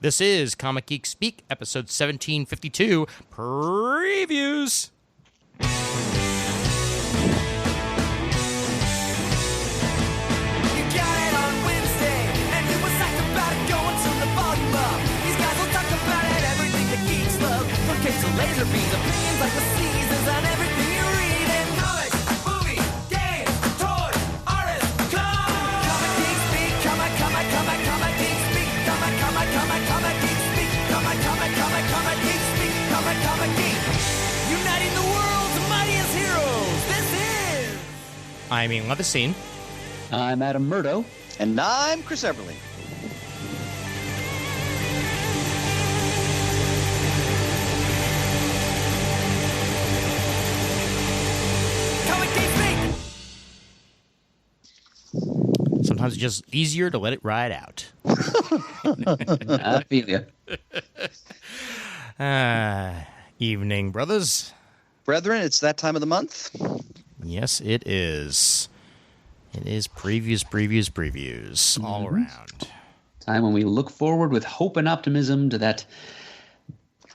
This is Comic Geek Speak, episode 1752, Previews. Laser beams, opinions like the seasons on everything you read in comics, movies, games, toys, artists, Comic Geek Speak, Comic Geek Speak, Comic Geek Speak, Comic Geek Speak, Comic Geek, uniting the world's mightiest heroes. This is... I'm Ian Levesine. I'm Adam Murdo. And I'm Chris Everly. Sometimes it's just easier to let it ride out. I feel you. Evening, brothers. Brethren, it's that time of the month. Yes, it is. It is previews all around. Time when we look forward with hope and optimism to that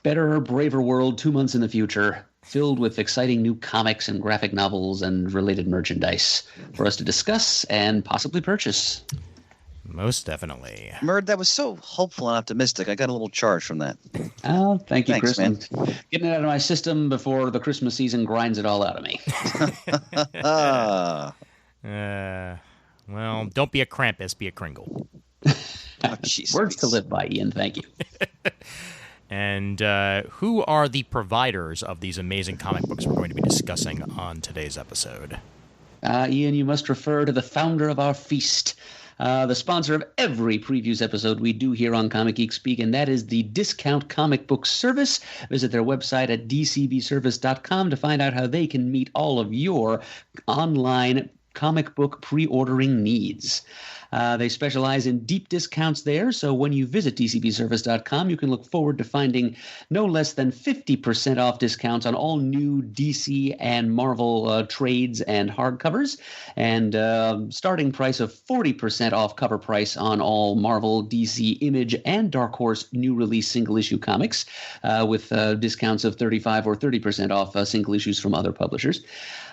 better, braver world 2 months in the future, filled with exciting new comics and graphic novels and related merchandise for us to discuss and possibly purchase. Most definitely. Murd, that was so hopeful and optimistic. I got a little charge from that. Oh, thank you, Thanks, Chris. man. I'm getting it out of my system before the Christmas season grinds it all out of me. Well, don't be a Krampus, be a Kringle. Oh, geez. Words to live by, Ian. Thank you. And who are the providers of these amazing comic books we're going to be discussing on today's episode? Ian, you must refer to the founder of our feast, the sponsor of every previews episode we do here on Comic Geek Speak, and that is the Discount Comic Book Service. Visit their website at dcbservice.com to find out how they can meet all of your online comic book pre-ordering needs. They specialize in deep discounts there, so when you visit dcbservice.com, you can look forward to finding no less than 50% off discounts on all new DC and Marvel trades and hardcovers, and starting price of 40% off cover price on all Marvel, DC, Image, and Dark Horse new release single-issue comics, with discounts of 35 or 30% off single issues from other publishers.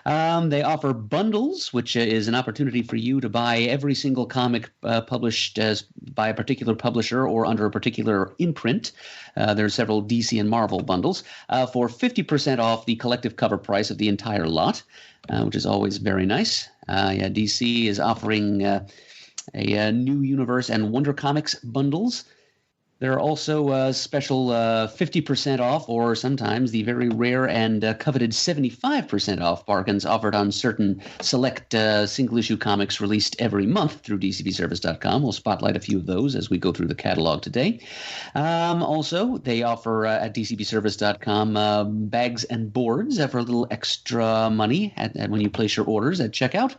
They offer bundles, which is an opportunity for you to buy every single comic published by a particular publisher or under a particular imprint. There are several DC and Marvel bundles for 50% off the collective cover price of the entire lot, which is always very nice. DC is offering a New Universe and Wonder Comics bundles. There are also special 50% off, or sometimes the very rare and coveted 75% off bargains offered on certain select single-issue comics released every month through dcbservice.com. We'll spotlight a few of those as we go through the catalog today. Also, they offer at dcbservice.com bags and boards for a little extra money when you place your orders at checkout.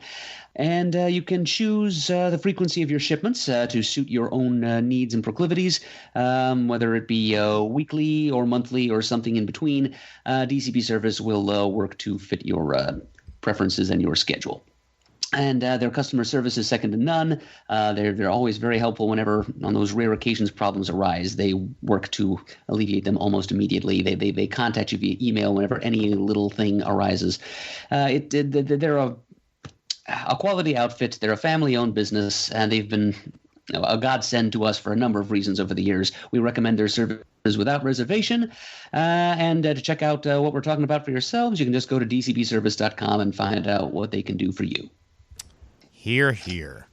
And you can choose the frequency of your shipments to suit your own needs and proclivities, whether it be weekly or monthly or something in between. DCB Service will work to fit your preferences and your schedule. And their customer service is second to none. They're always very helpful whenever, on those rare occasions, problems arise. They work to alleviate them almost immediately. They contact you via email whenever any little thing arises. They're a quality outfit. They're a family-owned business, and they've been a godsend to us for a number of reasons over the years. We recommend their services without reservation. And to check out what we're talking about for yourselves, you can just go to dcbservice.com and find out what they can do for you. Hear, hear.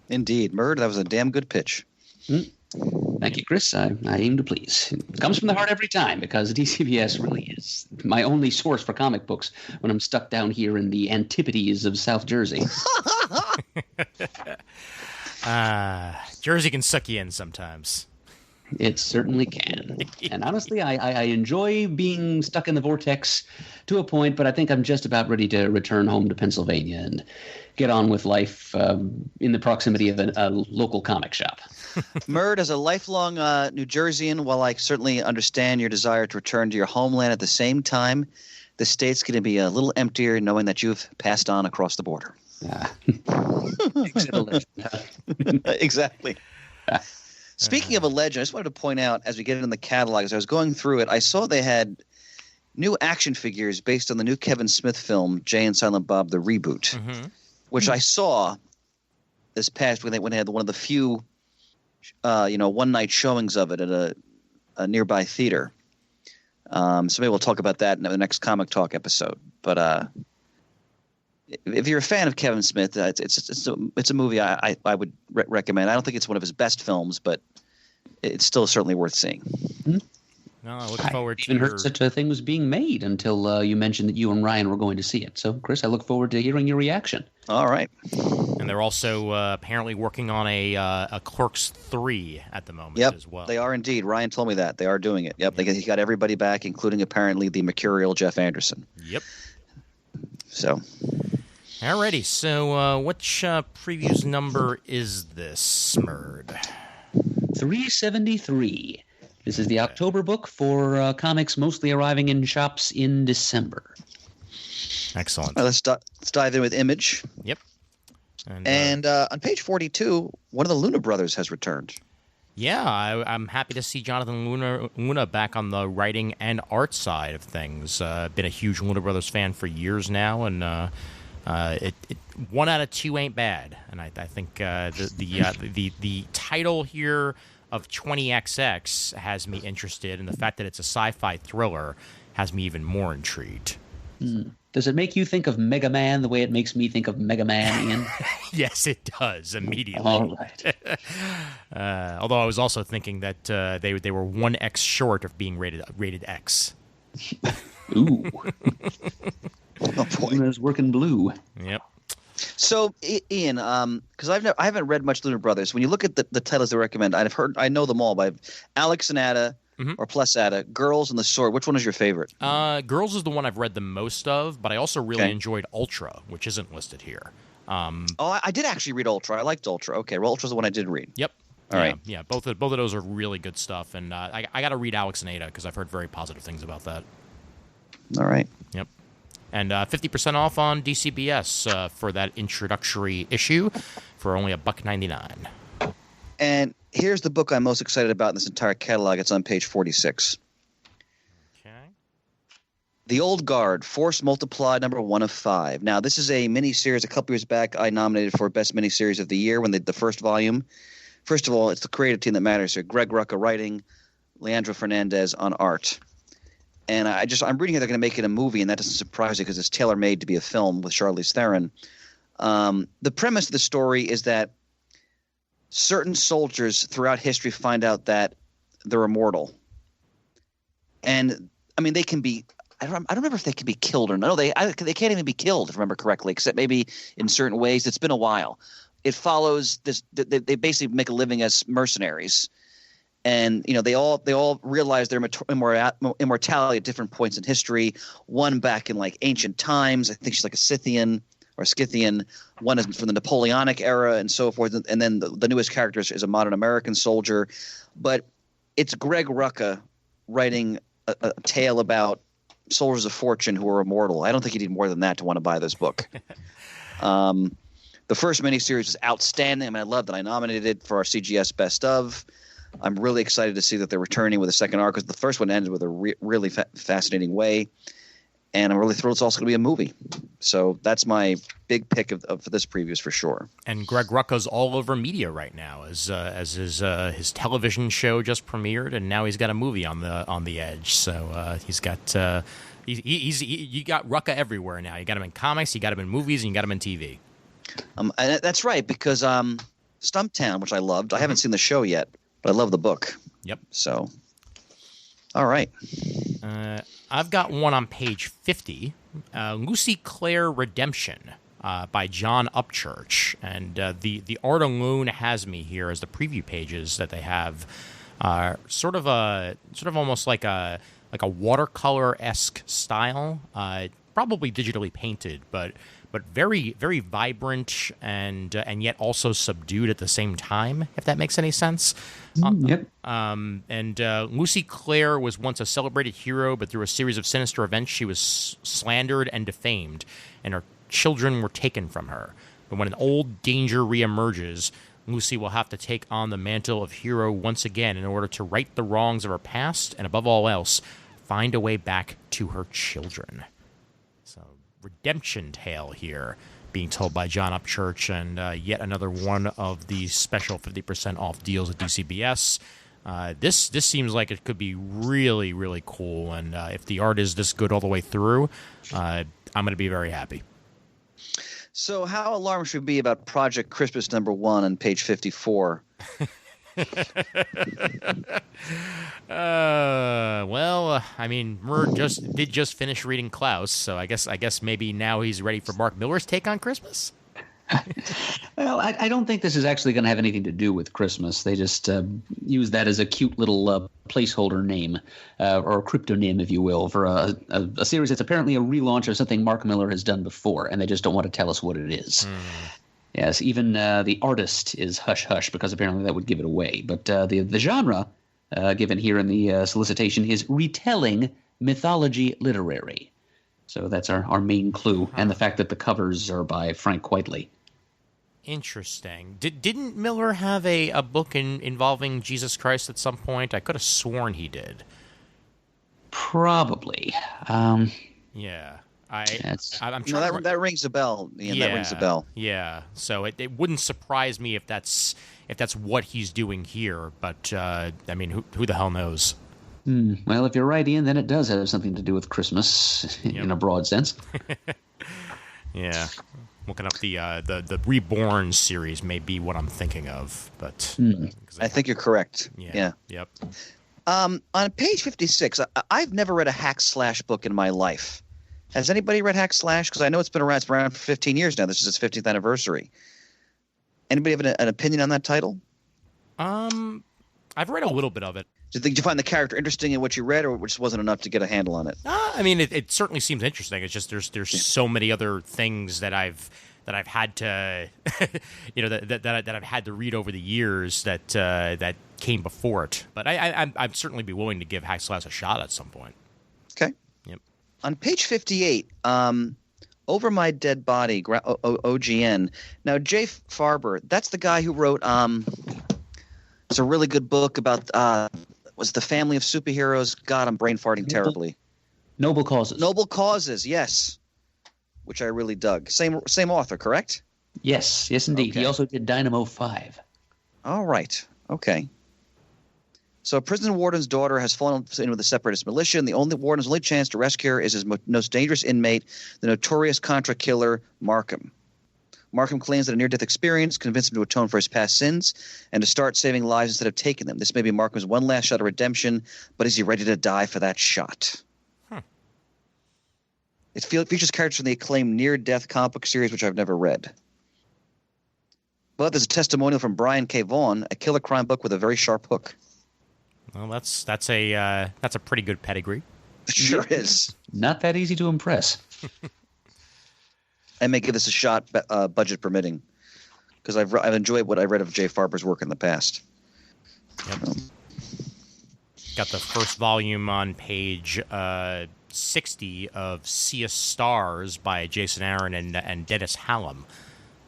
Indeed. Murd, that was a damn good pitch. Thank you, Chris. I aim to please. It comes from the heart every time, because DCBS really is my only source for comic books when I'm stuck down here in the antipodes of South Jersey. Jersey can suck you in sometimes. It certainly can. And honestly, I enjoy being stuck in the vortex to a point, but I think I'm just about ready to return home to Pennsylvania and get on with life in the proximity of a local comic shop. Murd, as a lifelong New Jerseyan, while I certainly understand your desire to return to your homeland, at the same time, the state's going to be a little emptier knowing that you've passed on across the border. Except a legend. Exactly. Speaking of a legend, I just wanted to point out as we get into the catalog, as I was going through it, I saw they had new action figures based on the new Kevin Smith film, Jay and Silent Bob: The Reboot, which I saw this past when they had one of the few, one night showings of it at a nearby theater. So maybe we'll talk about that in the next Comic Talk episode. But if you're a fan of Kevin Smith, it's a movie I would recommend. I don't think it's one of his best films, but it's still certainly worth seeing. No, I look forward to even heard such a thing was being made until you mentioned that you and Ryan were going to see it. So, Chris, I look forward to hearing your reaction. All right. And they're also apparently working on a Clerks 3 at the moment as well. They are indeed. Ryan told me that. They are doing it. Yep. He got everybody back, including apparently the mercurial Jeff Anderson. Yep. So. Alrighty. So which previews number is this, Smurd? 373. This is the October book for comics mostly arriving in shops in December. Excellent. All right, let's dive in with Image. Yep. And on page 42, one of the Luna brothers has returned. Yeah, I'm happy to see Jonathan Luna back on the writing and art side of things. Been a huge Luna Brothers fan for years now, and it 1 out of 2 ain't bad. And I think the title here of 20XX has me interested, and the fact that it's a sci-fi thriller has me even more intrigued. Does it make you think of Mega Man the way it makes me think of Mega Man, Ian? Yes, it does, immediately. All right. Although I was also thinking that they were 1X short of being rated X. Ooh. Oh, boy. Luna's working blue. Yep. So, Ian, because I haven't read much Luna Brothers. When you look at the titles they recommend, I know them all, but Alex and Ada, or Plus Ada, Girls and the Sword. Which one is your favorite? Girls is the one I've read the most of, but I also really enjoyed Ultra, which isn't listed here. I did actually read Ultra. I liked Ultra. Okay, well, Ultra's the one I did read. Yep. All right. Yeah, both of those are really good stuff, and I got to read Alex and Ada because I've heard very positive things about that. All right. Yep. And 50% off on DCBS for that introductory issue for only $1.99. And here's the book I'm most excited about in this entire catalog. It's on page 46. Okay. The Old Guard, Force Multiplied, number 1 of 5. Now, this is a miniseries. A couple years back, I nominated for Best Miniseries of the Year when they did the first volume. First of all, it's the creative team that matters here. Greg Rucka writing, Leandro Fernandez on art. And I'm reading here they're going to make it a movie, and that doesn't surprise me because it's tailor-made to be a film with Charlize Theron. The premise of the story is that certain soldiers throughout history find out that they're immortal. And, I mean, they can be – I don't remember if they can be killed or not. No, they can't even be killed, if I remember correctly, except maybe in certain ways. It's been a while. It follows this – they basically make a living as mercenaries. And, they all realize their immortality at different points in history. One back in, like, ancient times. I think she's like a Scythian or Scythian. One is from the Napoleonic era and so forth. And then the newest character is a modern American soldier. But it's Greg Rucka writing a tale about soldiers of fortune who are immortal. I don't think you need more than that to want to buy this book. The first miniseries was outstanding. I mean, I loved it. I nominated it for our CGS Best Of. I'm really excited to see that they're returning with a second arc because the first one ended with a really fascinating way. And I'm really thrilled it's also going to be a movie. So that's my big pick for this previews for sure. And Greg Rucka's all over media right now as his television show just premiered, and now he's got a movie on the edge. So he's got you got Rucka everywhere now. You got him in comics, you got him in movies, and you got him in TV. And that's right, because Stumptown, which I loved, I haven't seen the show yet, but I love the book. Yep. So, all right. I've got one on page 50, Lucy Clare Redemption by John Upchurch. And the art alone has me here as the preview pages that they have sort of almost like a watercolor-esque style, probably digitally painted, but very, very vibrant and yet also subdued at the same time, if that makes any sense. Yep. And Lucy Clare was once a celebrated hero, but through a series of sinister events, she was slandered and defamed, and her children were taken from her. But when an old danger reemerges, Lucy will have to take on the mantle of hero once again in order to right the wrongs of her past and, above all else, find a way back to her children. So, redemption tale here, being told by John Upchurch, and yet another one of these special 50% off deals at DCBS. This seems like it could be really, really cool, and if the art is this good all the way through, I'm going to be very happy. So how alarmed should we be about Project Christmas #1 on page 54? Well, I mean, Murr did just finish reading Klaus, so I guess maybe now he's ready for Mark Miller's take on Christmas. Well, I don't think this is actually going to have anything to do with Christmas. They just use that as a cute little placeholder name, or a cryptonym, if you will, for a series that's apparently a relaunch of something Mark Miller has done before, and they just don't want to tell us what it is. Yes, even the artist is hush-hush, because apparently that would give it away. But the genre given here in the solicitation is retelling mythology literary. So that's our main clue, and the fact that the covers are by Frank Quitely. Interesting. Didn't Miller have a book involving Jesus Christ at some point? I could have sworn he did. Probably. Yeah. I'm No, that rings a bell. Ian, that rings a bell. Yeah. So it wouldn't surprise me if that's what he's doing here. But I mean, who the hell knows? Well, if you're right, Ian, then it does have something to do with Christmas in a broad sense. Yeah. Looking up the Reborn series may be what I'm thinking of, but I think you're correct. Yeah. Yep. On page 56, I've never read a hack slash book in my life. Has anybody read hack slash? Because I know it's been around for 15 years now. This is its 50th anniversary. Anybody have an opinion on that title? I've read a little bit of it. Did you find the character interesting in what you read, or it just wasn't enough to get a handle on it? I mean, it certainly seems interesting. It's just there's so many other things that I've had to, that I've had to read over the years that came before it. But I'd certainly be willing to give Hack Slash a shot at some point. Okay. Yep. On page 58, Over My Dead Body, OGN. Now, Jay Farber, that's the guy who wrote. It's a really good book about. Was the family of superheroes? God, I'm brain farting terribly. Noble Causes. Noble Causes, yes, which I really dug. Same author, correct? Yes, indeed. Okay. He also did Dynamo 5. All right, okay. So a prison warden's daughter has fallen in with the separatist militia, and the warden's only chance to rescue her is his most dangerous inmate, the notorious Contra killer Markham. Markham claims that a near-death experience convinced him to atone for his past sins and to start saving lives instead of taking them. This may be Markham's one last shot of redemption, but is he ready to die for that shot? It features characters from the acclaimed near-death comic book series, which I've never read. But there's a testimonial from Brian K. Vaughan, a killer crime book with a very sharp hook. Well, that's a pretty good pedigree. It sure is. Not that easy to impress. I may give this a shot, budget permitting, because I've enjoyed what I read of Jay Farber's work in the past. Yep. Got the first volume on page 60 of Sea of Stars by Jason Aaron and Dennis Hallam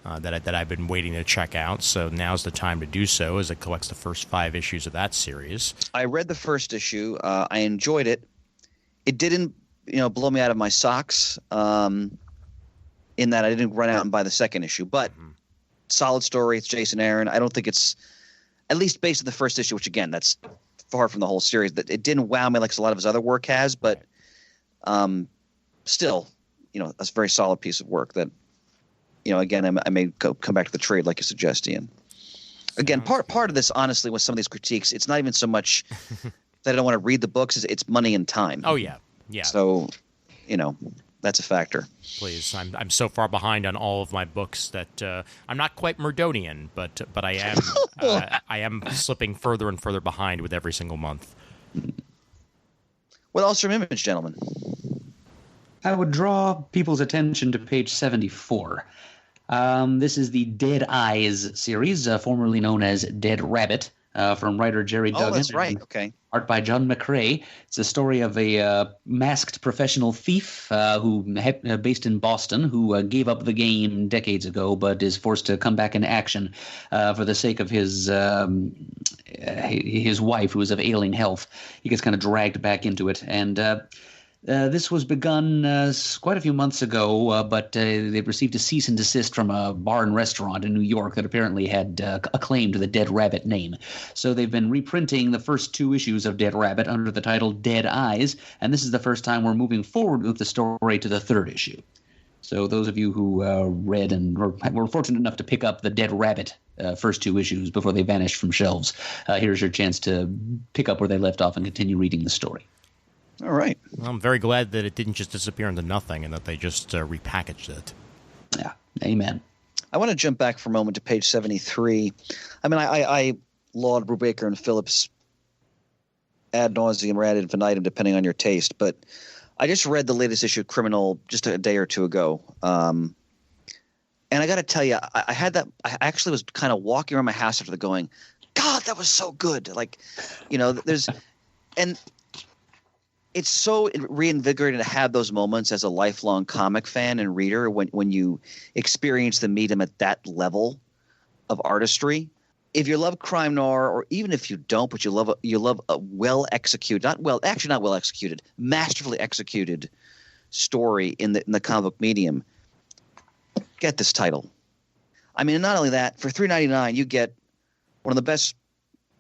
that I've been waiting to check out. So now's the time to do so, as it collects the first 5 issues of that series. I read the first issue. I enjoyed it. It didn't, blow me out of my socks. In that I didn't run out and buy the second issue, but solid story. It's Jason Aaron. I don't think it's, at least based on the first issue, which again, that's far from the whole series. That it didn't wow me like a lot of his other work has, but still, a very solid piece of work that, again, I may come back to the trade like you suggest, Ian. Again, part of this, honestly, with some of these critiques, it's not even so much that I don't want to read the books; it's money and time. Oh yeah. So, that's a factor. Please, I'm so far behind on all of my books that I'm not quite Murdonian, but I am I am slipping further and further behind with every single month. What else from Image, gentlemen? I would draw people's attention to page 74. This is the Dead Eyes series, formerly known as Dead Rabbit, from writer Jerry Duggan. Oh, that's right. and Okay. Art by John McCrae. It's a story of a masked professional thief based in Boston who gave up the game decades ago, but is forced to come back into action for the sake of his wife, who is of ailing health. He gets kind of dragged back into it, and this was begun quite a few months ago, but they received a cease and desist from a bar and restaurant in New York that apparently had a claim to the Dead Rabbit name. So they've been reprinting the first 2 issues of Dead Rabbit under the title Dead Eyes, and this is the first time we're moving forward with the story to the 3rd issue. So those of you who read and were fortunate enough to pick up the Dead Rabbit first 2 issues before they vanished from shelves, here's your chance to pick up where they left off and continue reading the story. All right. Well, I'm very glad that it didn't just disappear into nothing and that they just repackaged it. Yeah, amen. I want to jump back for a moment to page 73. I mean, I laud Brubaker and Phillips ad nauseum or ad infinitum, depending on your taste. But I just read the latest issue of Criminal just a day or two ago. And I got to tell you, I actually was kind of walking around my house after going, God, that was so good. Like, and it's so reinvigorating to have those moments as a lifelong comic fan and reader when you experience the medium at that level of artistry. If you love crime noir, or even if you don't, but you love a well executed, not well executed, masterfully executed story in the comic book medium, get this title. I mean, not only that, for $3.99 you get one of the best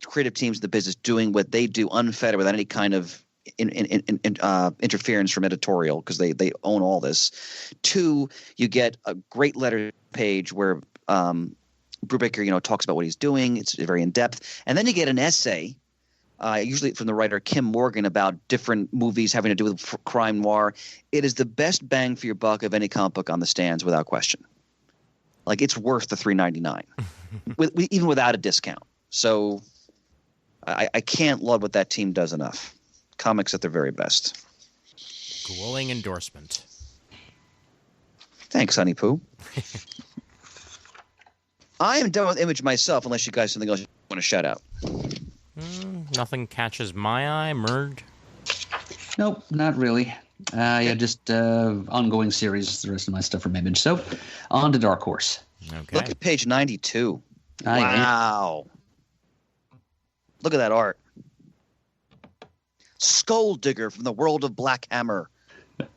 creative teams in the business doing what they do unfettered without any kind of interference from editorial, because they own all this. 2, you get a great letter page where Brubaker, talks about what he's doing. It's very in depth, and then you get an essay, usually from the writer Kim Morgan, about different movies having to do with crime noir. It is the best bang for your buck of any comic book on the stands, without question. Like, it's worth the $3.99, even without a discount. So I can't laud what that team does enough. Comics at their very best. Glowing endorsement. Thanks, Honey Poo. I am done with Image myself, unless you guys have something else you want to shout out. Nothing catches my eye. Murd? Nope, not really. Just ongoing series. The rest of my stuff from Image. So, on to Dark Horse. Okay. Look at page 92. Wow. Look at that art. Skull Digger from the World of Black Hammer,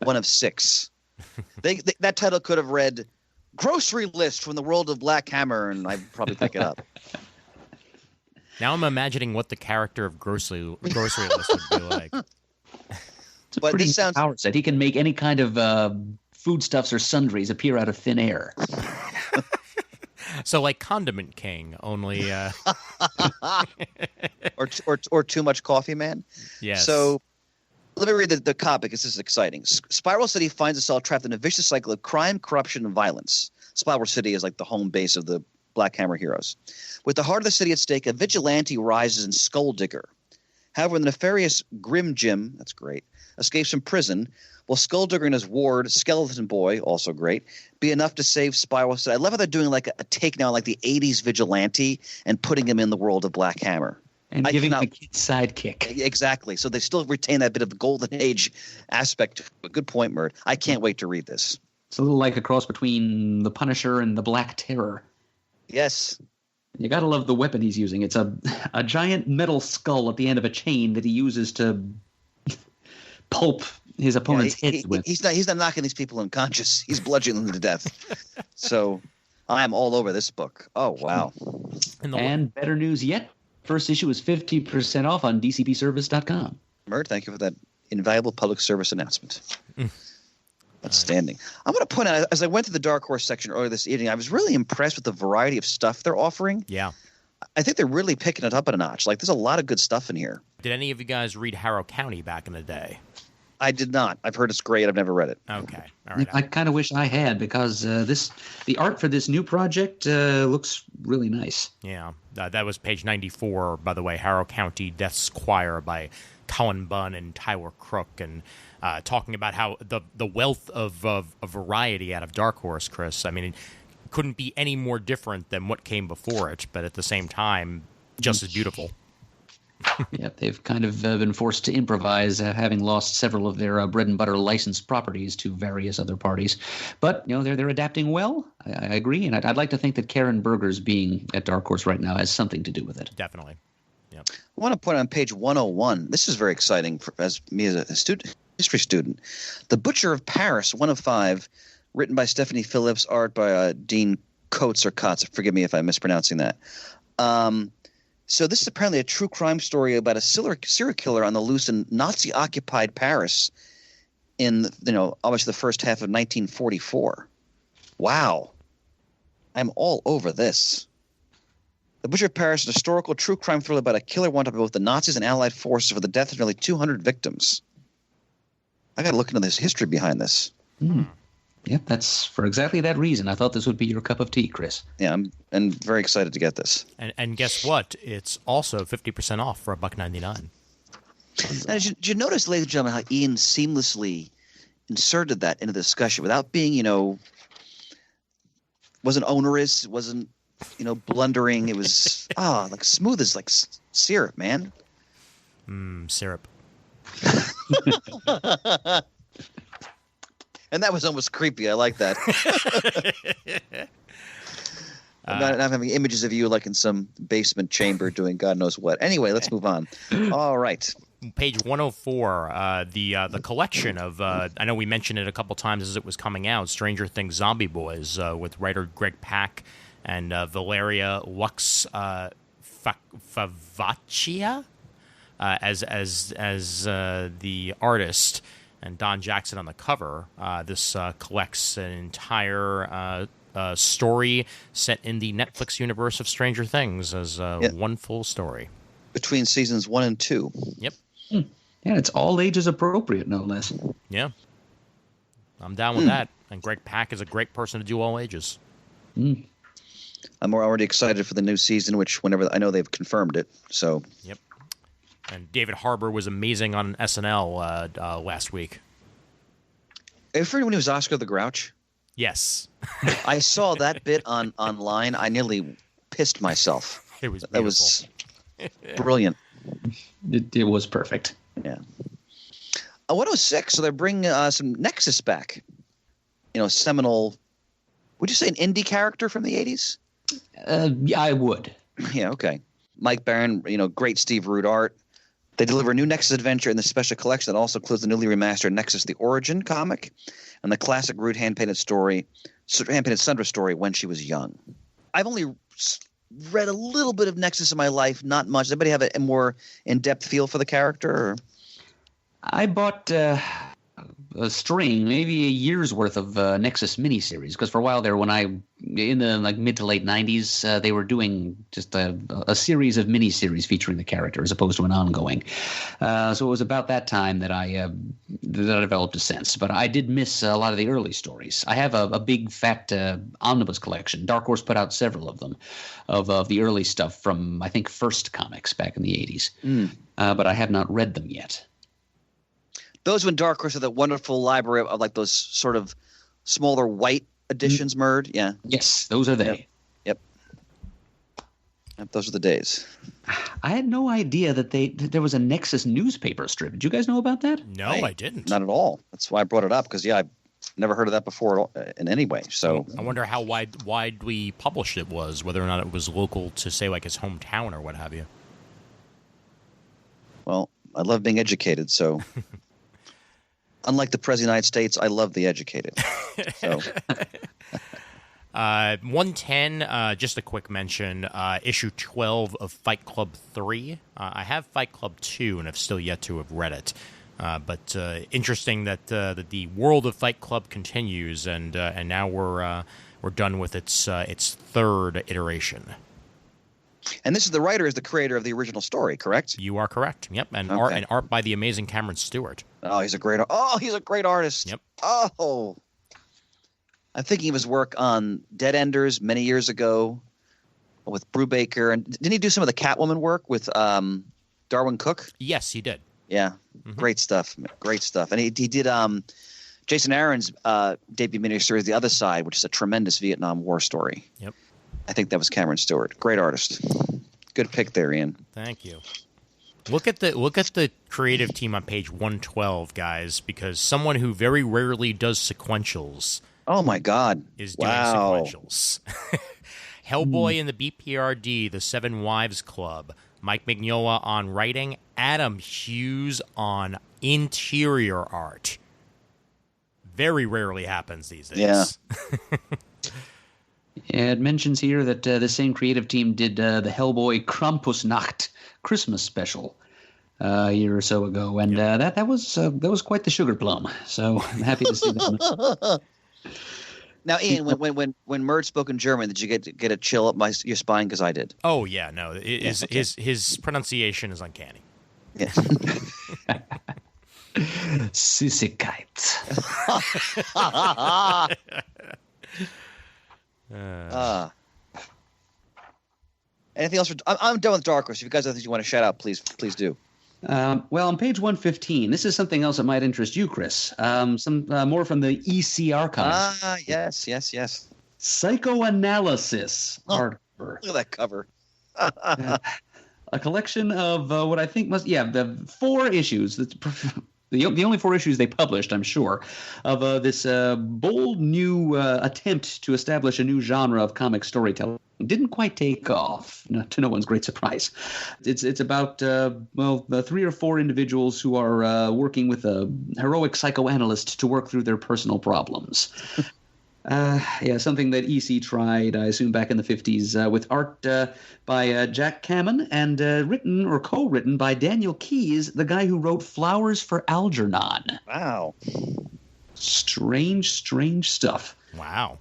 1 of 6. That title could have read Grocery List from the World of Black Hammer, and I'd probably pick it up. Now I'm imagining what the character of Grocery List would be like. It's a pretty power set. He can make any kind of foodstuffs or sundries appear out of thin air. So like Condiment King, only or Too Much Coffee Man. Yes. So let me read the comic. This is exciting. Spiral City finds itself trapped in a vicious cycle of crime, corruption, and violence. Spiral City is like the home base of the Black Hammer heroes. With the heart of the city at stake, a vigilante rises in Skull Digger. However, the nefarious Grim Jim, that's great, escapes from prison, will Skull Digger and his ward, Skeleton Boy, also great, be enough to save Spiral City. I love how they're doing like a take now, like the 80s vigilante, and putting him in the world of Black Hammer. And giving him a kid sidekick. Exactly. So they still retain that bit of the golden age aspect. Good point, Murd. I can't wait to read this. It's a little like a cross between the Punisher and the Black Terror. Yes. You gotta love the weapon he's using. It's a giant metal skull at the end of a chain that he uses to pulp his opponent's heads with. He's not knocking these people unconscious. He's bludgeoning them to death. So I'm all over this book. Oh, wow. And better news yet, first issue is 50% off on dcpservice.com. Murd, thank you for that invaluable public service announcement. Outstanding. I'm going to point out, as I went to the Dark Horse section earlier this evening, I was really impressed with the variety of stuff they're offering. Yeah. I think they're really picking it up a notch. Like, there's a lot of good stuff in here. Did any of you guys read Harrow County back in the day? I did not. I've heard it's great. I've never read it. Okay. All right. I kind of wish I had, because the art for this new project looks really nice. Yeah. That was page 94, by the way, Harrow County Death's Choir by Colin Bunn and Tyler Crook, and talking about how the wealth of variety out of Dark Horse, Chris. I mean, it couldn't be any more different than what came before it, but at the same time, just as beautiful. Yep, they've kind of been forced to improvise, having lost several of their bread and butter licensed properties to various other parties. But they're adapting well. I agree, and I'd like to think that Karen Berger's being at Dark Horse right now has something to do with it. Definitely. Yep. I want to point out on page 101. This is very exciting as a history student. The Butcher of Paris, 1 of 5, written by Stephanie Phillips, art by Dean Coates or Kotz. Forgive me if I'm mispronouncing that. So this is apparently a true crime story about a serial killer on the loose in Nazi-occupied Paris in, obviously the first half of 1944. Wow. I'm all over this. The Butcher of Paris is a historical true crime thriller about a killer wanted by both the Nazis and Allied forces for the death of nearly 200 victims. I got to look into this history behind this. Yep, that's for exactly that reason. I thought this would be your cup of tea, Chris. Yeah, I'm very excited to get this. And guess what? It's also 50% off for $1.99. Now, did you notice, ladies and gentlemen, how Ian seamlessly inserted that into the discussion without being, wasn't onerous, wasn't, blundering. It was like smooth as like syrup, man. Syrup. And that was almost creepy. I like that. I'm not having images of you like in some basement chamber doing God knows what. Anyway, let's move on. All right. Page 104, the collection of, I know we mentioned it a couple times as it was coming out, Stranger Things Zombie Boys with writer Greg Pak and Valeria Lux Favaccia as the artist. And Don Jackson on the cover. This collects an entire story set in the Netflix universe of Stranger Things as one full story. Between seasons 1 and 2. Yep. Yeah, it's all ages appropriate, no less. Yeah. I'm down with that. And Greg Pak is a great person to do all ages. I'm already excited for the new season, which whenever I know they've confirmed it. So. Yep. And David Harbour was amazing on SNL last week. Have you heard when he was Oscar the Grouch? Yes. I saw that bit online. I nearly pissed myself. It was beautiful. That was brilliant. It was perfect. Yeah. 106, so they bring some Nexus back. Seminal, would you say an indie character from the 80s? Yeah, I would. Yeah, okay. Mike Barron, great Steve Root art. They deliver a new Nexus adventure in the special collection that also includes the newly remastered Nexus The Origin comic and the classic Root hand-painted Sundra story When She Was Young. I've only read a little bit of Nexus in my life, not much. Does anybody have a more in-depth feel for the character? Or? I bought a string, maybe a year's worth of Nexus miniseries, because for a while there, in the mid to late 90s, they were doing just a series of miniseries featuring the character as opposed to an ongoing. So it was about that time that I developed a sense. But I did miss a lot of the early stories. I have a big fat omnibus collection. Dark Horse put out several of them, of the early stuff from I think First Comics back in the 80s. But I have not read them yet. Those when Dark Horse had that wonderful library of like those sort of smaller white editions, Murd. Yeah. Yes, those are they. Yep. Those are the days. I had no idea that there was a Nexus newspaper strip. Did you guys know about that? No, I didn't. Not at all. That's why I brought it up because I've never heard of that before in any way. So I wonder how widely published it was, whether or not it was local to say like his hometown or what have you. Well, I love being educated, so. Unlike the President of the United States, I love the educated. So. 110, just a quick mention, issue 12 of Fight Club 3. I have Fight Club 2 and have still yet to have read it. But interesting that the world of Fight Club continues, and now we're done with its third iteration. And this is the writer is the creator of the original story, correct? You are correct. Yep, and okay. art by the amazing Cameron Stewart. Oh, he's a great artist. Yep. Oh, I'm thinking of his work on Dead Enders many years ago with Brubaker, and didn't he do some of the Catwoman work with Darwin Cook? Yes, he did. Yeah, Great stuff. Great stuff. And he did Jason Aaron's debut miniseries, The Other Side, which is a tremendous Vietnam War story. Yep. I think that was Cameron Stewart. Great artist. Good pick there, Ian. Thank you. Look at the creative team on page 112, guys, because someone who very rarely does sequentials Oh my God! is doing sequentials. Hellboy in the BPRD, the Seven Wives Club, Mike Mignola on writing, Adam Hughes on interior art. Very rarely happens these days. Yeah. It mentions here that the same creative team did the Hellboy Krampusnacht Christmas special a year or so ago, and that was quite the sugar plum. So I'm happy to see that. Now, Ian, when Mert spoke in German, did you get a chill up your spine? Because I did. Oh yeah, no, his pronunciation is uncanny. Yeah. Süßigkeit. Anything else? I'm done with Dark Horse. If you guys have things you want to shout out, please do. Well, on page 115, this is something else that might interest you, Chris. Some more from the EC archive. Yes. Psychoanalysis hardcover. Look at that cover. A collection of what I think the 4 issues. The only 4 issues they published, I'm sure, of this bold new attempt to establish a new genre of comic storytelling. Didn't quite take off, to no one's great surprise. It's about 3 or 4 individuals who are working with a heroic psychoanalyst to work through their personal problems. Something that EC tried, I assume, back in the 50s with art by Jack Kamen and written or co-written by Daniel Keyes, the guy who wrote Flowers for Algernon. Wow. Strange stuff. Wow.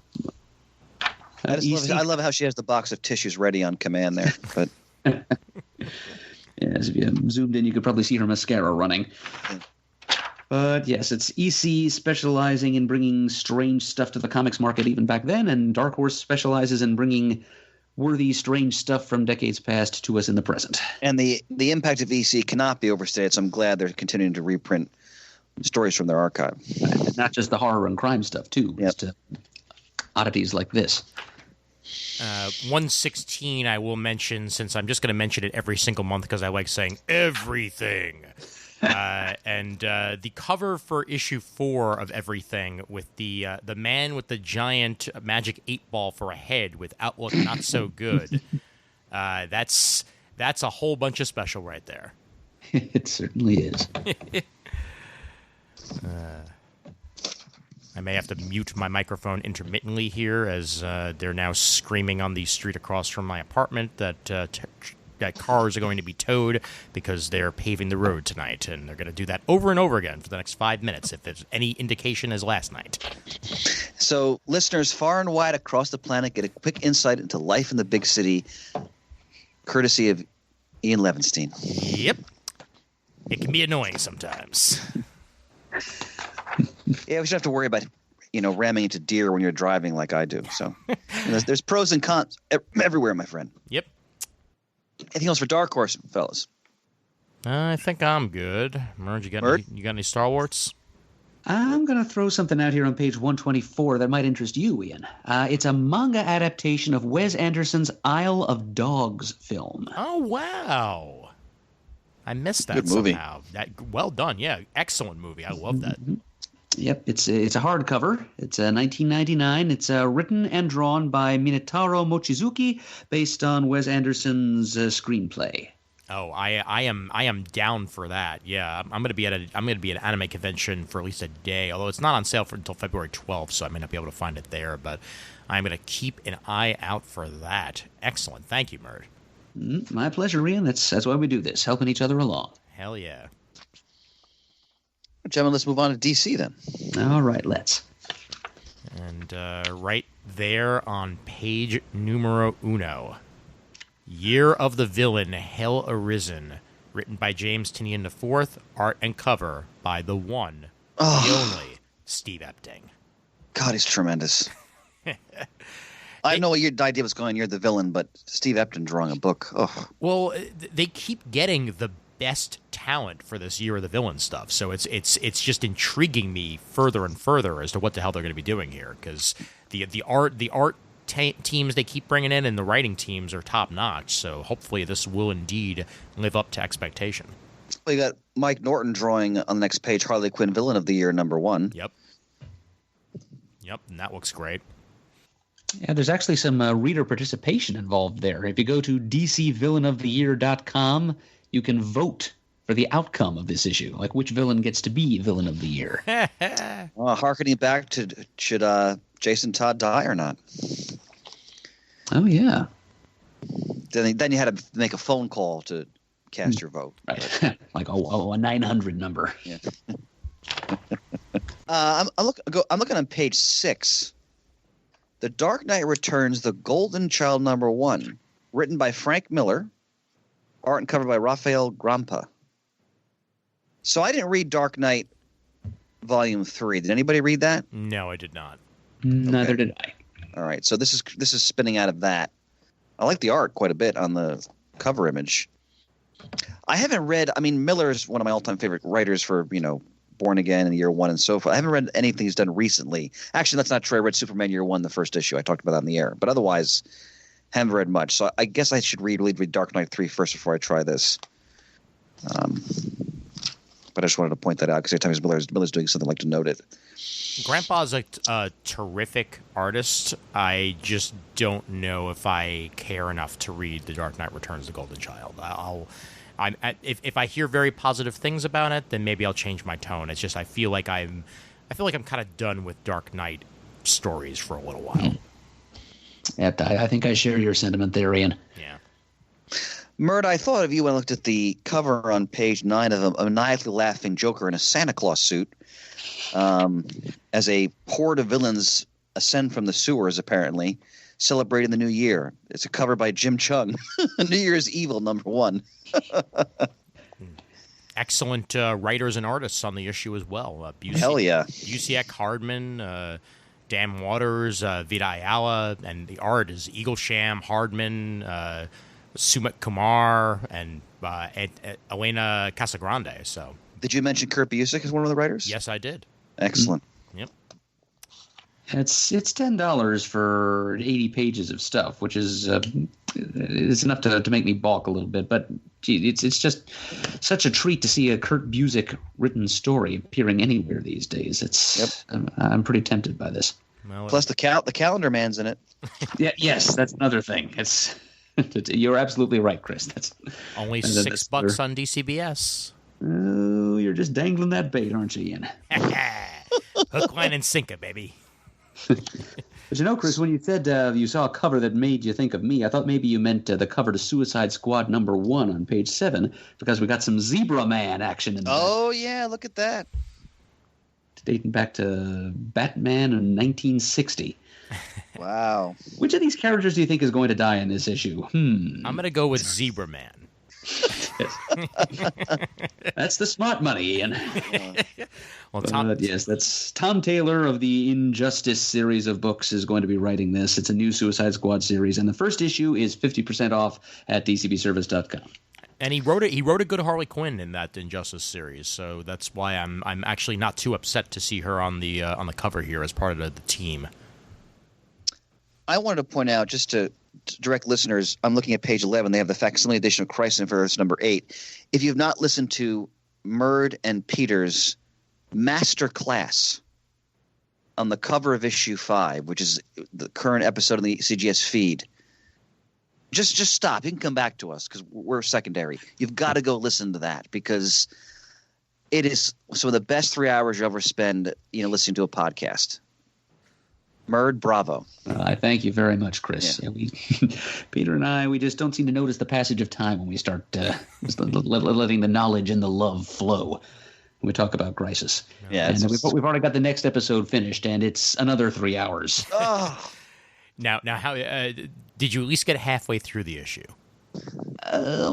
I love how she has the box of tissues ready on command there. But yes, if you zoomed in, you could probably see her mascara running. But yes, it's EC specializing in bringing strange stuff to the comics market even back then, and Dark Horse specializes in bringing worthy, strange stuff from decades past to us in the present. And the impact of EC cannot be overstated, so I'm glad they're continuing to reprint stories from their archive. Not just the horror and crime stuff, too. Yep. Just oddities like this. 116 I will mention, since I'm just going to mention it every single month because I like saying everything. And the cover for issue 4 of Everything with the man with the giant magic 8-ball for a head with outlook not so good. That's a whole bunch of special right there. It certainly is. I may have to mute my microphone intermittently here as they're now screaming on the street across from my apartment that cars are going to be towed because they're paving the road tonight, and they're going to do that over and over again for the next 5 minutes, if there's any indication as last night. So listeners far and wide across the planet get a quick insight into life in the big city, courtesy of Ian Levinstein. Yep. It can be annoying sometimes. Yeah, we should have to worry about, ramming into deer when you're driving like I do. So there's pros and cons everywhere, my friend. Yep. Anything else for Dark Horse, fellas? I think I'm good. Merge, you got any Star Wars? I'm going to throw something out here on page 124 that might interest you, Ian. It's a manga adaptation of Wes Anderson's Isle of Dogs film. Oh, wow. I missed that Good movie. somehow. Well done. Yeah, excellent movie. I love that. Yep, it's a hardcover. It's 1999. It's written and drawn by Minetaro Mochizuki, based on Wes Anderson's screenplay. Oh, I am down for that. Yeah, I'm gonna be at an anime convention for at least a day. Although it's not on sale until February 12th, so I may not be able to find it there. But I'm gonna keep an eye out for that. Excellent. Thank you, Murd. My pleasure, Ian. That's why we do this, helping each other along. Hell yeah. Gentlemen, let's move on to DC then. All right, let's. And right there on page numero uno, Year of the Villain, Hell Arisen, written by James Tynion IV, art and cover by the one, the only, Steve Epting. God, he's tremendous. I know what your idea was going. You're the villain, but Steve Epting drawing a book. Oh. Well, they keep getting the best talent for this Year of the Villain stuff, so it's just intriguing me further and further as to what the hell they're going to be doing here, because the art teams they keep bringing in, and the writing teams are top notch. So hopefully this will indeed live up to expectation. We got Mike Norton drawing on the next page Harley Quinn Villain of the Year #1. Yep, and that looks great. Yeah, there's actually some reader participation involved there. If you go to dcvillainoftheyear.com, you can vote for the outcome of this issue, like which villain gets to be Villain of the Year. Harkening back to should Jason Todd die or not? Oh, yeah. Then you had to make a phone call to cast your vote. Right. Like a 900 number. Yeah. I'm looking on page 6. The Dark Knight Returns, The Golden Child #1, written by Frank Miller, art and cover by Rafael Grampa. So I didn't read Dark Knight Volume 3. Did anybody read that? No, I did not. Neither did I. All right, so this is spinning out of that. I like the art quite a bit on the cover image. I haven't read. I mean, Miller's one of my all-time favorite writers for Born Again and Year One and so forth. I haven't read anything he's done recently. Actually, that's not true. I read Superman Year One, the first issue. I talked about that in the air. But otherwise, haven't read much. So I guess I should read Dark Knight 3 first before I try this. But I just wanted to point that out because every time Miller's doing something, I like to note it. Grandpa's a terrific artist. I just don't know if I care enough to read The Dark Knight Returns: The Golden Child. If I hear very positive things about it, then maybe I'll change my tone. It's just I feel like I'm kind of done with Dark Knight stories for a little while. Yeah, I think I share your sentiment there, Ian. Yeah. Murd, I thought of you when I looked at the cover on page 9 of a maniacally laughing Joker in a Santa Claus suit, as a horde of villains ascend from the sewers, apparently, celebrating the new year. It's a cover by Jim Chung, New Year's Evil #1. Excellent writers and artists on the issue as well. Hell yeah. Busiek, Hardman, Dan Waters, Vida Ayala, and the art is Eaglesham, Hardman, Sumit Kumar, and Elena Casagrande. So, did you mention Kurt Busiek as one of the writers? Yes, I did. Excellent. Yep. It's $10 for 80 pages of stuff, which is it's enough to make me balk a little bit. But gee, it's just such a treat to see a Kurt Busiek written story appearing anywhere these days. I'm pretty tempted by this. Well, plus the calendar man's in it. Yes, that's another thing. You're absolutely right, Chris. That's only $6 on DCBS. Oh, you're just dangling that bait, aren't you, Ian? Hook, line, and sinker, baby. But Chris, when you said you saw a cover that made you think of me, I thought maybe you meant the cover to Suicide Squad #1 on page 7, because we got some Zebra Man action in there. Oh, yeah, look at that. Dating back to Batman in 1960. Wow. Which of these characters do you think is going to die in this issue? I'm going to go with Zebra Man. That's the smart money, Ian. Well, yes, that's Tom Taylor of the Injustice series of books is going to be writing this. It's a new Suicide Squad series, and the first issue is 50% off at dcbservice.com. And he wrote a good Harley Quinn in that Injustice series, so that's why I'm actually not too upset to see her on the cover here as part of the team. I wanted to point out, just to direct listeners, I'm looking at page 11. They have the facsimile edition of Crisis on Earth #8. If you've not listened to Murd and Peter's master class on the cover of issue 5, which is the current episode of the CGS feed, just stop. You can come back to us because we're secondary. You've got to go listen to that because it is some of the best 3 hours you ever spend, listening to a podcast. Murd, bravo. I thank you very much, Chris. Yeah. Peter and I, we just don't seem to notice the passage of time when we start letting the knowledge and the love flow when we talk about Crisis. Yeah, and we've already got the next episode finished, and it's another 3 hours. Oh. Now, how did you at least get halfway through the issue?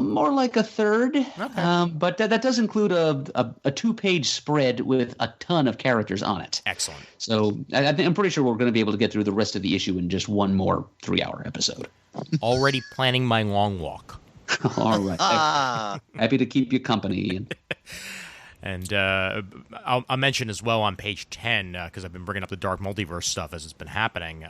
More like a third. Okay. But that does include a 2-page spread with a ton of characters on it. Excellent. So I'm pretty sure we're going to be able to get through the rest of the issue in just one more 3-hour episode. Already planning my long walk. All right. Happy to keep you company, Ian. And I'll mention as well on page 10, because I've been bringing up the Dark Multiverse stuff as it's been happening.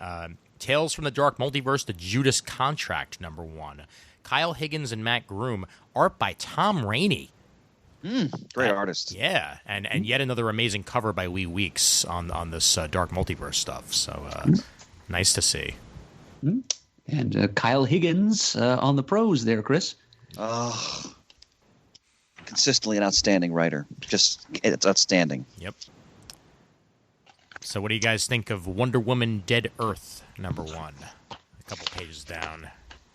Tales from the Dark Multiverse, The Judas Contract, #1. Kyle Higgins and Matt Groom. Art by Tom Rainey. Great artist. Yeah, and yet another amazing cover by Lee Weeks on this Dark Multiverse stuff. So nice to see. And Kyle Higgins on the prose there, Chris. Oh, consistently an outstanding writer. Just, it's outstanding. Yep. So what do you guys think of Wonder Woman Dead Earth, #1? A couple pages down.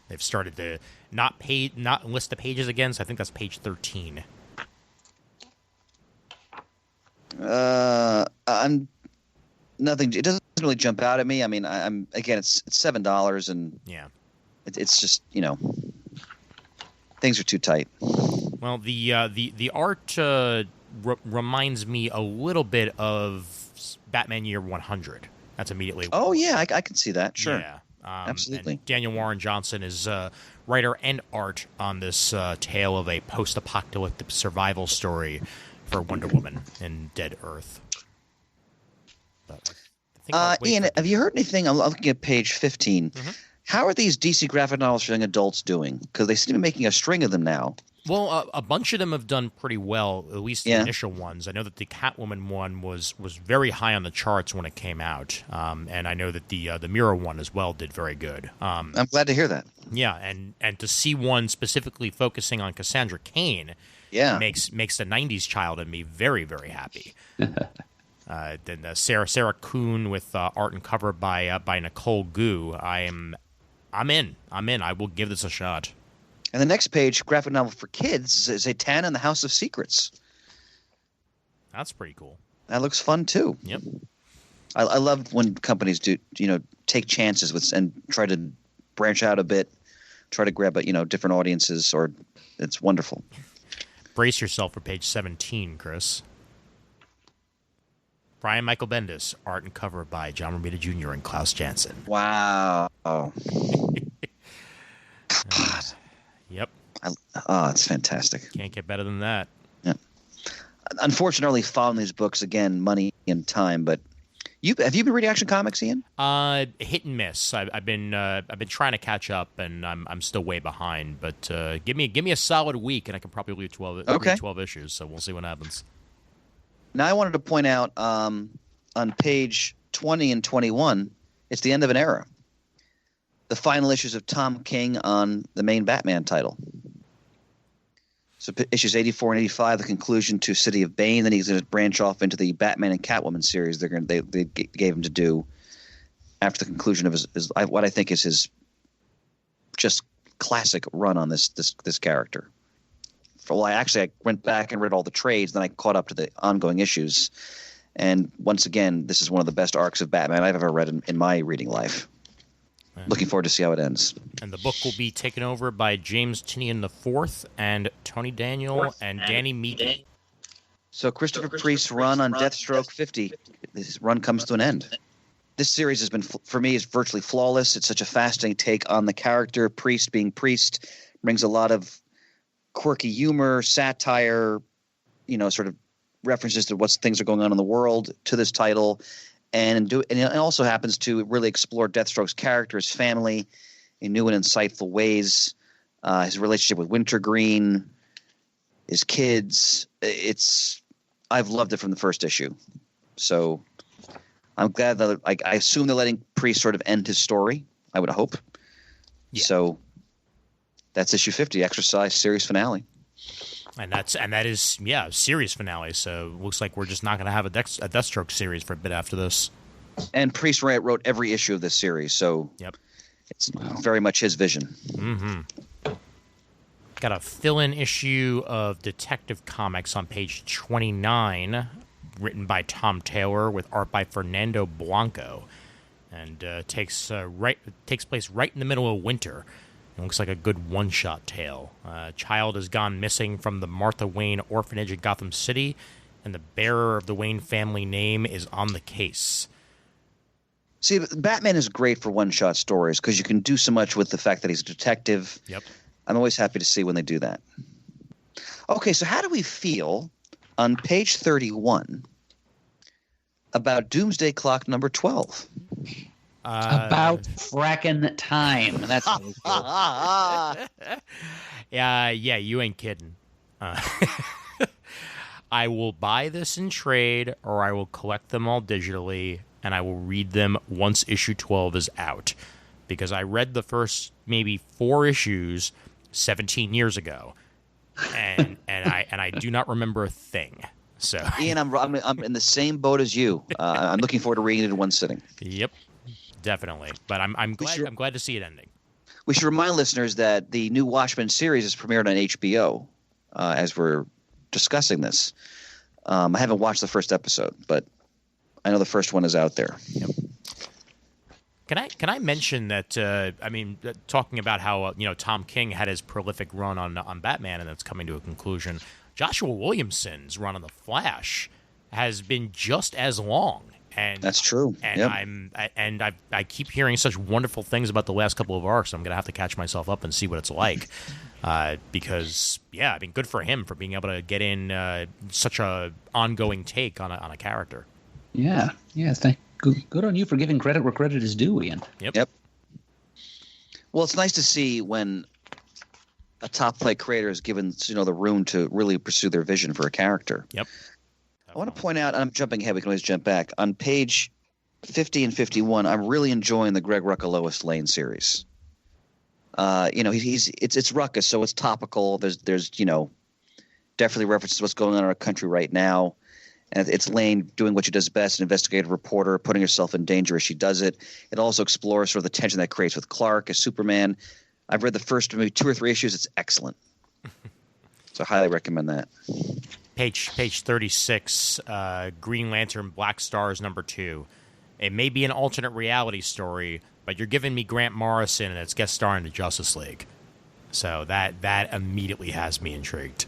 They've started to not list the pages again, so I think that's page 13. I'm nothing. It doesn't really jump out at me. I mean, I'm again, it's $7, and Yeah. it's just, things are too tight. Well, the art reminds me a little bit of Batman Year 100. That's immediately. Oh yeah, I can see that. Sure. Yeah. Absolutely. And Daniel Warren Johnson is writer and art on this tale of a post-apocalyptic survival story for Wonder Woman in Dead Earth. But I think I'll wait Ian, for- have you heard anything? I'm looking at page 15. How are these DC graphic novels for young adults doing? Because they seem to be making a string of them now. Well, a bunch of them have done pretty well, at least the Yeah. initial ones. I know that the Catwoman one was very high on the charts when it came out, and I know that the Mirror one as well did very good. I'm glad to hear that. Yeah, and to see one specifically focusing on Cassandra Cain Yeah. makes the '90s child in me very, very happy. Then Sarah Kuhn with art and cover by Nicole Gu. I'm in. I will give this a shot. And the next page, graphic novel for kids, is Zatanna and the House of Secrets. That's pretty cool. That looks fun too. Yep. I love when companies do, take chances with and try to branch out a bit, try to grab, different audiences. Or it's wonderful. Brace yourself for page 17, Chris. Brian Michael Bendis, art and cover by John Romita Jr. and Klaus Janson. Wow. Yep. It's fantastic. Can't get better than that. Yeah. Unfortunately, following these books again, money and time. But have you been reading Action Comics, Ian? Hit and miss. I've been trying to catch up, and I'm still way behind. But give me a solid week, and I can probably read 12 issues. So we'll see what happens. Now, I wanted to point out on page 20 and 21, it's the end of an era. The final issues of Tom King on the main Batman title. So issues 84 and 85, the conclusion to City of Bane. Then he's going to branch off into the Batman and Catwoman series they gave him to do after the conclusion of his what I think is his just classic run on this character. I went back and read all the trades, then I caught up to the ongoing issues. And once again, this is one of the best arcs of Batman I've ever read in my reading life. Looking forward to see how it ends. And the book will be taken over by James Tynion IV and Tony Daniel and Danny Meeke. So Christopher Priest's run on Deathstroke 50, this run comes to an end. This series has been, for me, is virtually flawless. It's such a fascinating take on the character. Priest being Priest brings a lot of quirky humor, satire, sort of references to what things are going on in the world to this title. And it also happens to really explore Deathstroke's character, his family, in new and insightful ways. His relationship with Wintergreen, his kids. I've loved it from the first issue. So I'm glad that I assume they're letting Priest sort of end his story. I would hope. Yeah. So that's issue 50, Exercise series finale. And that is series finale. So it looks like we're just not going to have a Deathstroke series for a bit after this. And Priest wrote every issue of this series, so yep, it's very much his vision. Mm-hmm. Got a fill-in issue of Detective Comics on page 29, written by Tom Taylor with art by Fernando Blanco, and takes place right in the middle of winter. It looks like a good one-shot tale. A child has gone missing from the Martha Wayne orphanage in Gotham City, and the bearer of the Wayne family name is on the case. See, Batman is great for one-shot stories because you can do so much with the fact that he's a detective. Yep. I'm always happy to see when they do that. Okay, so how do we feel on page 31 about Doomsday Clock number 12? About fracking time. That's what we do. Yeah, you ain't kidding. I will buy this in trade, or I will collect them all digitally, and I will read them once issue 12 is out. Because I read the first maybe 4 issues 17 years ago, and I do not remember a thing. So Ian, I'm in the same boat as you. I'm looking forward to reading it in one sitting. Yep, definitely. But I'm glad to see it ending. We should remind listeners that the new Watchmen series is premiered on HBO as we're discussing this. I haven't watched the first episode, but I know the first one is out there. Yep. Can I mention that? Talking about how Tom King had his prolific run on Batman, and that's coming to a conclusion. Joshua Williamson's run on the Flash has been just as long, and that's true. And yep. I keep hearing such wonderful things about the last couple of arcs. I'm gonna have to catch myself up and see what it's like, because good for him for being able to get in such a ongoing take on a character. Yeah. Good on you for giving credit where credit is due, Ian. Yep. Well, it's nice to see when a top play creator is given the room to really pursue their vision for a character. Yep. I want to point out, and I'm jumping ahead, we can always jump back. On page 50 and 51, I'm really enjoying the Greg Rucka Lois Lane series. It's Rucka, so it's topical. There's definitely references to what's going on in our country right now. And it's Lane doing what she does best, an investigative reporter, putting herself in danger as she does it. It also explores sort of the tension that creates with Clark as Superman. I've read the first maybe 2 or 3 issues. It's excellent. So I highly recommend that. Page 36, Green Lantern Black Stars #2. It may be an alternate reality story, but you're giving me Grant Morrison and it's guest starring the Justice League. So that immediately has me intrigued.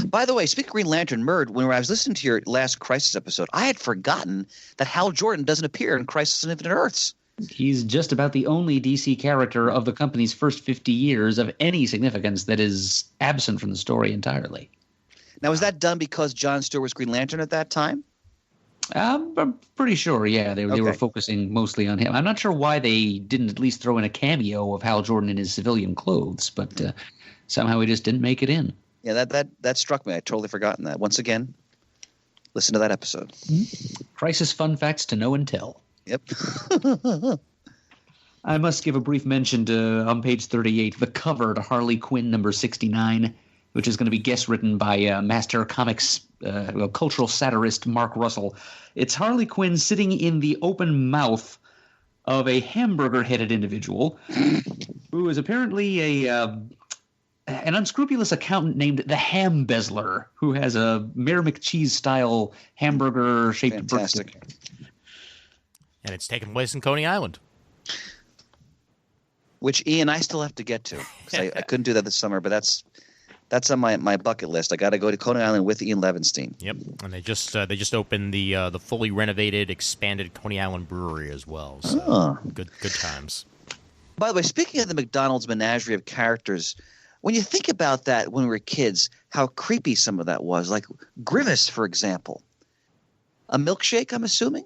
By the way, speaking of Green Lantern, Murd, when I was listening to your last Crisis episode, I had forgotten that Hal Jordan doesn't appear in Crisis on Infinite Earths. He's just about the only DC character of the company's first 50 years of any significance that is absent from the story entirely. Now, was that done because Jon Stewart was Green Lantern at that time? I'm pretty sure, yeah. They were focusing mostly on him. I'm not sure why they didn't at least throw in a cameo of Hal Jordan in his civilian clothes, but somehow he just didn't make it in. Yeah, that struck me. I'd totally forgotten that. Once again, listen to that episode. Crisis fun facts to know and tell. Yep. I must give a brief mention to, on page 38, the cover to Harley Quinn #69, which is going to be guest written by Master Comics cultural satirist Mark Russell. It's Harley Quinn sitting in the open mouth of a hamburger-headed individual who is apparently an unscrupulous accountant named the Ham Bezzler, who has a Mayor McCheese-style hamburger-shaped Fantastic. birthday. And it's taking place in Coney Island. Which, Ian, I still have to get to. 'Cause I couldn't do that this summer, but that's on my bucket list. I got to go to Coney Island with Ian Levinstein. Yep, and they just opened the fully renovated, expanded Coney Island Brewery as well. So good times. By the way, speaking of the McDonald's menagerie of characters, when you think about that when we were kids, how creepy some of that was. Like Grimace, for example. A milkshake, I'm assuming?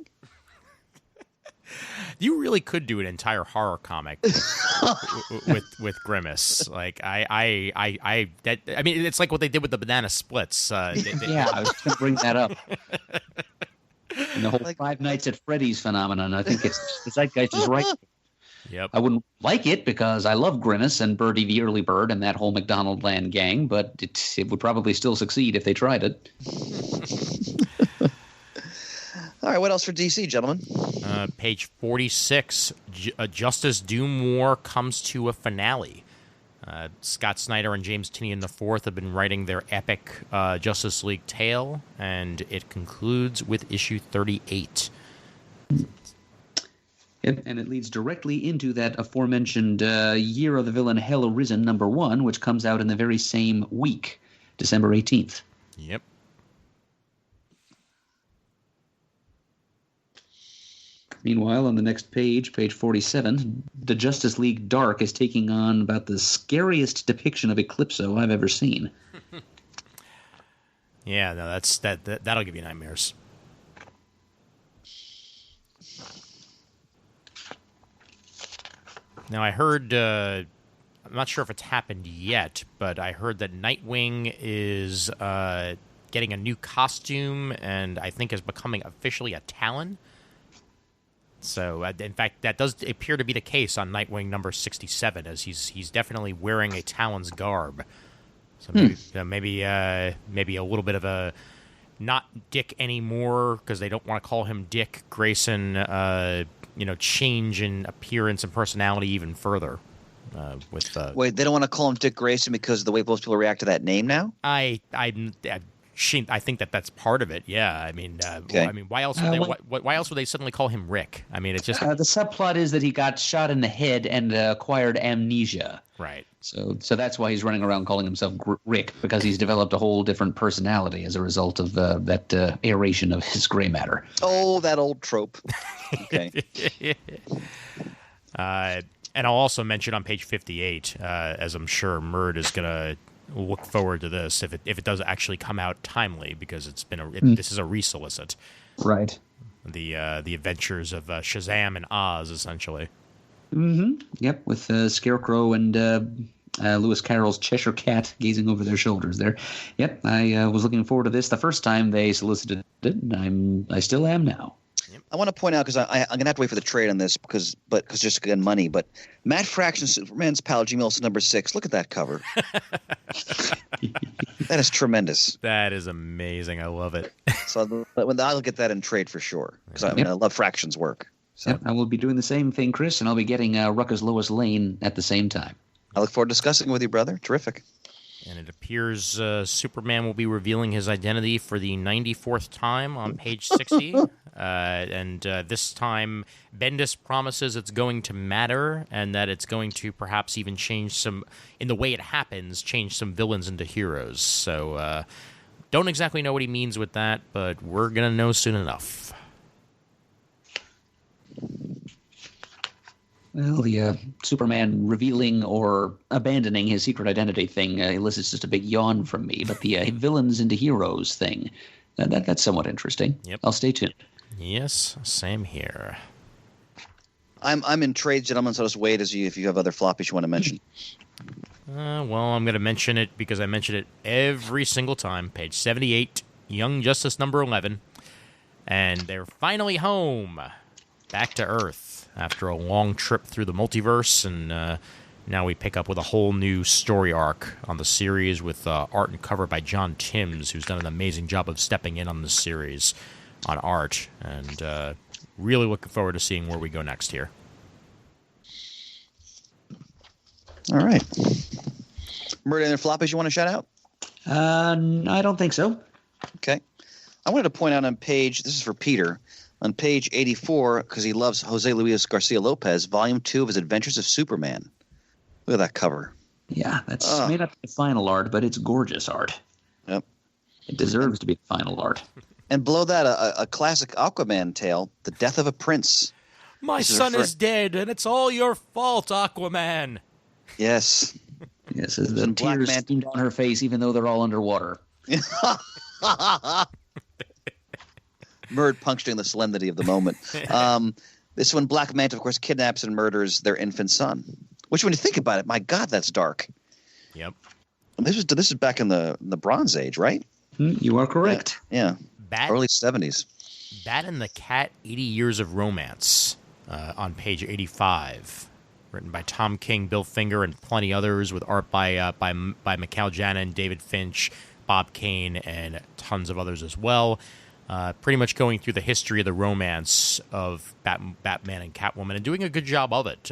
You really could do an entire horror comic with Grimace. Like it's like what they did with the banana splits. Yeah, I was going to bring that up. And the whole Five Nights at Freddy's phenomenon. I think it's the zeitgeist is right. Yep. I wouldn't like it because I love Grimace and Birdie the Early Bird and that whole McDonald Land gang, but it would probably still succeed if they tried it. All right, what else for DC, gentlemen? Page 46, Justice Doom War comes to a finale. Scott Snyder and James Tynion IV have been writing their epic Justice League tale, and it concludes with issue 38. And it leads directly into that aforementioned Year of the Villain Hell Arisen #1, which comes out in the very same week, December 18th. Yep. Meanwhile, on the next page, page 47, the Justice League Dark is taking on about the scariest depiction of Eclipso I've ever seen. Yeah, no, that'll give you nightmares. Now, I heard, I'm not sure if it's happened yet, but I heard that Nightwing is getting a new costume and I think is becoming officially a Talon. So, in fact, that does appear to be the case on Nightwing number 67, as he's definitely wearing a Talon's garb. So maybe a little bit of a not Dick anymore because they don't want to call him Dick Grayson. Change in appearance and personality even further. Wait, they don't want to call him Dick Grayson because of the way most people react to that name now? I think that's part of it. Yeah, I mean, Okay. why else? Why else would they suddenly call him Rick? I mean, it's just the subplot is that he got shot in the head and acquired amnesia. right. So that's why he's running around calling himself Rick, because he's developed a whole different personality as a result of that aeration of his gray matter. Oh, that old trope. Okay. And I'll also mention on page 58, as I'm sure Murd is gonna look forward to this if it does actually come out timely, because this is a resolicit. Right. The adventures of Shazam and Oz, essentially. Mm-hmm. Yep, with Scarecrow and Lewis Carroll's Cheshire Cat gazing over their shoulders there. Yep, I was looking forward to this the first time they solicited it, and I still am now. I want to point out, because I'm going to have to wait for the trade on this because just again money, but Matt Fraction, Superman's pal, Jimmy Olsen, number 6. Look at that cover. That is tremendous. That is amazing. I love it. So I'll get that in trade for sure, because I love Fraction's work. So Yep, I will be doing the same thing, Chris, and I'll be getting Rucka's Lois Lane at the same time. I look forward to discussing it with you, brother. Terrific. And it appears Superman will be revealing his identity for the 94th time on page 60. This time, Bendis promises it's going to matter and that it's going to perhaps even change some, in the way it happens, change some villains into heroes. So don't exactly know what he means with that, but we're going to know soon enough. Well, the Superman revealing or abandoning his secret identity thing elicits just a big yawn from me. But the villains into heroes thing, that's somewhat interesting. Yep. I'll stay tuned. Yes, same here. I'm in trade, gentlemen, so just wait if you have other floppies you want to mention. Well, I'm going to mention it because I mention it every single time. Page 78, Young Justice number 11. And they're finally home, back to Earth, after a long trip through the multiverse, and now we pick up with a whole new story arc on the series with art and cover by John Timms, who's done an amazing job of stepping in on this series on art, and really looking forward to seeing where we go next here. All right. Murder, any other floppies you want to shout out? I don't think so. Okay. I wanted to point out on page, this is for Peter, on page 84, because he loves Jose Luis Garcia Lopez, volume 2 of his Adventures of Superman. Look at that cover. Yeah, that's made up the final art, but it's gorgeous art. Yep. It deserves to be final art. And below that, a classic Aquaman tale, The Death of a Prince. My This is son a is dead, and it's all your fault, Aquaman. Yes. Yes, as the And Black tears Man- stream down her face, even though they're all underwater. Murd puncturing the solemnity of the moment. This one, Black Manta, of course, kidnaps and murders their infant son. Which, when you think about it, my God, that's dark. Yep. And this is back in the Bronze Age, right? You are correct. Yeah. Bat, Early 70s. Bat and the Cat, 80 Years of Romance, on page 85. Written by Tom King, Bill Finger, and plenty others, with art by Mikhail Janin, David Finch, Bob Kane, and tons of others as well. Pretty much going through the history of the romance of Batman and Catwoman, and doing a good job of it.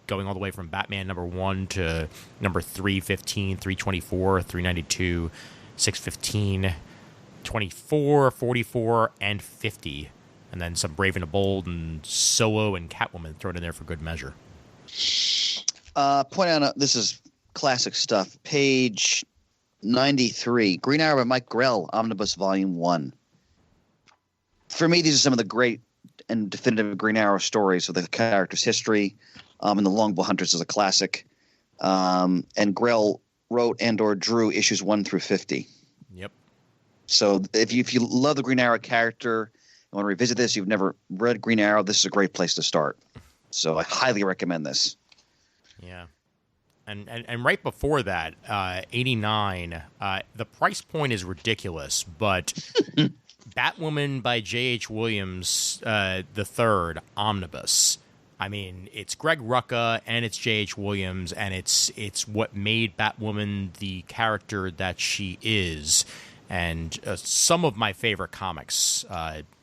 Going all the way from Batman number 1 to number 315, 324, 392, 615, 24, 44, and 50. And then some Brave and the Bold and Solo and Catwoman thrown in there for good measure. Point out, this is classic stuff. Page 93, Green Arrow by Mike Grell, Omnibus Volume 1. For me, these are some of the great and definitive Green Arrow stories of the character's history. And The Longbow Hunters is a classic. And Grell wrote and or drew issues 1 through 50. Yep. So if you love the Green Arrow character and want to revisit this, you've never read Green Arrow, this is a great place to start. So I highly recommend this. Yeah. And right before that, 89, the price point is ridiculous, but Batwoman by J.H. Williams the third omnibus. I mean, it's Greg Rucka and it's J.H. Williams, and it's what made Batwoman the character that she is, and some of my favorite comics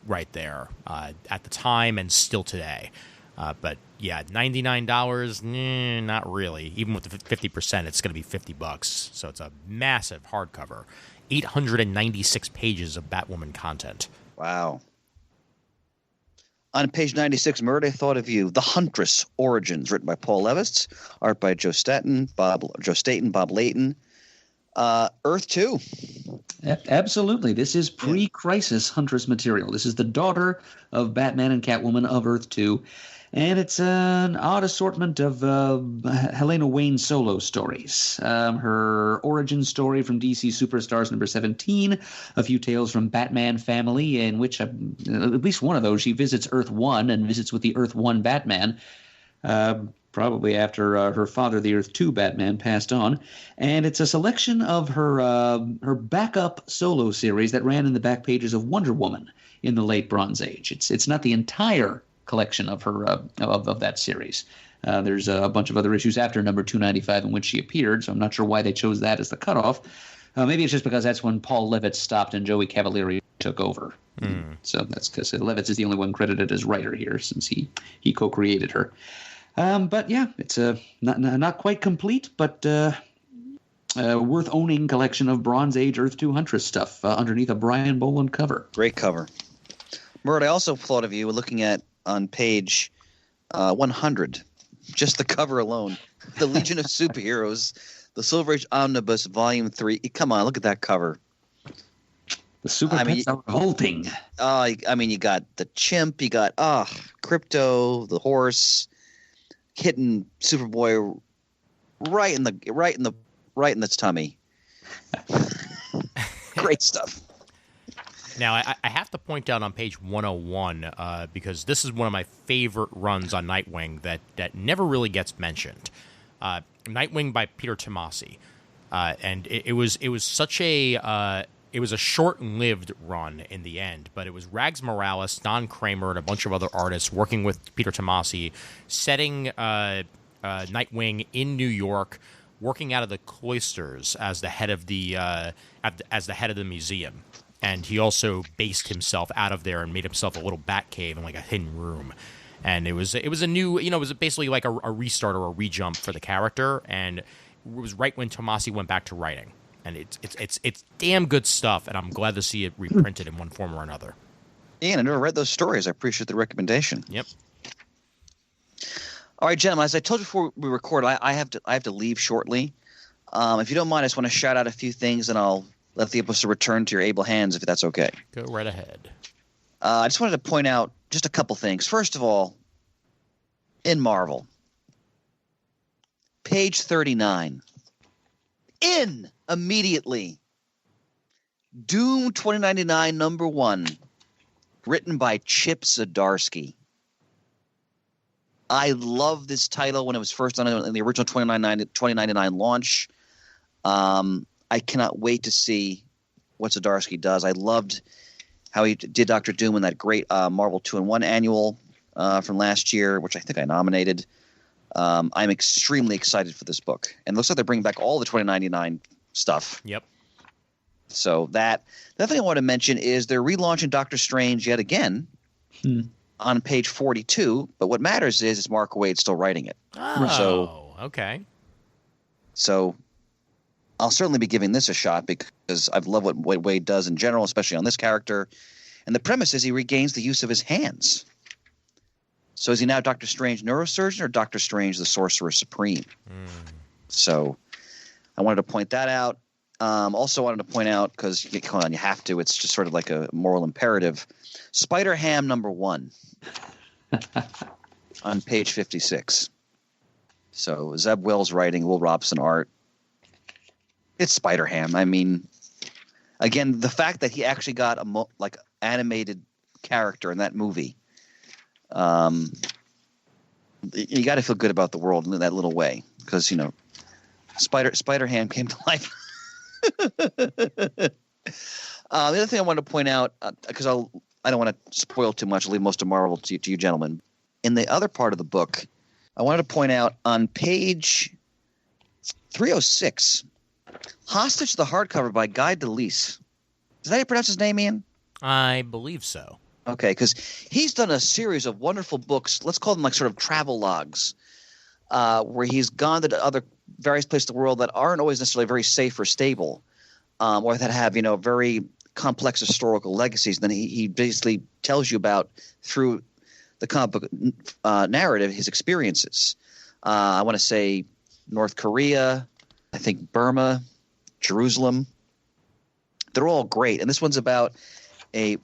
right there at the time and still today. But yeah, $99, not really. Even with the 50%, it's going to be $50. So it's a massive hardcover, 896 pages of Batwoman content. Wow. On page 96, Murray Thought of You, The Huntress Origins, written by Paul Levitz, art by Joe Staton, Bob Layton. Earth 2. Absolutely. This is pre-crisis Huntress material. This is the daughter of Batman and Catwoman of Earth 2. And it's an odd assortment of Helena Wayne solo stories. Her origin story from DC Superstars number 17, a few tales from Batman Family, in which at least one of those she visits Earth 1 and visits with the Earth 1 Batman, probably after her father, the Earth 2 Batman, passed on. And it's a selection of her backup solo series that ran in the back pages of Wonder Woman in the late Bronze Age. It's not the entire collection of her of that series. There's a bunch of other issues after number 295 in which she appeared, so I'm not sure why they chose that as the cutoff. Maybe it's just because that's when Paul Levitz stopped and Joey Cavalieri took over. So that's because Levitz is the only one credited as writer here, since he co-created her. But yeah, it's not quite complete, but worth owning collection of Bronze Age Earth 2 Huntress stuff underneath a Brian Boland cover. Great cover. Murray, I also thought of you looking at on page 100, just the cover alone, The Legion of Superheroes, the Silver Age Omnibus, Volume 3. Come on, look at that cover. The super pets are revolting. I mean, you got the chimp, you got Crypto, the horse, hitting Superboy right in the tummy. Great stuff. Now, I have to point out on page 101, because this is one of my favorite runs on Nightwing that never really gets mentioned. Nightwing by Peter Tomasi. And it was such a it was a short-lived run in the end, but it was Rags Morales, Don Kramer, and a bunch of other artists working with Peter Tomasi, setting Nightwing in New York, working out of the cloisters as the head of the museum. And he also based himself out of there and made himself a little bat cave and like a hidden room. And it was a new, it was basically like a restart or a rejump for the character. And it was right when Tomasi went back to writing. And it's damn good stuff. And I'm glad to see it reprinted in one form or another. Ian, I never read those stories. I appreciate the recommendation. Yep. All right, gentlemen, as I told you before we record, I have to leave shortly. If you don't mind, I just want to shout out a few things, and I'll let the episode return to your able hands, if that's okay. Go right ahead. I just wanted to point out just a couple things. First of all, in Marvel, page 39, immediately, Doom 2099 number 1, written by Chip Zdarsky. I love this title when it was first on in the original 2099 launch. I cannot wait to see what Zdarsky does. I loved how he did Dr. Doom in that great Marvel 2-in-1 annual from last year, which I think I nominated. I'm extremely excited for this book. And it looks like they're bringing back all the 2099 stuff. Yep. So the other thing I want to mention is they're relaunching Doctor Strange yet again on page 42. But what matters is Mark Waid still writing it. Oh, okay. So I'll certainly be giving this a shot because I've loved what Wade does in general, especially on this character. And the premise is he regains the use of his hands. So is he now Doctor Strange Neurosurgeon or Doctor Strange the Sorcerer Supreme? So I wanted to point that out. Also wanted to point out, because you have to, it's just sort of like a moral imperative, Spider-Ham number 1 on page 56. So Zeb Wells writing, Will Robson art. It's Spider-Ham. I mean, again, the fact that he actually got a animated character in that movie, you got to feel good about the world in that little way because, Spider-Ham came to life. The other thing I wanted to point out, because I don't want to spoil too much, I'll leave most of Marvel to you gentlemen. In the other part of the book, I wanted to point out on page 306, Hostage the Hardcover by Guy DeLise. Is that how you pronounce his name, Ian? I believe so. Okay, because he's done a series of wonderful books, let's call them like sort of travel logs, where he's gone to other various places in the world that aren't always necessarily very safe or stable, or that have, very complex historical legacies. And then he basically tells you about, through the comic book narrative, his experiences. I want to say North Korea, I think Burma, Jerusalem. They're all great. And this one's about a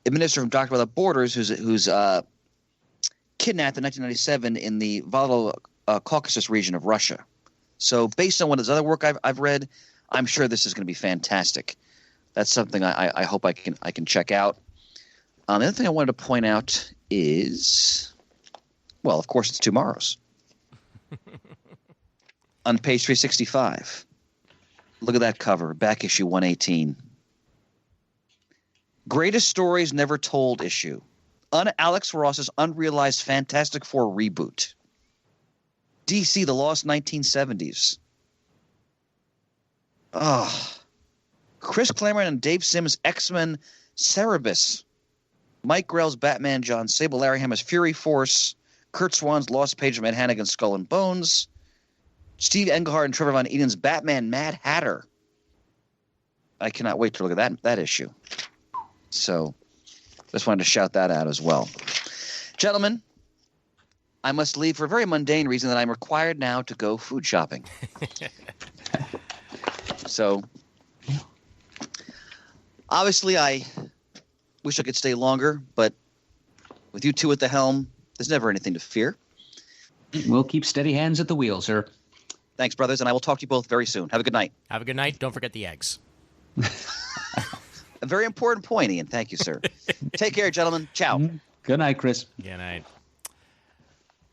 administrator from Doctor Without Borders who's kidnapped in 1997 in the volatile Caucasus region of Russia. So based on what his other work I've read, I'm sure this is going to be fantastic. That's something I hope I can check out. The other thing I wanted to point out is, well, of course, it's Tomorrow's. On page 365, look at that cover, back issue 118. Greatest Stories Never Told issue. Alex Ross's unrealized Fantastic Four reboot. DC, The Lost 1970s. Chris Claremont and Dave Sims' X-Men Cerebus. Mike Grell's Batman John Sable, Larry Hammer's Fury Force. Kurt Swan's Lost Page of Matt Hannigan's Skull and Bones. Steve Englehart and Trevor Von Eden's Batman Mad Hatter. I cannot wait to look at that issue. So just wanted to shout that out as well. Gentlemen, I must leave for a very mundane reason that I'm required now to go food shopping. So obviously I wish I could stay longer, but with you two at the helm, there's never anything to fear. We'll keep steady hands at the wheel, sir. Thanks, brothers, and I will talk to you both very soon. Have a good night. Have a good night. Don't forget the eggs. A very important point, Ian. Thank you, sir. Take care, gentlemen. Ciao. Good night, Chris. Good night.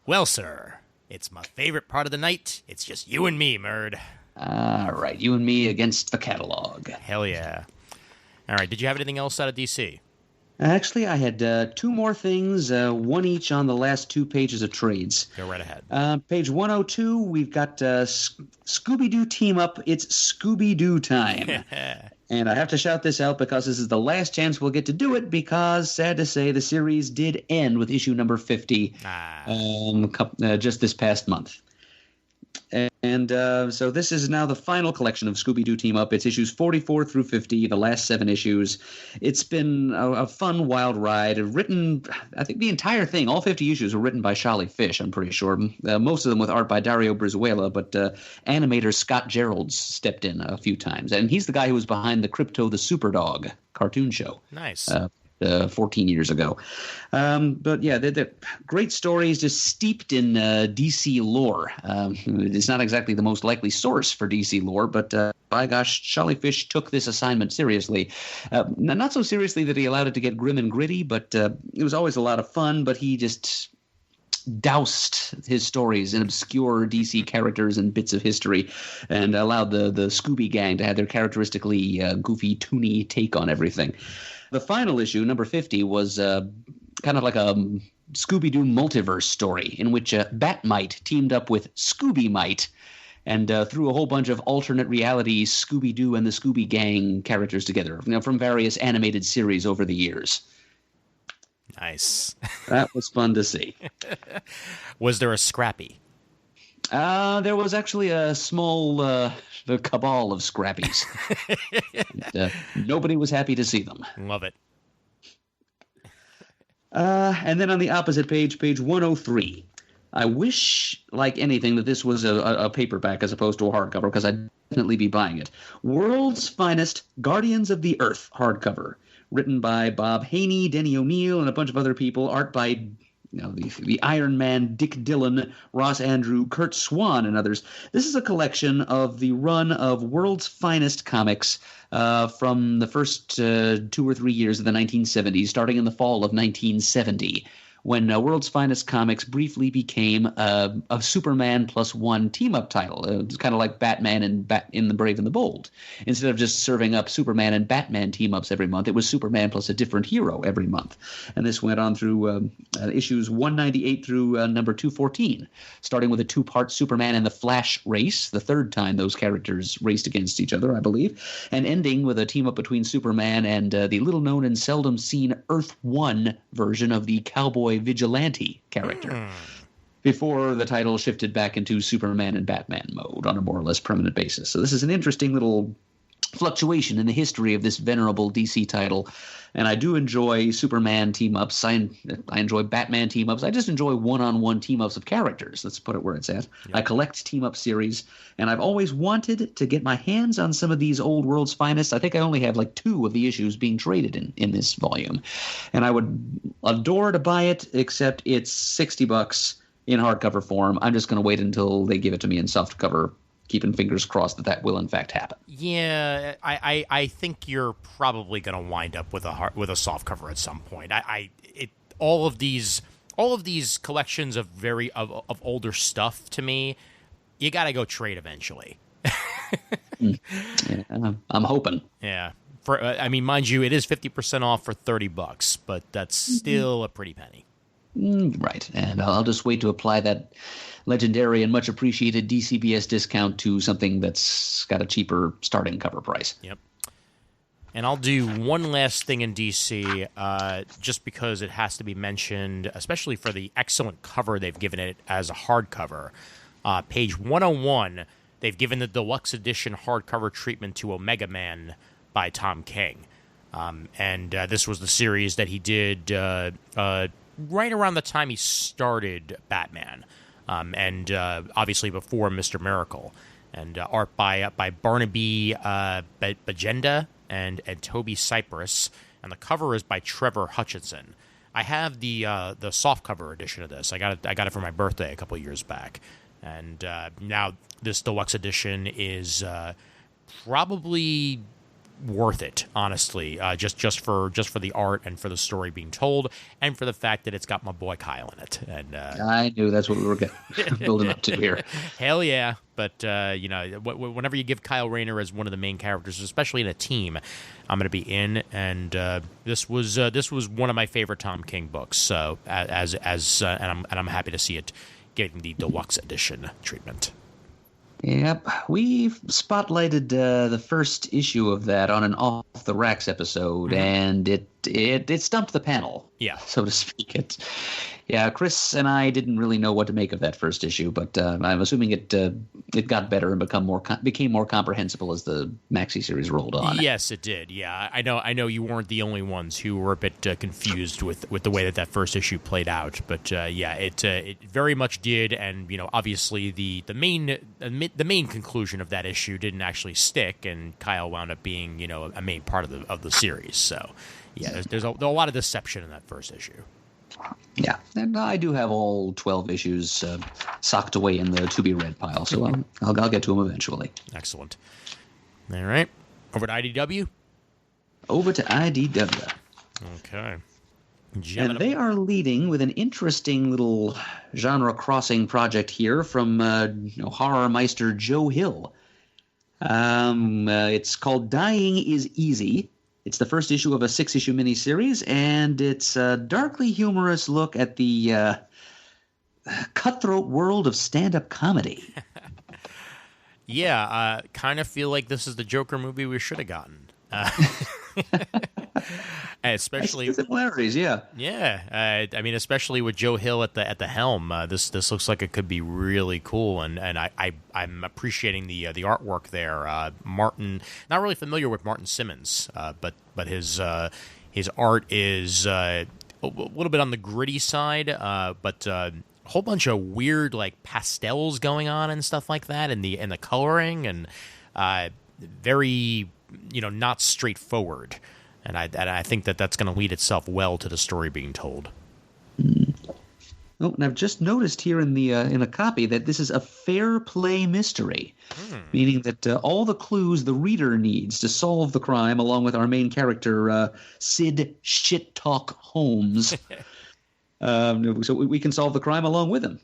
Well, sir, it's my favorite part of the night. It's just you and me, Murd. All right, you and me against the catalog. Hell yeah. All right, did you have anything else out of DC? Actually, I had two more things, one each on the last two pages of trades. Go right ahead. Page 102, we've got Scooby-Doo Team Up. It's Scooby-Doo time. And I have to shout this out because this is the last chance we'll get to do it because, sad to say, the series did end with issue number 50 just this past month. And so this is now the final collection of Scooby-Doo Team Up. It's issues 44 through 50, the last 7 issues. It's been a fun, wild ride. Written, I think the entire thing, all 50 issues were written by Charlie Fish, I'm pretty sure. Most of them with art by Dario Brizuela, but animator Scott Geralds stepped in a few times. And he's the guy who was behind the Crypto the Superdog cartoon show. Nice. 14 years ago. But yeah, they're great stories just steeped in DC lore. It's not exactly the most likely source for DC lore, but by gosh, Charlie Fish took this assignment seriously. Not so seriously that he allowed it to get grim and gritty, but it was always a lot of fun, but he just doused his stories in obscure DC characters and bits of history and allowed the Scooby Gang to have their characteristically goofy, toony take on everything. The final issue, number 50, was kind of like a Scooby-Doo multiverse story in which Bat-Mite teamed up with Scooby-Mite and threw a whole bunch of alternate reality Scooby-Doo and the Scooby Gang characters together, from various animated series over the years. Nice. That was fun to see. Was there a Scrappy? There was actually a small the cabal of Scrappies. And, nobody was happy to see them. Love it. And then on the opposite page, page 103. I wish, like anything, that this was a paperback as opposed to a hardcover, because I'd definitely be buying it. World's Finest Guardians of the Earth hardcover, written by Bob Haney, Denny O'Neil, and a bunch of other people. Art by the Iron Man, Dick Dillon, Ross Andrew, Kurt Swan, and others. This is a collection of the run of World's Finest comics from the first 2 or 3 years of the 1970s, starting in the fall of 1970. when World's Finest Comics briefly became a Superman +1 team-up title. It's kind of like Batman and in The Brave and the Bold. Instead of just serving up Superman and Batman team-ups every month, it was Superman plus a different hero every month. And this went on through issues 198 through number 214, starting with a two-part Superman and the Flash race, the third time those characters raced against each other, I believe, and ending with a team-up between Superman and the little-known and seldom-seen Earth 1 version of the Cowboy Vigilante character, before the title shifted back into Superman and Batman mode on a more or less permanent basis. So this is an interesting little fluctuation in the history of this venerable DC title, and I do enjoy Superman team-ups. I enjoy Batman team-ups. I just enjoy one-on-one team-ups of characters. Let's put it where it's at. Yep. I collect team-up series, and I've always wanted to get my hands on some of these old World's Finest. I think I only have like 2 of the issues being traded in this volume, and I would adore to buy it, except it's $60 in hardcover form. I'm just going to wait until they give it to me in softcover, keeping fingers crossed that will in fact happen. Yeah, I think you're probably going to wind up with a soft cover at some point. All of these collections of of older stuff, to me, you got to go trade eventually. Yeah, I'm hoping. Yeah. Mind you, it is 50% off for $30, but that's still a pretty penny. Right, and I'll just wait to apply that legendary and much appreciated DCBS discount to something that's got a cheaper starting cover price. Yep. And I'll do one last thing in DC, just because it has to be mentioned, especially for the excellent cover they've given it as a hardcover. Page 101, they've given the deluxe edition hardcover treatment to Omega Man by Tom King. And this was the series that he did right around the time he started Batman, and obviously before Mr. Miracle, and art by Barnaby Bagenda and Toby Cypress, and the cover is by Trevor Hutchinson. I have the softcover edition of this. I got it for my birthday a couple of years back, and now this deluxe edition is probably worth it, honestly, just for the art and for the story being told, and for the fact that it's got my boy Kyle in it. And I knew that's what we were building up to here. Hell yeah! But whenever you give Kyle Rayner as one of the main characters, especially in a team, I'm going to be in. And this was one of my favorite Tom King books. So and I'm happy to see it getting the deluxe edition treatment. Yep, we've spotlighted the first issue of that on an Off the Racks episode, and it stumped the panel, so to speak. Chris and I didn't really know what to make of that first issue, but I'm assuming it got better and became more comprehensible as the maxi series rolled on. Yes, it did. Yeah, I know you weren't the only ones who were a bit confused with the way that first issue played out, but it very much did, and obviously the main conclusion of that issue didn't actually stick, and Kyle wound up being a main part of the series. So there's a lot of deception in that first issue. Yeah, and I do have all 12 issues socked away in the to-be-read pile, so I'll get to them eventually. Excellent. All right. Over to IDW? Over to IDW. Okay. And they are leading with an interesting little genre-crossing project here from horror meister Joe Hill. It's called Dying is Easy. It's the first issue of a 6-issue miniseries, and it's a darkly humorous look at the cutthroat world of stand-up comedy. Kind of feel like this is the Joker movie we should have gotten. Especially similarities, especially with Joe Hill at the helm. This looks like it could be really cool, and I'm appreciating the artwork there. Martin, not really familiar with Martin Simmons, but his art is a little bit on the gritty side, but a whole bunch of weird like pastels going on and stuff like that, and the coloring, and very not straightforward. And I think that's going to lead itself well to the story being told. Oh, and I've just noticed here in a copy that this is a fair play mystery, meaning that all the clues the reader needs to solve the crime, along with our main character Sid Shit Talk Holmes, So we can solve the crime along with him.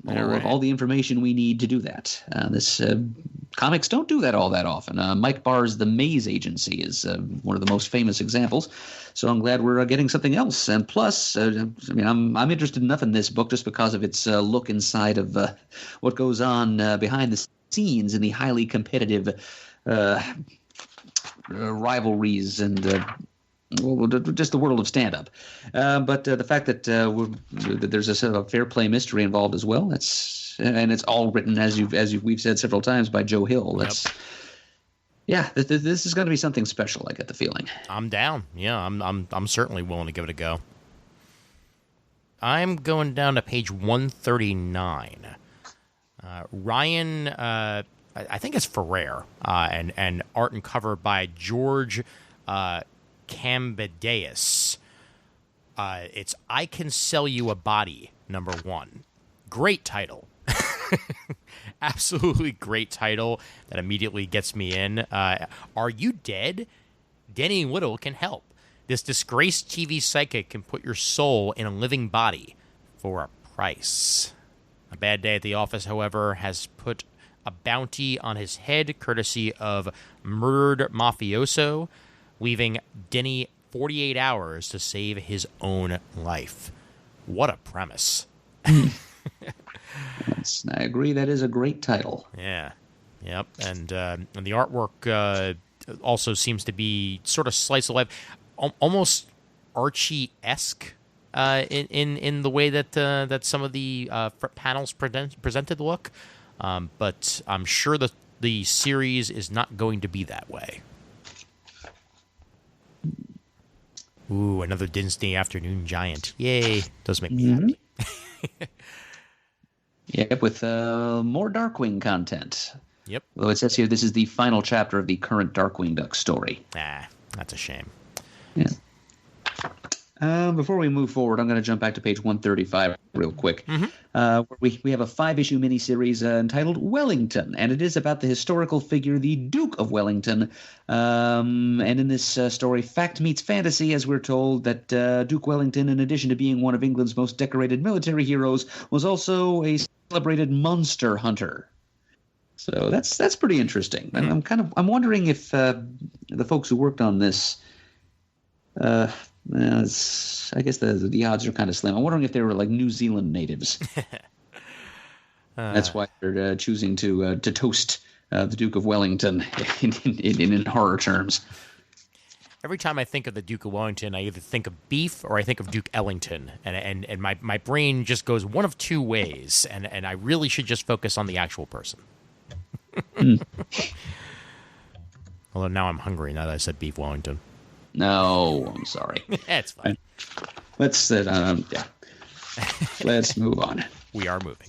All the information we need to do that. Comics don't do that all that often. Mike Barr's The Maze Agency is one of the most famous examples. So I'm glad we're getting something else. And plus, I'm interested enough in this book just because of its look inside of what goes on behind the scenes in the highly competitive rivalries and just the world of stand-up. But the fact that there's a sort of fair play mystery involved as well. And it's all written, as we've said several times, by Joe Hill. This is going to be something special. I get the feeling. I'm down. Yeah, I'm certainly willing to give it a go. I'm going down to page 139. Ryan, I think it's Ferrer, and art and cover by George Cambideus. It's I Can Sell You a Body, #1. Great title. Absolutely great title that immediately gets me in. Are you dead? Denny Whittle can help. This disgraced TV psychic can put your soul in a living body for a price. A bad day at the office, however, has put a bounty on his head courtesy of murdered mafioso, leaving Denny 48 hours to save his own life. What a premise. Yes, I agree. That is a great title. Yeah. Yep. And the artwork also seems to be sort of slice of life, almost Archie-esque in the way that some of the panels presented look. But I'm sure that the series is not going to be that way. Ooh, another Disney Afternoon Giant. Yay. Does make me happy. Yep, with more Darkwing content. Yep. Although it says here this is the final chapter of the current Darkwing Duck story. That's a shame. Yeah. Before we move forward, I'm going to jump back to page 135 real quick. Where we have a 5-issue miniseries entitled Wellington, and it is about the historical figure, the Duke of Wellington. And in this story, fact meets fantasy, as we're told that Duke Wellington, in addition to being one of England's most decorated military heroes, was also a celebrated monster hunter. So that's pretty interesting. And I'm wondering if the folks who worked on this. I guess the odds are kind of slim. I'm wondering if they were like New Zealand natives. That's why they're choosing to toast the Duke of Wellington in horror terms. Every time I think of the Duke of Wellington, I either think of beef or I think of Duke Ellington, and my brain just goes one of two ways, and I really should just focus on the actual person. Although now I'm hungry now that I said beef Wellington. No, I'm sorry. That's fine. Let's move on. We are moving.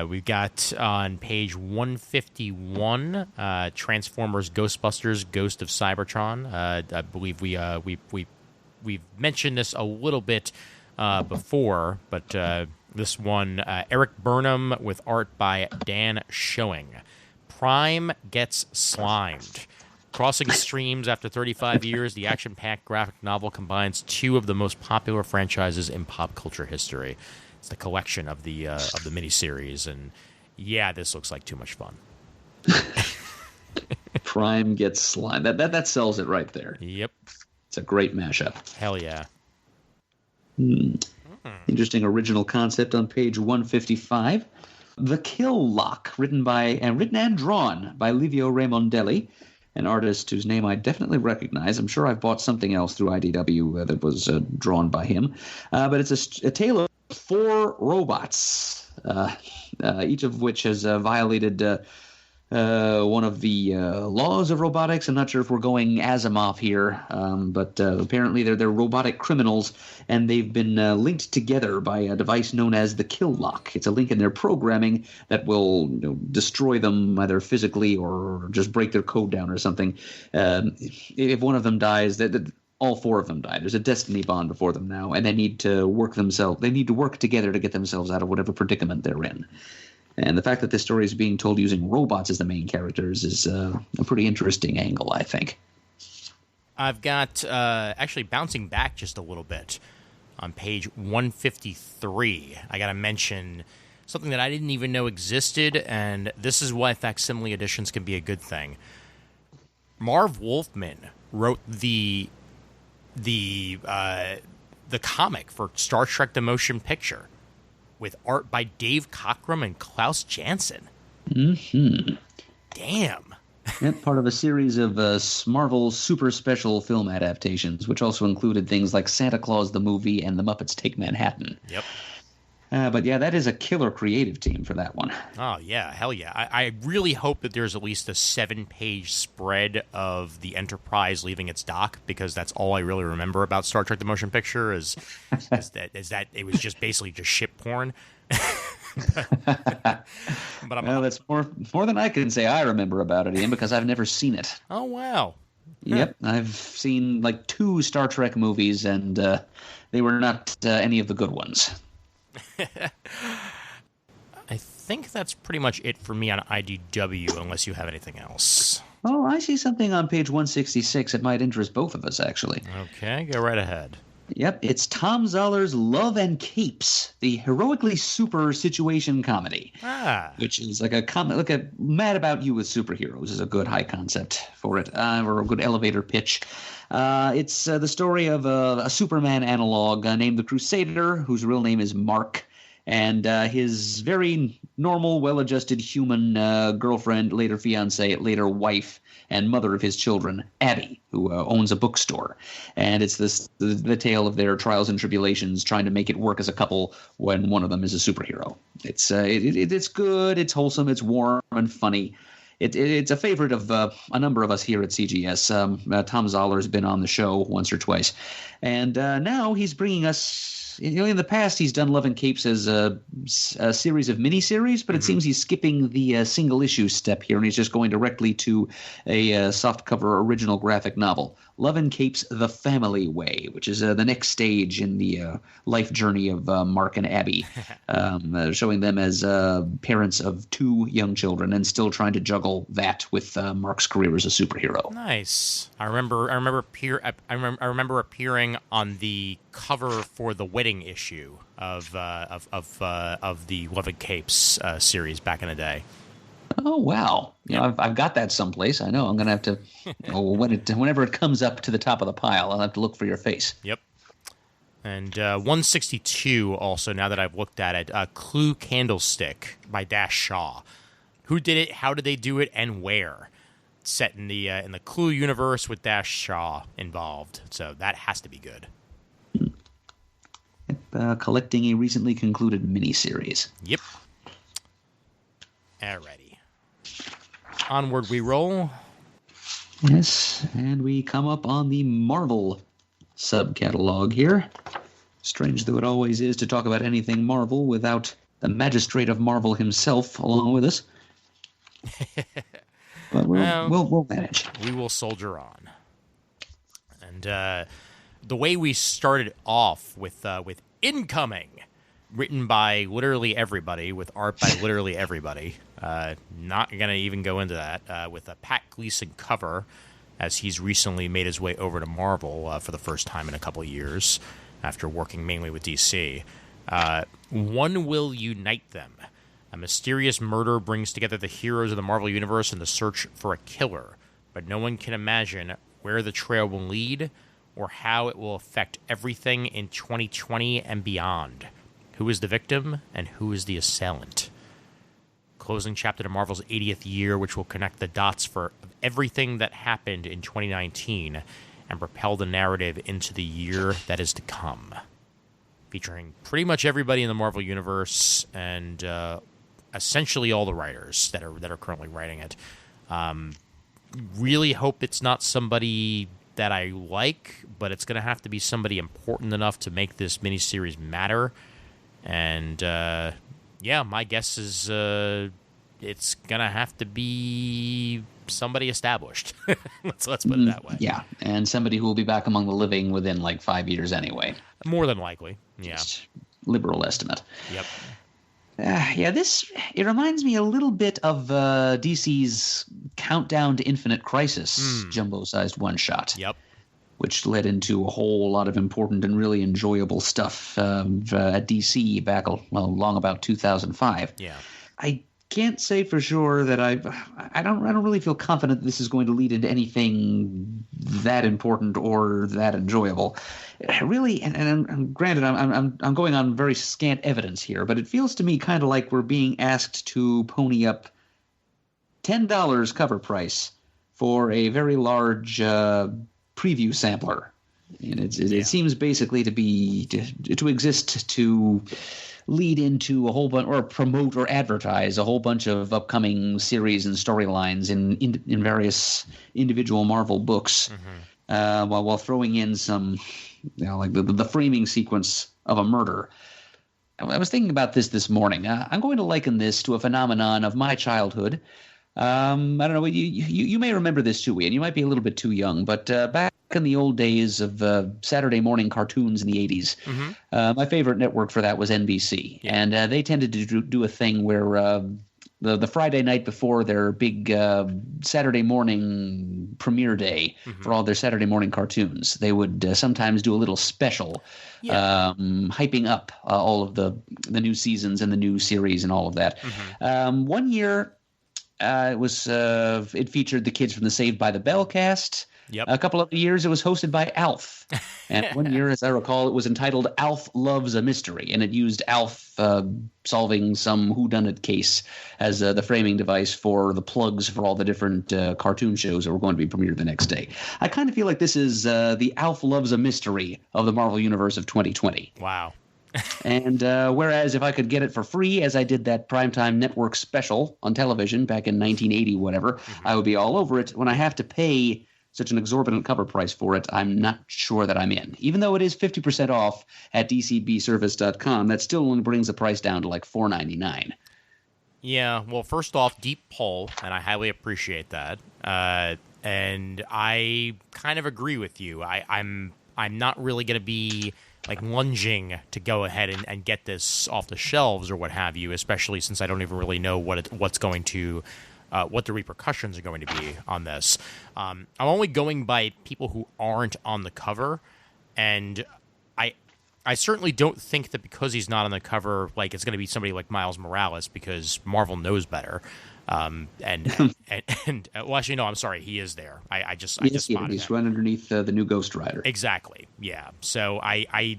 We've got on page 151, Transformers, Ghostbusters, Ghost of Cybertron. I believe we've mentioned this a little bit before, but this one, Eric Burnham with art by Dan Schoening. Prime gets slimed. Crossing streams after 35 years, the action-packed graphic novel combines two of the most popular franchises in pop culture history. It's the collection of the miniseries, and yeah, this looks like too much fun. Prime gets slime. That sells it right there. Yep, it's a great mashup. Hell yeah. Interesting original concept on page 155. The Kill Lock, written and drawn by Livio Raimondelli, an artist whose name I definitely recognize. I'm sure I've bought something else through IDW that was drawn by him. But it's a tale of 4 robots, each of which has violated one of the laws of robotics. I'm not sure if we're going Asimov here, but apparently they're robotic criminals, and they've been linked together by a device known as the Kill Lock. It's a link in their programming that will destroy them either physically or just break their code down or something. If one of them dies, all 4 of them die. There's a destiny bond before them now, and they need to work together to get themselves out of whatever predicament they're in. And the fact that this story is being told using robots as the main characters is a pretty interesting angle, I think. I've got, actually bouncing back just a little bit, on page 153. I got to mention something that I didn't even know existed, and this is why facsimile editions can be a good thing. Marv Wolfman wrote the comic for Star Trek: The Motion Picture, with art by Dave Cockrum and Klaus Janson. Mm-hmm. Damn. Yep, part of a series of Marvel super special film adaptations, which also included things like Santa Claus the Movie and The Muppets Take Manhattan. Yep. But yeah, that is a killer creative team for that one. Oh, yeah. Hell yeah. I really hope that there's at least a 7-page spread of the Enterprise leaving its dock, because that's all I really remember about Star Trek: The Motion Picture is that it was just basically just ship porn. But Well, that's more than I can say I remember about it, Ian, because I've never seen it. Oh, wow. Yep, I've seen like 2 Star Trek movies, and they were not any of the good ones. I think that's pretty much it for me on IDW, unless you have anything else. Oh, I see something on page 166 that might interest both of us, actually. Okay, go right ahead. Yep, it's Tom Zoller's Love and Capes, the heroically super situation comedy. Which is like a comment, like a Mad About You with superheroes is a good high concept for it, or a good elevator pitch. It's the story of a Superman analog named the Crusader, whose real name is Mark, and his very normal, well-adjusted human girlfriend, later fiancée, later wife, and mother of his children, Abby, who owns a bookstore. And it's the tale of their trials and tribulations trying to make it work as a couple when one of them is a superhero. It's good, it's wholesome, it's warm and funny. It's a favorite of a number of us here at CGS. Tom Zoller's been on the show once or twice. And now he's bringing us... in the past, he's done Love and Capes as a series of miniseries, but it seems he's skipping the single-issue step here, and he's just going directly to a softcover original graphic novel, Love and Capes: The Family Way, which is the next stage in the life journey of Mark and Abby, showing them as parents of 2 young children and still trying to juggle that with Mark's career as a superhero. Nice. I remember appearing on the cover for the wedding issue of the Love and Capes series back in the day. Oh wow! Yeah. I've got that someplace. I know. I'm gonna have to. Whenever it comes up to the top of the pile, I'll have to look for your face. Yep. And 162 also. Now that I've looked at it, Clue Candlestick by Dash Shaw. Who did it? How did they do it? And where? It's set in the Clue universe with Dash Shaw involved. So that has to be good. Collecting a recently concluded miniseries. Yep. Alrighty. Onward we roll. Yes, and we come up on the Marvel subcatalog here. Strange though it always is to talk about anything Marvel without the magistrate of Marvel himself along with us. But we'll manage. We will soldier on. And the way we started off with Incoming, written by literally everybody, with art by literally everybody. Not going to even go into that. With a Pat Gleason cover, as he's recently made his way over to Marvel for the first time in a couple of years, after working mainly with DC. One will unite them. A mysterious murder brings together the heroes of the Marvel Universe in the search for a killer, but no one can imagine where the trail will lead or how it will affect everything in 2020 and beyond. Who is the victim and who is the assailant? Closing chapter to Marvel's 80th year, which will connect the dots for everything that happened in 2019 and propel the narrative into the year that is to come. Featuring pretty much everybody in the Marvel Universe and essentially all the writers that are currently writing it. Really hope it's not somebody that I like, but it's going to have to be somebody important enough to make this miniseries matter. And my guess is it's going to have to be somebody established. let's put it that way. Yeah, and somebody who will be back among the living within like 5 years anyway. More than likely, yeah. Just liberal estimate. Yep. It reminds me a little bit of DC's Countdown to Infinite Crisis jumbo-sized one-shot. Yep. which led into a whole lot of important and really enjoyable stuff at DC back long about 2005. Yeah. I can't say for sure that I don't really feel confident this is going to lead into anything that important or that enjoyable. Really, and granted, I'm going on very scant evidence here, but it feels to me kind of like we're being asked to pony up $10 cover price for a very large preview sampler. And it seems basically to exist to lead into a whole bunch, or promote or advertise a whole bunch of upcoming series and storylines in various individual Marvel books, while throwing in some, like the framing sequence of a murder. I was thinking about this morning. I'm going to liken this to a phenomenon of my childhood. I don't know. You may remember this too, Ian. You might be a little bit too young, but back in the old days of Saturday morning cartoons in the 80s, my favorite network for that was NBC, and they tended to do a thing where the Friday night before their big Saturday morning premiere day for all their Saturday morning cartoons, they would sometimes do a little special, hyping up all of the new seasons and the new series and all of that. One year. It featured the kids from the Saved by the Bell cast. Yep. A couple of years, it was hosted by Alf. And one year, as I recall, it was entitled Alf Loves a Mystery. And it used Alf solving some whodunit case as the framing device for the plugs for all the different cartoon shows that were going to be premiered the next day. I kind of feel like this is the Alf Loves a Mystery of the Marvel Universe of 2020. Wow. And whereas if I could get it for free, as I did that primetime network special on television back in 1980, whatever, I would be all over it. When I have to pay such an exorbitant cover price for it, I'm not sure that I'm in. Even though it is 50% off at dcbservice.com, that still only brings the price down to like $4.99. Yeah, well, first off, deep pull, and I highly appreciate that. And I kind of agree with you. I'm not really going to be like lunging to go ahead and get this off the shelves or what have you, especially since I don't even really know what the repercussions are going to be on this. I'm only going by people who aren't on the cover, and I certainly don't think that because he's not on the cover, like it's going to be somebody like Miles Morales, because Marvel knows better. Well, actually, no, I'm sorry, he is there. I just spotted he's him. right underneath the new Ghost Rider. Exactly, yeah. So I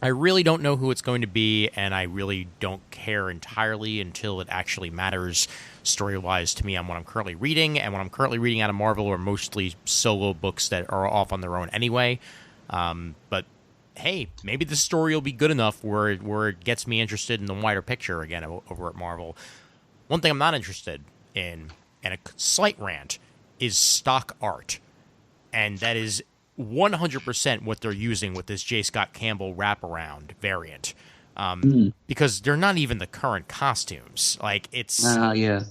really don't know who it's going to be, and I really don't care entirely until it actually matters story-wise to me on what I'm currently reading, and what I'm currently reading out of Marvel are mostly solo books that are off on their own anyway. But hey, maybe the story will be good enough where it gets me interested in the wider picture again over at Marvel. One thing I'm not interested in, and a slight rant, is stock art. And that is 100% what they're using with this J. Scott Campbell wraparound variant. Because they're not even the current costumes. Like, it's... yeah.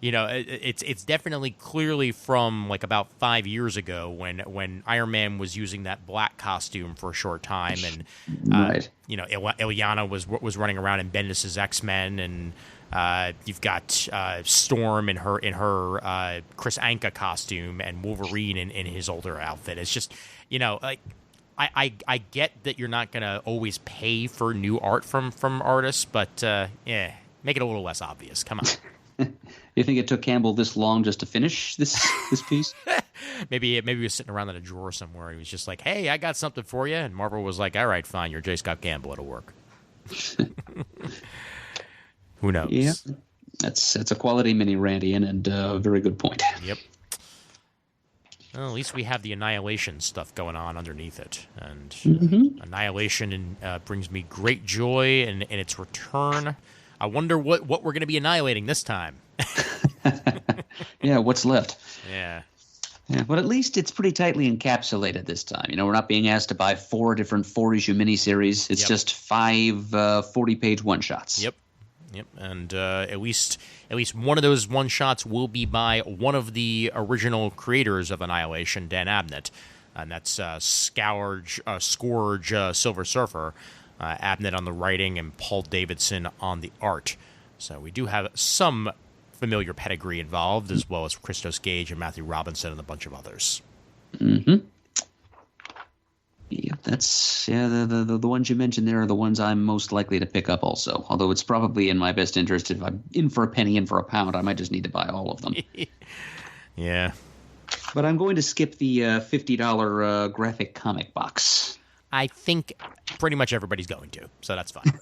It's definitely clearly from, like, about 5 years ago when Iron Man was using that black costume for a short time. And, right. Ilyana was running around in Bendis' X-Men, and... you've got Storm in her Chris Anka costume, and Wolverine in his older outfit. It's just, like I get that you're not gonna always pay for new art from artists, but make it a little less obvious. Come on. You think it took Campbell this long just to finish this piece? Maybe he was sitting around in a drawer somewhere, and he was just like, "Hey, I got something for you," and Marvel was like, "All right, fine, you're J. Scott Campbell, it'll work." Who knows? Yeah, that's a quality mini, Randy, and a very good point. Yep. Well, at least we have the Annihilation stuff going on underneath it, and Annihilation brings me great joy in its return. I wonder what we're going to be annihilating this time. Yeah, what's left? Yeah. Yeah, but at least it's pretty tightly encapsulated this time. We're not being asked to buy 4 different 4-issue miniseries. It's just 5 40-page one-shots. Yep. And at least one of those one-shots will be by one of the original creators of Annihilation, Dan Abnett, and that's Scourge, Silver Surfer, Abnett on the writing, and Paul Davidson on the art. So we do have some familiar pedigree involved, as well as Christos Gage and Matthew Robinson and a bunch of others. That's the ones you mentioned there are the ones I'm most likely to pick up also. Although it's probably in my best interest if I'm in for a penny, in for a pound, I might just need to buy all of them. Yeah. But I'm going to skip the $50 graphic comic box. I think pretty much everybody's going to, so that's fine.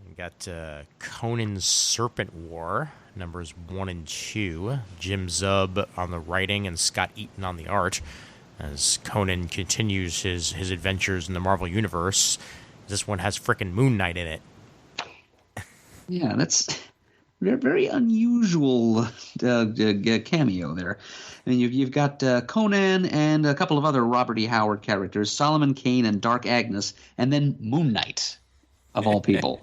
We got Conan's Serpent War, numbers 1 and 2. Jim Zub on the writing and Scott Eaton on the art. As Conan continues his adventures in the Marvel Universe. This one has frickin' Moon Knight in it. Yeah, that's very unusual cameo there. I mean, you've got Conan and a couple of other Robert E. Howard characters, Solomon Kane and Dark Agnes, and then Moon Knight, of all people.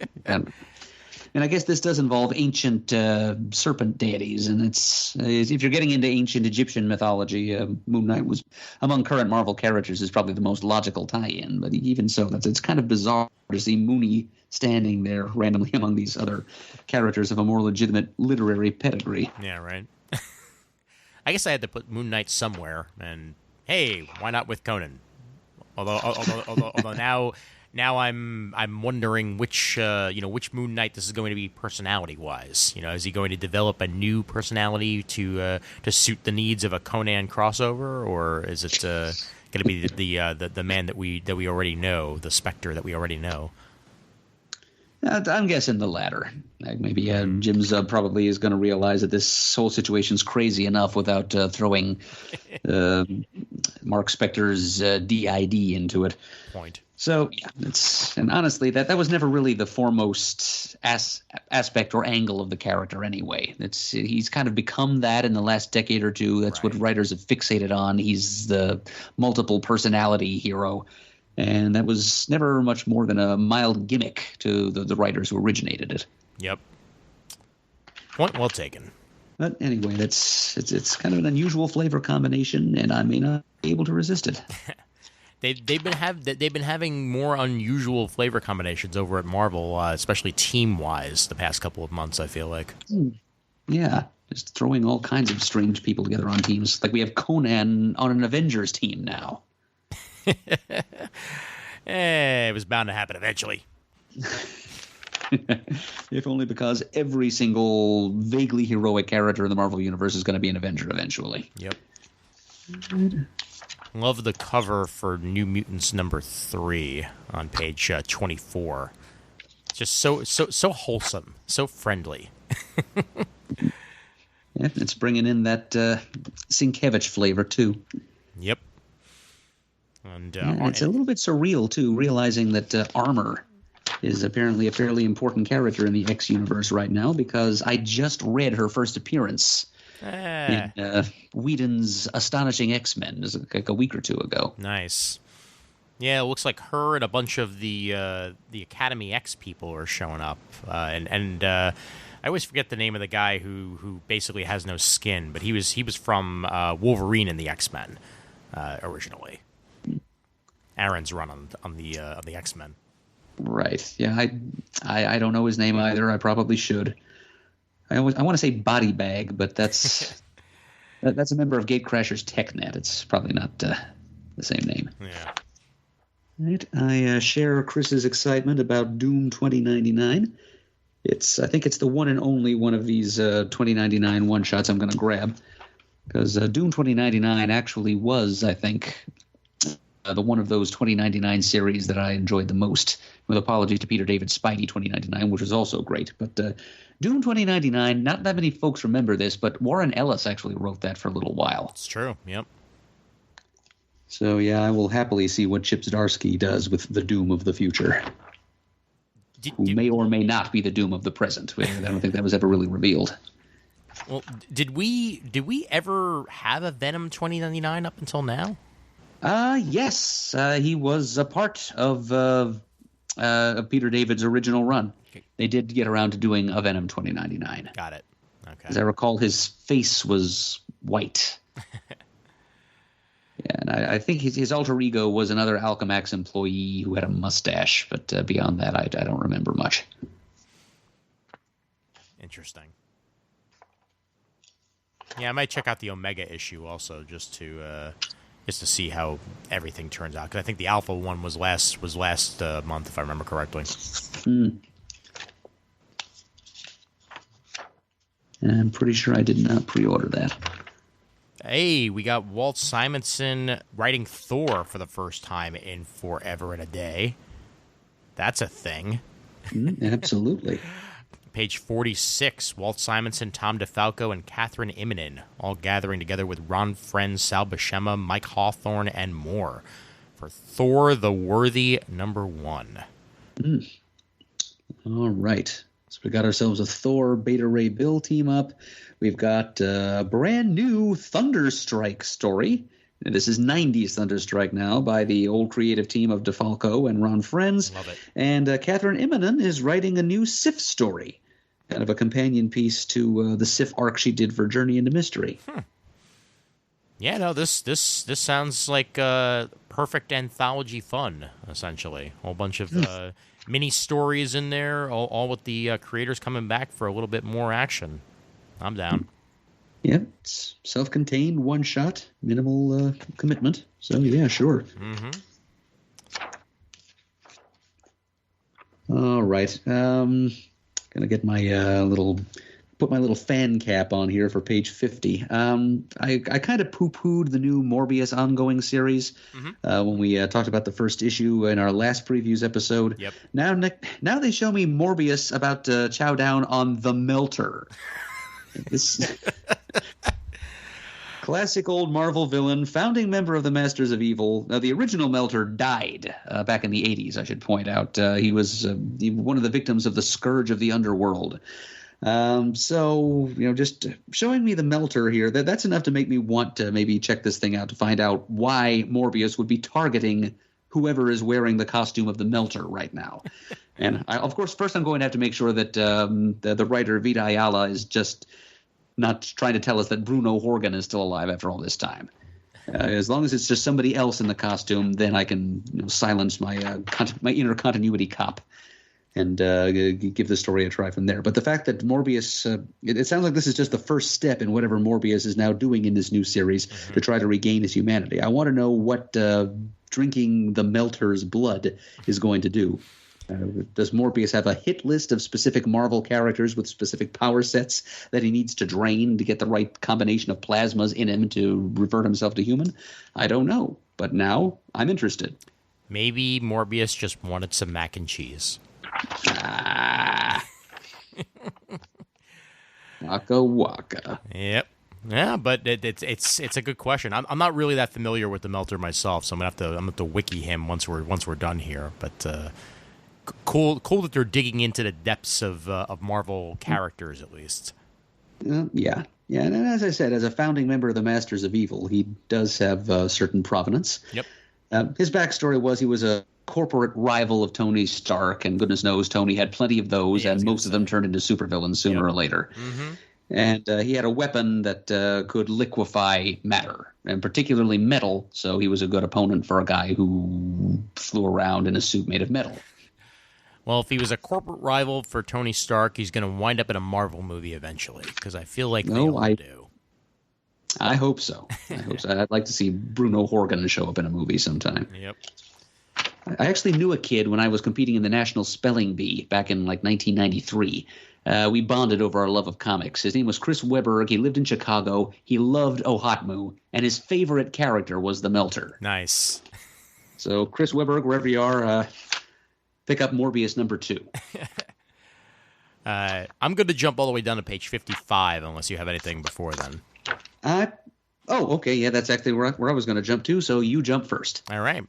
And I guess this does involve ancient serpent deities, and it's if you're getting into ancient Egyptian mythology, Moon Knight was among current Marvel characters is probably the most logical tie-in. But even so, it's kind of bizarre to see Mooney standing there randomly among these other characters of a more legitimate literary pedigree. Yeah, right. I guess I had to put Moon Knight somewhere, and hey, why not with Conan? Although now I'm wondering which Moon Knight this is going to be personality wise. Is he going to develop a new personality to suit the needs of a Conan crossover, or is it going to be the man that we already know, the Spectre that we already know? I'm guessing the latter. Maybe Jim Zub probably is going to realize that this whole situation's crazy enough without throwing Mark Spector's DID into it. Point. So yeah, and honestly, that was never really the foremost aspect or angle of the character anyway. He's kind of become that in the last decade or two. That's right. What writers have fixated on. He's the multiple personality hero. And that was never much more than a mild gimmick to the writers who originated it. Yep. Point well taken. But anyway, it's kind of an unusual flavor combination, and I may not be able to resist it. They've been having more unusual flavor combinations over at Marvel, especially team wise, the past couple of months. I feel like. Yeah, just throwing all kinds of strange people together on teams. Like we have Conan on an Avengers team now. It was bound to happen eventually. If only because every single vaguely heroic character in the Marvel Universe is going to be an Avenger eventually. Yep. Love the cover for New Mutants number 3 on page 24. It's just so wholesome, so friendly. Yeah, it's bringing in that Sienkiewicz flavor too. Yep. And it's a little bit surreal too, realizing that Armor is apparently a fairly important character in the X universe right now, because I just read her first appearance in Whedon's Astonishing X-Men just like a week or two ago. Nice. Yeah, it looks like her and a bunch of the Academy X people are showing up, and I always forget the name of the guy who basically has no skin, but he was from Wolverine in the X-Men originally. Aaron's run on the X-Men. Right. Yeah, I don't know his name either. I probably should. I want to say Body Bag, but that's that's a member of Gatecrasher's TechNet. It's probably not the same name. Yeah. Right. I share Chris's excitement about Doom 2099. I think it's the one and only one of these 2099 one-shots I'm going to grab, because Doom 2099 actually was, I think, the one of those 2099 series that I enjoyed the most, with apologies to Peter David Spidey 2099, which was also great. But Doom 2099, not that many folks remember this, but Warren Ellis actually wrote that for a little while. It's true, yep. So, yeah, I will happily see what Chip Zdarsky does with the Doom of the future, who may or may not be the Doom of the present. I don't think that was ever really revealed. Well, did we ever have a Venom 2099 up until now? Yes, he was a part of Peter David's original run. Okay. They did get around to doing a Venom 2099. Got it. Okay. As I recall, his face was white. Yeah, and I think his alter ego was another Alchemax employee who had a mustache, but beyond that, I don't remember much. Interesting. Yeah, I might check out the Omega issue also, just to just to see how everything turns out. Because I think the alpha one was last month, if I remember correctly. I'm pretty sure I did not pre-order that. Hey, we got Walt Simonson writing Thor for the first time in forever and a day. That's a thing. Absolutely. Page 46, Walt Simonson, Tom DeFalco, and Catherine Immonen all gathering together with Ron Friend, Sal Buscema, Mike Hawthorne, and more for Thor the Worthy #1. All right. So we got ourselves a Thor Beta Ray Bill team up. We've got a brand new Thunderstrike story. And this is 90s Thunderstrike now by the old creative team of DeFalco and Ron Friends. Love it. And Catherine Immonen is writing a new Sif story, kind of a companion piece to the Sif arc she did for Journey into Mystery. Yeah, no, this sounds like perfect anthology fun, essentially. A whole bunch of mini stories in there, all with the creators coming back for a little bit more action. I'm down. Yeah, it's self-contained, one-shot, minimal commitment. So, yeah, sure. All right. Gonna get my put my little fan cap on here for page 50. I kind of poo-pooed the new Morbius ongoing series when we talked about the first issue in our last previews episode. Yep. Now they show me Morbius about to chow down on the Melter. This classic old Marvel villain, founding member of the Masters of Evil. The original Melter died back in the 80s, I should point out. He was one of the victims of the Scourge of the Underworld. So, just showing me the Melter here, that's enough to make me want to maybe check this thing out to find out why Morbius would be targeting whoever is wearing the costume of the Melter right now. And, of course, first I'm going to have to make sure that the writer Vita Ayala is just not trying to tell us that Bruno Horgan is still alive after all this time. As long as it's just somebody else in the costume, then I can silence my my inner continuity cop and give the story a try from there. But the fact that Morbius, it sounds like this is just the first step in whatever Morbius is now doing in this new series to try to regain his humanity. I want to know what drinking the Melter's blood is going to do. Does Morbius have a hit list of specific Marvel characters with specific power sets that he needs to drain to get the right combination of plasmas in him to revert himself to human? I don't know, but now I'm interested. Maybe Morbius just wanted some mac and cheese. Waka waka. Yep. Yeah, but it's a good question. I'm not really that familiar with the Melter myself, so I'm gonna have to wiki him once we're done here. But cool that they're digging into the depths of Marvel characters at least. Yeah. And as I said, as a founding member of the Masters of Evil, he does have certain provenance. Yep. His backstory was he was a corporate rival of Tony Stark, and goodness knows Tony had plenty of those, and most of them turned into supervillains sooner or later. And he had a weapon that could liquefy matter, and particularly metal, so he was a good opponent for a guy who flew around in a suit made of metal. Well, if he was a corporate rival for Tony Stark, he's going to wind up in a Marvel movie eventually, because I feel like they all do. I hope so. I'd like to see Bruno Horgan show up in a movie sometime. Yep. I actually knew a kid when I was competing in the National Spelling Bee back in 1993. We bonded over our love of comics. His name was Chris Weber. He lived in Chicago. He loved Ohatmu, and his favorite character was the Melter. Nice. So, Chris Weber, wherever you are, pick up Morbius #2. I'm going to jump all the way down to page 55, unless you have anything before then. Okay. Yeah, that's actually where I was going to jump to, so you jump first. All right.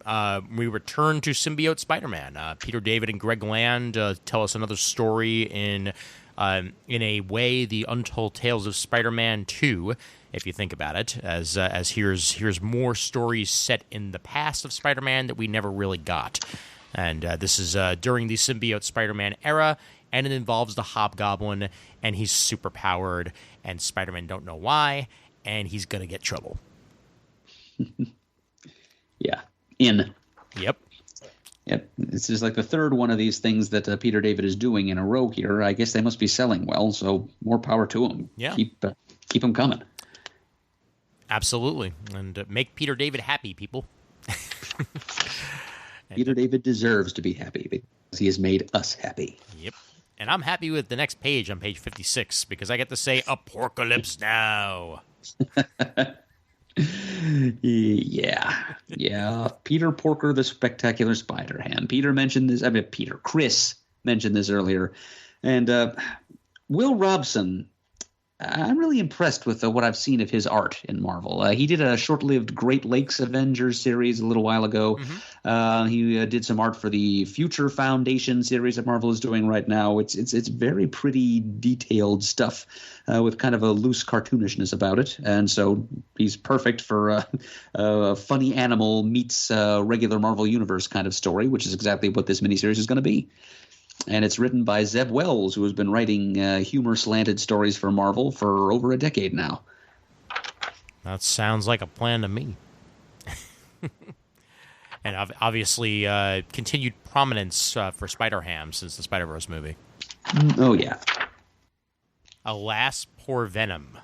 We return to Symbiote Spider-Man. Peter David and Greg Land tell us another story in a way, the Untold Tales of Spider-Man 2, if you think about it, as here's more stories set in the past of Spider-Man that we never really got. And this is during the Symbiote Spider-Man era, and it involves the Hobgoblin, and he's super-powered, and Spider-Man don't know why, and he's going to get trouble. Yeah. Yep. It's just like the third one of these things that Peter David is doing in a row here. I guess they must be selling well, so more power to them. Yeah. Keep them coming. Absolutely. And make Peter David happy, people. Peter David deserves to be happy because he has made us happy. Yep. And I'm happy with the next page on page 56 because I get to say Apocalypse Now. Yeah. Peter Porker, the Spectacular Spider-Ham. Chris mentioned this earlier. And Will Robson, I'm really impressed with what I've seen of his art in Marvel. He did a short-lived Great Lakes Avengers series a little while ago. Mm-hmm. He did some art for the Future Foundation series that Marvel is doing right now. It's very pretty detailed stuff with kind of a loose cartoonishness about it. And so he's perfect for a funny animal meets regular Marvel Universe kind of story, which is exactly what this miniseries is going to be. And it's written by Zeb Wells, who has been writing humor-slanted stories for Marvel for over a decade now. That sounds like a plan to me. And obviously, continued prominence for Spider-Ham since the Spider-Verse movie. Oh, yeah. Alas, Poor Venom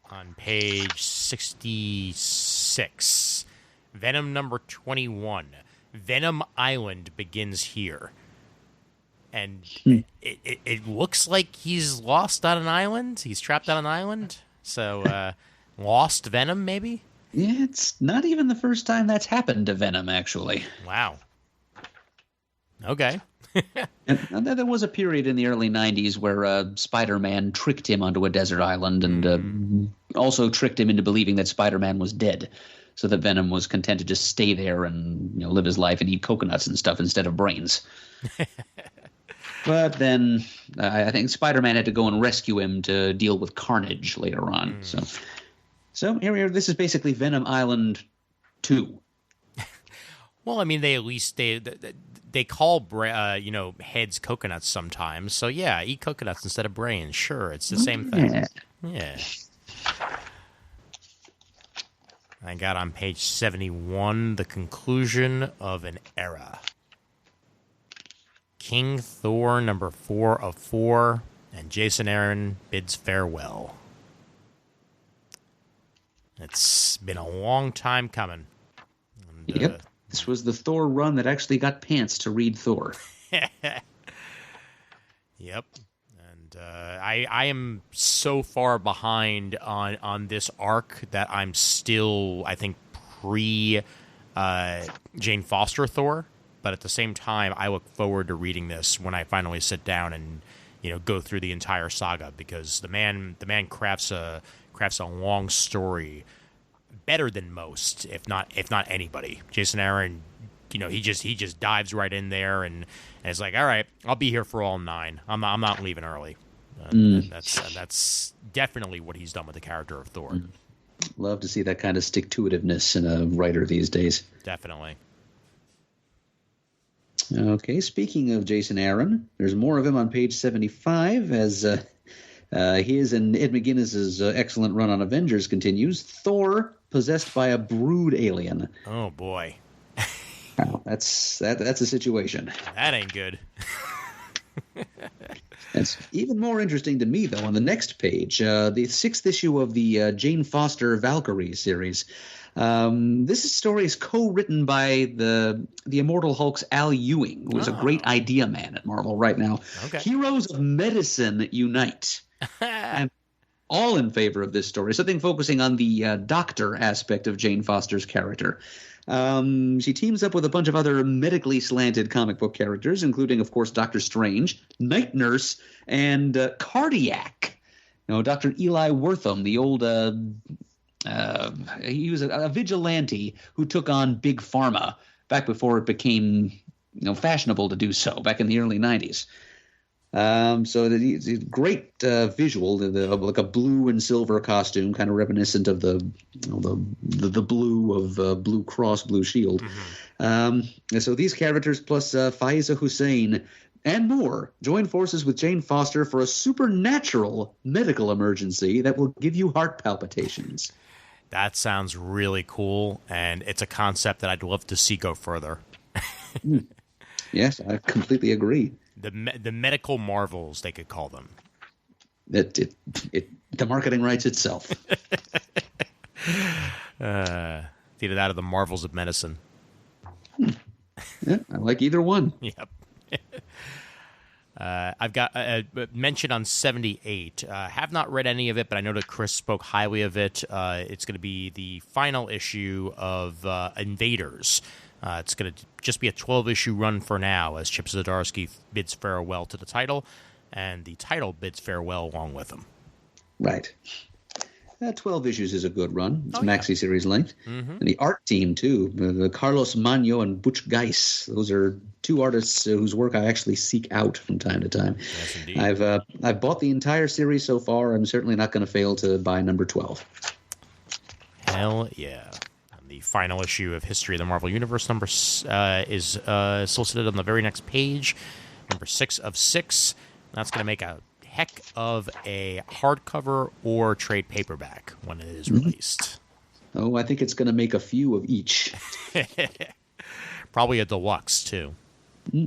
on page 66. Venom number 21. Venom Island begins here. And it looks like he's lost on an island. He's trapped on an island. So, lost Venom, maybe? Yeah, it's not even the first time that's happened to Venom, actually. Wow. Okay. And there was a period in the early 90s where Spider-Man tricked him onto a desert island and also tricked him into believing that Spider-Man was dead, so that Venom was content to just stay there and live his life and eat coconuts and stuff instead of brains. But then I think Spider-Man had to go and rescue him to deal with Carnage later on. So here, this is basically Venom Island 2. Well, I mean, they at least they call heads coconuts sometimes. So yeah, eat coconuts instead of brains. Sure, it's the same thing. Yeah. I got on page 71 the conclusion of an era. King Thor number 4 of 4, and Jason Aaron bids farewell. It's been a long time coming. And, yep. This was the Thor run that actually got pants to read Thor. Yep. And I am so far behind on this arc that I'm still, I think, pre Jane Foster Thor. But at the same time, I look forward to reading this when I finally sit down and go through the entire saga, because the man crafts a long story better than most, if not anybody. Jason Aaron, he just dives right in there and it's like, all right, I'll be here for all 9. I'm not leaving early. And that's definitely what he's done with the character of Thor. Love to see that kind of stick-to-itiveness in a writer these days. Definitely. Okay, speaking of Jason Aaron, there's more of him on page 75 as his and Ed McGuinness's excellent run on Avengers continues. Thor possessed by a brood alien. Oh boy. Wow, that's a situation. That ain't good. It's even more interesting to me, though, on the next page, the 6th issue of the Jane Foster Valkyrie series. This story is co-written by the Immortal Hulk's Al Ewing, who is a great idea man at Marvel right now. Okay. Heroes of Medicine unite. I'm all in favor of this story. Something focusing on the doctor aspect of Jane Foster's character. She teams up with a bunch of other medically slanted comic book characters, including, of course, Doctor Strange, Night Nurse, and Cardiac. Dr. Eli Wortham, the old he was a vigilante who took on Big Pharma back before it became fashionable to do so, back in the early 90s. So it's a great visual, like a blue and silver costume, kind of reminiscent of the blue of Blue Cross Blue Shield. Mm-hmm. So these characters plus Faiza Hussein and more join forces with Jane Foster for a supernatural medical emergency that will give you heart palpitations. That sounds really cool, and it's a concept that I'd love to see go further. Yes, I completely agree. The medical marvels, they could call them. The marketing writes itself. Either that or the marvels of medicine. Yeah, I like either one. Yep. I've got a mention on 78. Have not read any of it, but I know that Chris spoke highly of it. It's going to be the final issue of Invaders. It's going to just be a 12-issue run for now, as Chip Zdarsky bids farewell to the title, and the title bids farewell along with him. Right. 12 issues is a good run. It's Oh, maxi series length. And the art team, too. Carlos Magno and Butch Geiss. Those are two artists whose work I actually seek out from time to time. Yes, indeed. I've bought the entire series so far. I'm certainly not going to fail to buy number 12. Hell yeah. And the final issue of History of the Marvel Universe is solicited on the very next page, number 6 of 6. That's going to make a heck of a hardcover or trade paperback when it is released. Oh, I think it's going to make a few of each. Probably a deluxe, too.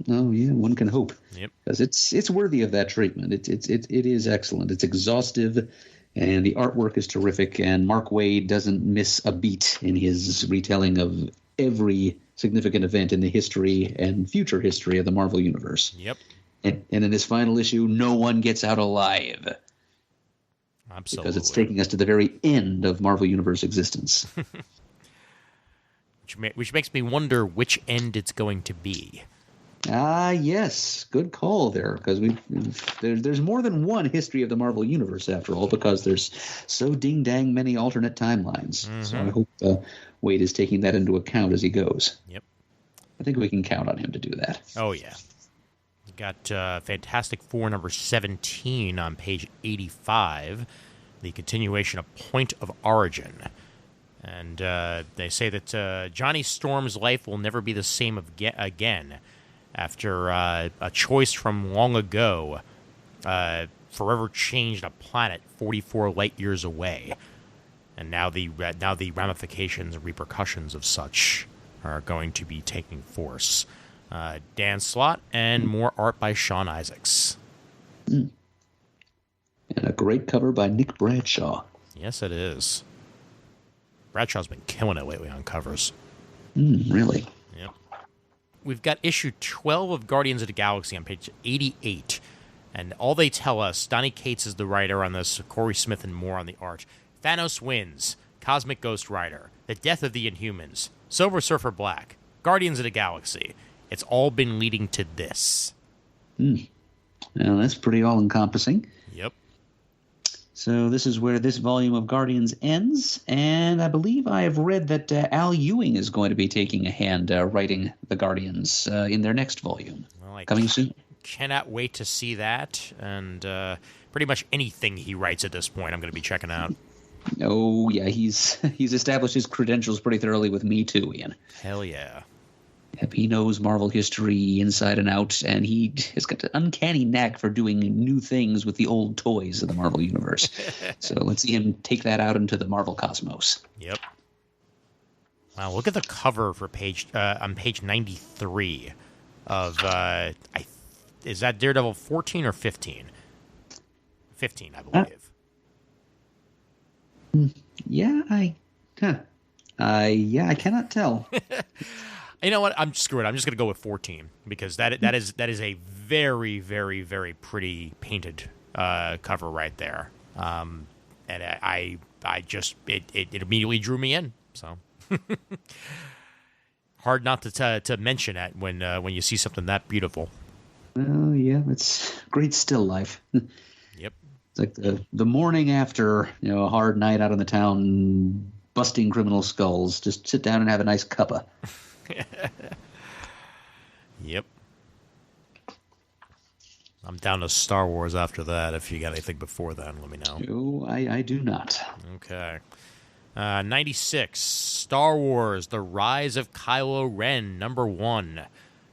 Oh, yeah, one can hope. Yep. Because it's worthy of that treatment. It is excellent. It's exhaustive, and the artwork is terrific, and Mark Waid doesn't miss a beat in his retelling of every significant event in the history and future history of the Marvel Universe. Yep. And in this final issue, no one gets out alive. Absolutely. Because it's taking us to the very end of Marvel Universe existence. Which makes me wonder which end it's going to be. Ah, yes. Good call there. Because there's more than one history of the Marvel Universe, after all, because there's so ding-dang many alternate timelines. So I hope Wade is taking that into account as he goes. Yep. I think we can count on him to do that. Oh, yeah. Got Fantastic Four number 17 on page 85, the continuation of Point of Origin. And they say that Johnny Storm's life will never be the same again after a choice from long ago forever changed a planet 44 light years away. And now the ramifications and repercussions of such are going to be taking force. Dan Slott, and more art by Sean Isaacs. And a great cover by Nick Bradshaw. Yes, it is. Bradshaw's been killing it lately on covers. Really? Yep. We've got issue 12 of Guardians of the Galaxy on page 88. And all they tell us, Donny Cates is the writer on this, Corey Smith and more on the art. Thanos wins. Cosmic Ghost Rider. The death of the Inhumans. Silver Surfer Black. Guardians of the Galaxy. It's all been leading to this. Well, that's pretty all-encompassing. Yep. So this is where this volume of Guardians ends, and I believe I have read that Al Ewing is going to be taking a hand writing the Guardians in their next volume. Well, Coming soon. Cannot wait to see that, and pretty much anything he writes at this point I'm going to be checking out. Oh, yeah, he's established his credentials pretty thoroughly with me, too, Ian. Hell yeah. He knows Marvel history inside and out, and he has got an uncanny knack for doing new things with the old toys of the Marvel Universe. So let's see him take that out into the Marvel cosmos. Yep. Wow, look at the cover for on page 93 of is that Daredevil 14 or 15? 15, I believe. I cannot tell. You know what? I'm screwed. I'm just going to go with 14 because that is a very, very, very pretty painted cover right there. And I just it immediately drew me in. So hard not to mention it when you see something that beautiful. Oh yeah, it's great still life. Yep. It's like the morning after a hard night out in the town, busting criminal skulls. Just sit down and have a nice cuppa. Yep. I'm down to Star Wars after that. If you got anything before then, let me know. Oh, I do not. Okay. 96, Star Wars, The Rise of Kylo Ren, number 1.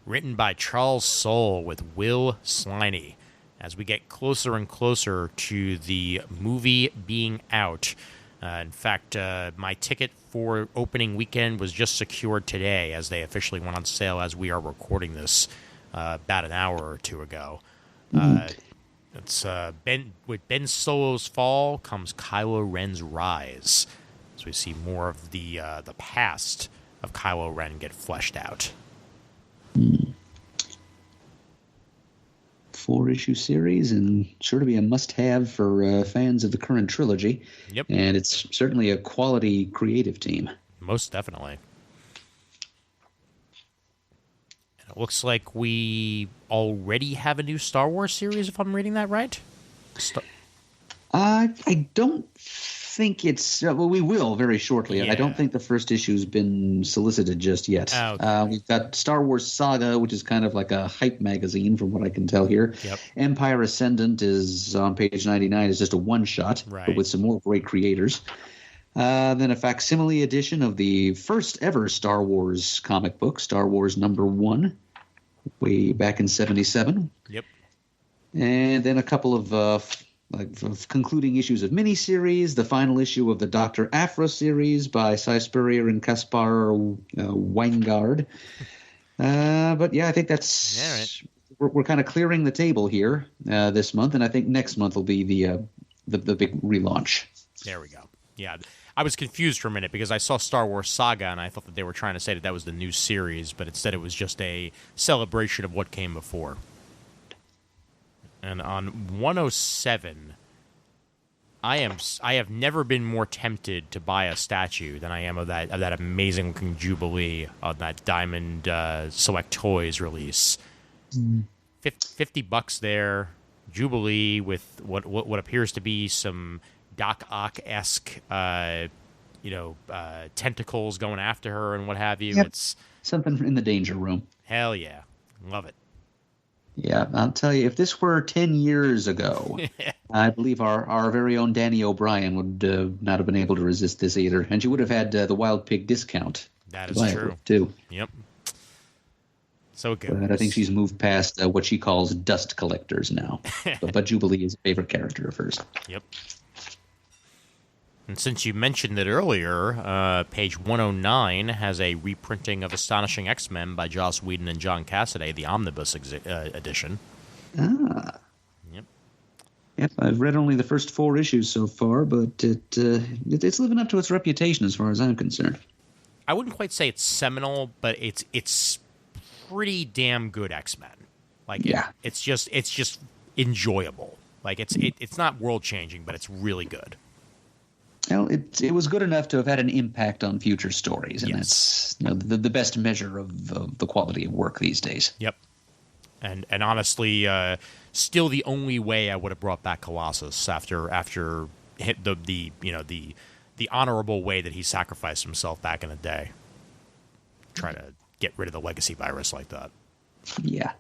Written by Charles Soule with Will Sliney. As we get closer and closer to the movie being out. In fact, my ticket for opening weekend was just secured today as they officially went on sale as we are recording this about an hour or two ago. It's with Ben Solo's fall comes Kylo Ren's rise. as we see more of the past of Kylo Ren get fleshed out. 4-issue series, and sure to be a must-have for fans of the current trilogy. Yep. And it's certainly a quality creative team. Most definitely. And it looks like we already have a new Star Wars series, if I'm reading that right. I don't think it's... well, we will very shortly. Yeah. I don't think the first issue's been solicited just yet. Oh, okay. We've got Star Wars Saga, which is kind of like a hype magazine from what I can tell here. Yep. Empire Ascendant is on page 99, is just a one-shot, Right. but with some more great creators. Then a facsimile edition of the first ever Star Wars comic book, Star Wars #1, way back in 77. Yep. And then a couple of concluding issues of miniseries, the final issue of the Dr. Aphra series by Cy Spurrier and Kaspar Weingard. But yeah, I think that's... All right. We're kind of clearing the table here this month, and I think next month will be the big relaunch. There we go. Yeah, I was confused for a minute because I saw Star Wars Saga and I thought that they were trying to say that that was the new series, but instead it was just a celebration of what came before. And on 107, I have never been more tempted to buy a statue than I am of that amazing looking Jubilee on that Diamond Select Toys release. $50 there, Jubilee with what appears to be some Doc Ock-esque, tentacles going after her and what have you. Yep. It's something in the danger room. Hell yeah, love it. Yeah, I'll tell you, if this were 10 years ago, I believe our very own Danny O'Brien would not have been able to resist this either, and she would have had the Wild Pig discount. That is to buy it true. with, too. Yep. So good. But I think she's moved past what she calls dust collectors now. but Jubilee is a favorite character of hers. Yep. And since you mentioned it earlier, page 109 has a reprinting of Astonishing X-Men by Joss Whedon and John Cassaday, the omnibus edition. Ah. Yep. Yep, I've read only the first 4 issues so far, but it's living up to its reputation as far as I'm concerned. I wouldn't quite say it's seminal, but it's pretty damn good X-Men. Like, yeah. It's just enjoyable. Like, it's not world-changing, but it's really good. Well, it was good enough to have had an impact on future stories, and Yes. that's the best measure of the quality of work these days. Yep. And honestly, still the only way I would have brought back Colossus after hit the honorable way that he sacrificed himself back in the day. Try to get rid of the legacy virus like that. Yeah.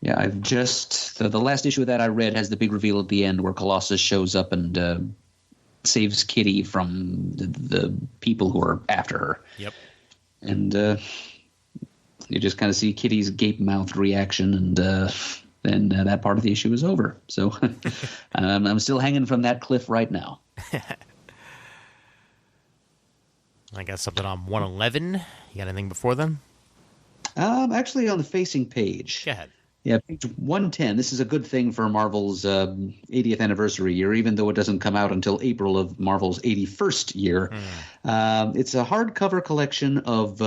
Yeah, I've just the last issue of that I read has the big reveal at the end where Colossus shows up and saves Kitty from the people who are after her. Yep. And you just kind of see Kitty's gape-mouthed reaction, and then that part of the issue is over. So I'm still hanging from that cliff right now. I got something on 111. You got anything before then? Actually, on the facing page. Go ahead. Yeah, page 110. This is a good thing for Marvel's 80th anniversary year, even though it doesn't come out until April of Marvel's 81st year. It's a hardcover collection of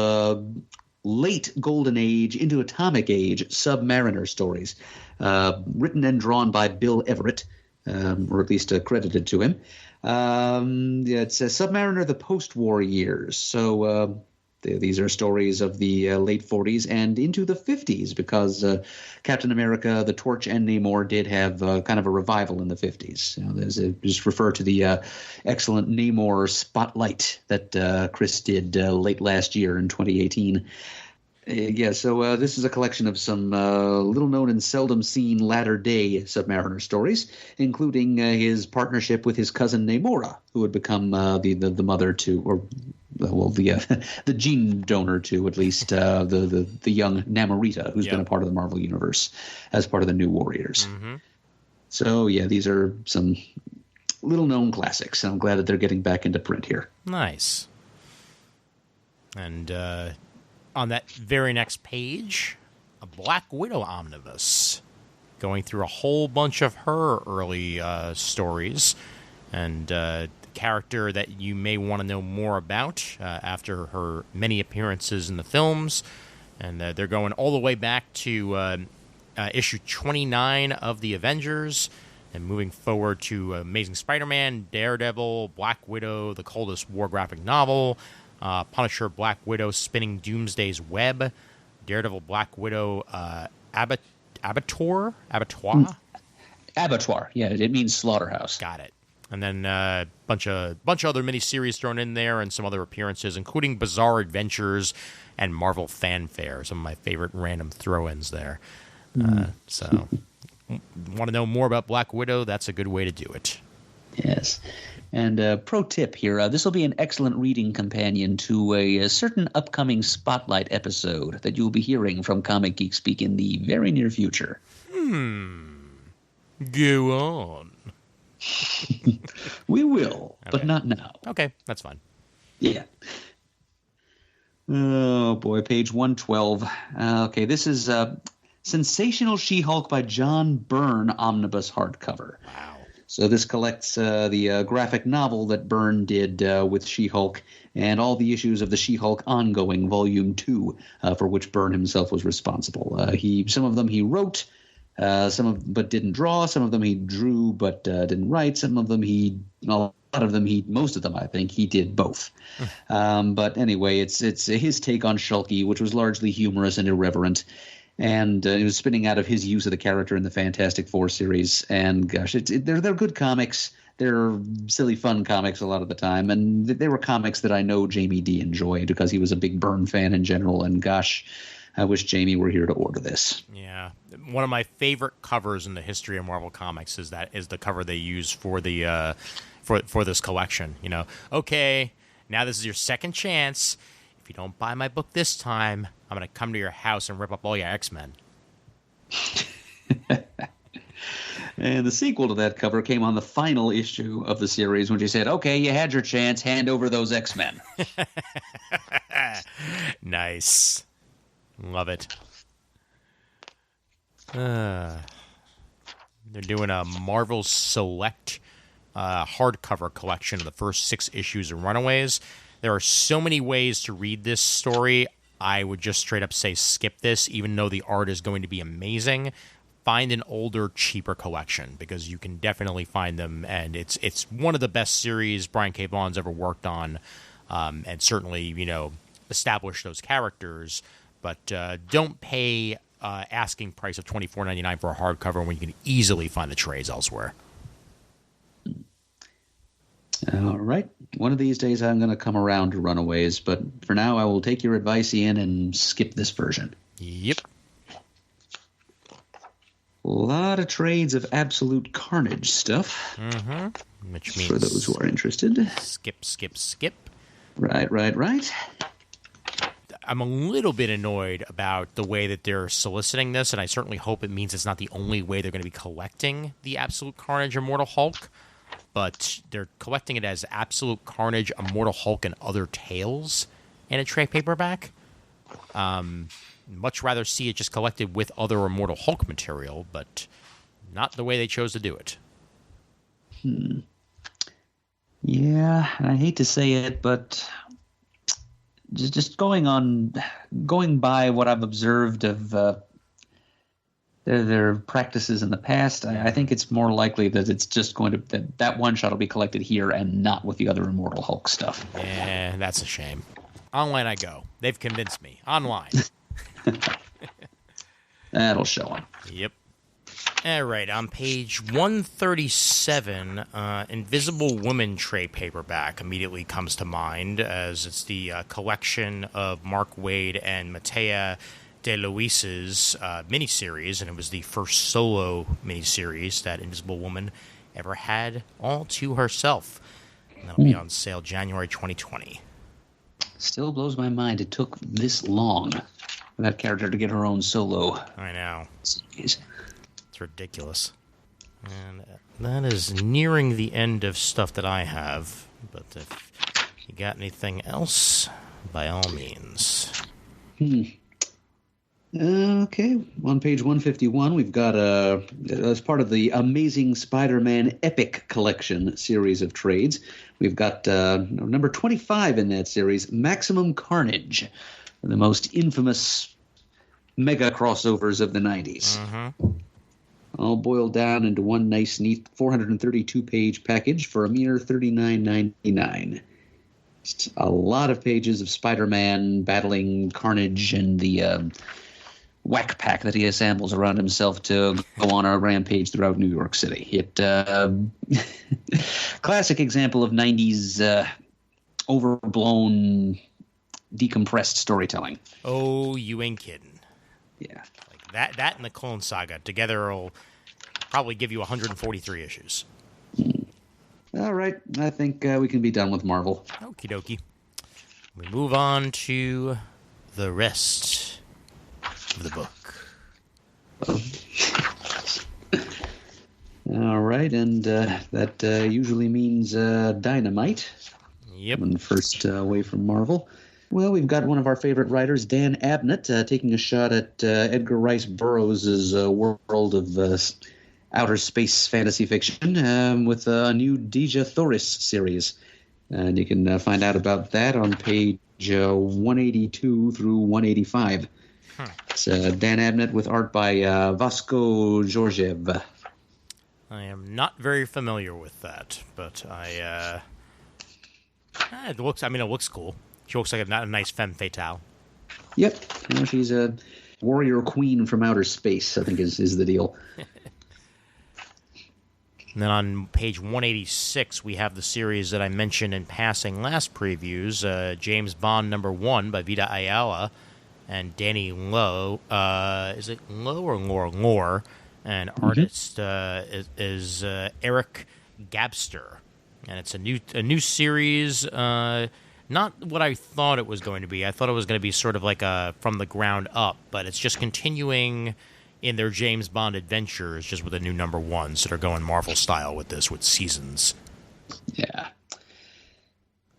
late Golden Age into Atomic Age Submariner stories, written and drawn by Bill Everett, or at least credited to him. It's Submariner, the post-war years. So these are stories of the late 40s and into the 50s, because Captain America, the Torch, and Namor did have kind of a revival in the 50s. Just refer to the excellent Namor Spotlight that Chris did late last year in 2018. So this is a collection of some little-known and seldom-seen latter-day Submariner stories, including his partnership with his cousin Namora, who would become the mother to, or the gene donor to, at least the young Namorita, who's been a part of the Marvel Universe as part of the New Warriors. Mm-hmm. So yeah, these are some little-known classics, and I'm glad that they're getting back into print here. Nice. And on that very next page, a Black Widow omnibus, going through a whole bunch of her early stories. And character that you may want to know more about after her many appearances in the films. And they're going all the way back to issue 29 of The Avengers, and moving forward to Amazing Spider-Man, Daredevil, Black Widow, The Coldest War graphic novel, Punisher, Black Widow, Spinning Doomsday's Web, Daredevil, Black Widow, Abattoir? Abattoir, yeah, it means slaughterhouse. Got it. And then a bunch of other miniseries thrown in there, and some other appearances, including Bizarre Adventures and Marvel Fanfare, some of my favorite random throw-ins there. So, want to know more about Black Widow? That's a good way to do it. Yes. And pro tip here, this will be an excellent reading companion to a certain upcoming Spotlight episode that you'll be hearing from Comic Geek Speak in the very near future. Go on. We will, but not now. Okay, that's fine. Yeah. Oh, boy, page 112. Okay, this is Sensational She-Hulk by John Byrne omnibus hardcover. Wow. So this collects the graphic novel that Byrne did with She-Hulk and all the issues of the She-Hulk Ongoing, Volume 2, for which Byrne himself was responsible. Some of them he wrote, but didn't draw. Some of them he drew but didn't write. Most of them, I think, he did both. But anyway, it's his take on Shulky, which was largely humorous and irreverent. And it was spinning out of his use of the character in the Fantastic Four series. And gosh, they're good comics. They're silly, fun comics a lot of the time. And they were comics that I know Jamie D enjoyed because he was a big Byrne fan in general. And gosh, I wish Jamie were here to order this. Yeah, one of my favorite covers in the history of Marvel Comics is the cover they use for the for this collection. You know, okay, now this is your second chance. If you don't buy my book this time, I'm going to come to your house and rip up all your X-Men. And the sequel to that cover came on the final issue of the series when she said, okay, you had your chance, hand over those X-Men. Nice. Love it. They're doing a Marvel Select hardcover collection of the first 6 issues of Runaways. There are so many ways to read this story. I would just straight up say skip this, even though the art is going to be amazing. Find an older, cheaper collection, because you can definitely find them, and it's one of the best series Brian K. Vaughan's ever worked on, and certainly, you know, established those characters. But don't pay asking price of $24.99 for a hardcover when you can easily find the trades elsewhere. All right. One of these days I'm going to come around to Runaways, but for now I will take your advice, Ian, and skip this version. Yep. A lot of trades of Absolute Carnage stuff. Mm-hmm. Which means for those who are interested. Skip. Right. I'm a little bit annoyed about the way that they're soliciting this, and I certainly hope it means it's not the only way they're going to be collecting the Absolute Carnage Immortal Hulk, but they're collecting it as Absolute Carnage, Immortal Hulk, and Other Tales in a trade paperback. Much rather see it just collected with other Immortal Hulk material, but not the way they chose to do it. Yeah, and I hate to say it, but just going by what I've observed of their practices in the past, I think it's more likely that it's just going to that one shot will be collected here and not with the other Immortal Hulk stuff. Yeah, that's a shame. Online I go. They've convinced me. Online. That'll show them. Yep. All right, on page 137, Invisible Woman trade paperback immediately comes to mind, as it's the collection of Mark Waid and Matea De Luis's miniseries, and it was the first solo miniseries that Invisible Woman ever had all to herself. And that'll be on sale January 2020. Still blows my mind it took this long for that character to get her own solo. I know. Series. It's ridiculous. And that is nearing the end of stuff that I have. But if you got anything else, by all means. Okay, on page 151, we've got as part of the Amazing Spider-Man Epic Collection series of trades, we've got number 25 in that series, Maximum Carnage, the most infamous mega crossovers of the 90s. All boiled down into one nice, neat 432-page package for a mere $39.99. Just a lot of pages of Spider-Man battling Carnage and the whack pack that he assembles around himself to go on a rampage throughout New York City. It classic example of 90s overblown, decompressed storytelling. Oh, you ain't kidding. Yeah. Like that and the Clone Saga together will probably give you 143 issues. All right, I think we can be done with Marvel. Okie dokie. We move on to the rest of the book. All right, and that usually means Dynamite. Yep. Coming first away from Marvel. Well, we've got one of our favorite writers, Dan Abnett, taking a shot at Edgar Rice Burroughs' world of outer space fantasy fiction with a new Dejah Thoris series. And you can find out about that on page 182 through 185. It's Dan Abnett with art by Vasco Georgiev. I am not very familiar with that, but it looks cool. She looks like a nice femme fatale. Yep. She's a warrior queen from outer space, I think is the deal. And then on page 186, we have the series that I mentioned in passing last previews, James Bond #1 by Vita Ayala and Danny Lowe. Is it Lowe or Lore? Lore. And artist is Eric Gabster. And it's a new series, not what I thought it was going to be. I thought it was going to be sort of like a from the ground up, but it's just continuing in their James Bond adventures, just with a new #1. So they're going Marvel style with this, with seasons. Yeah.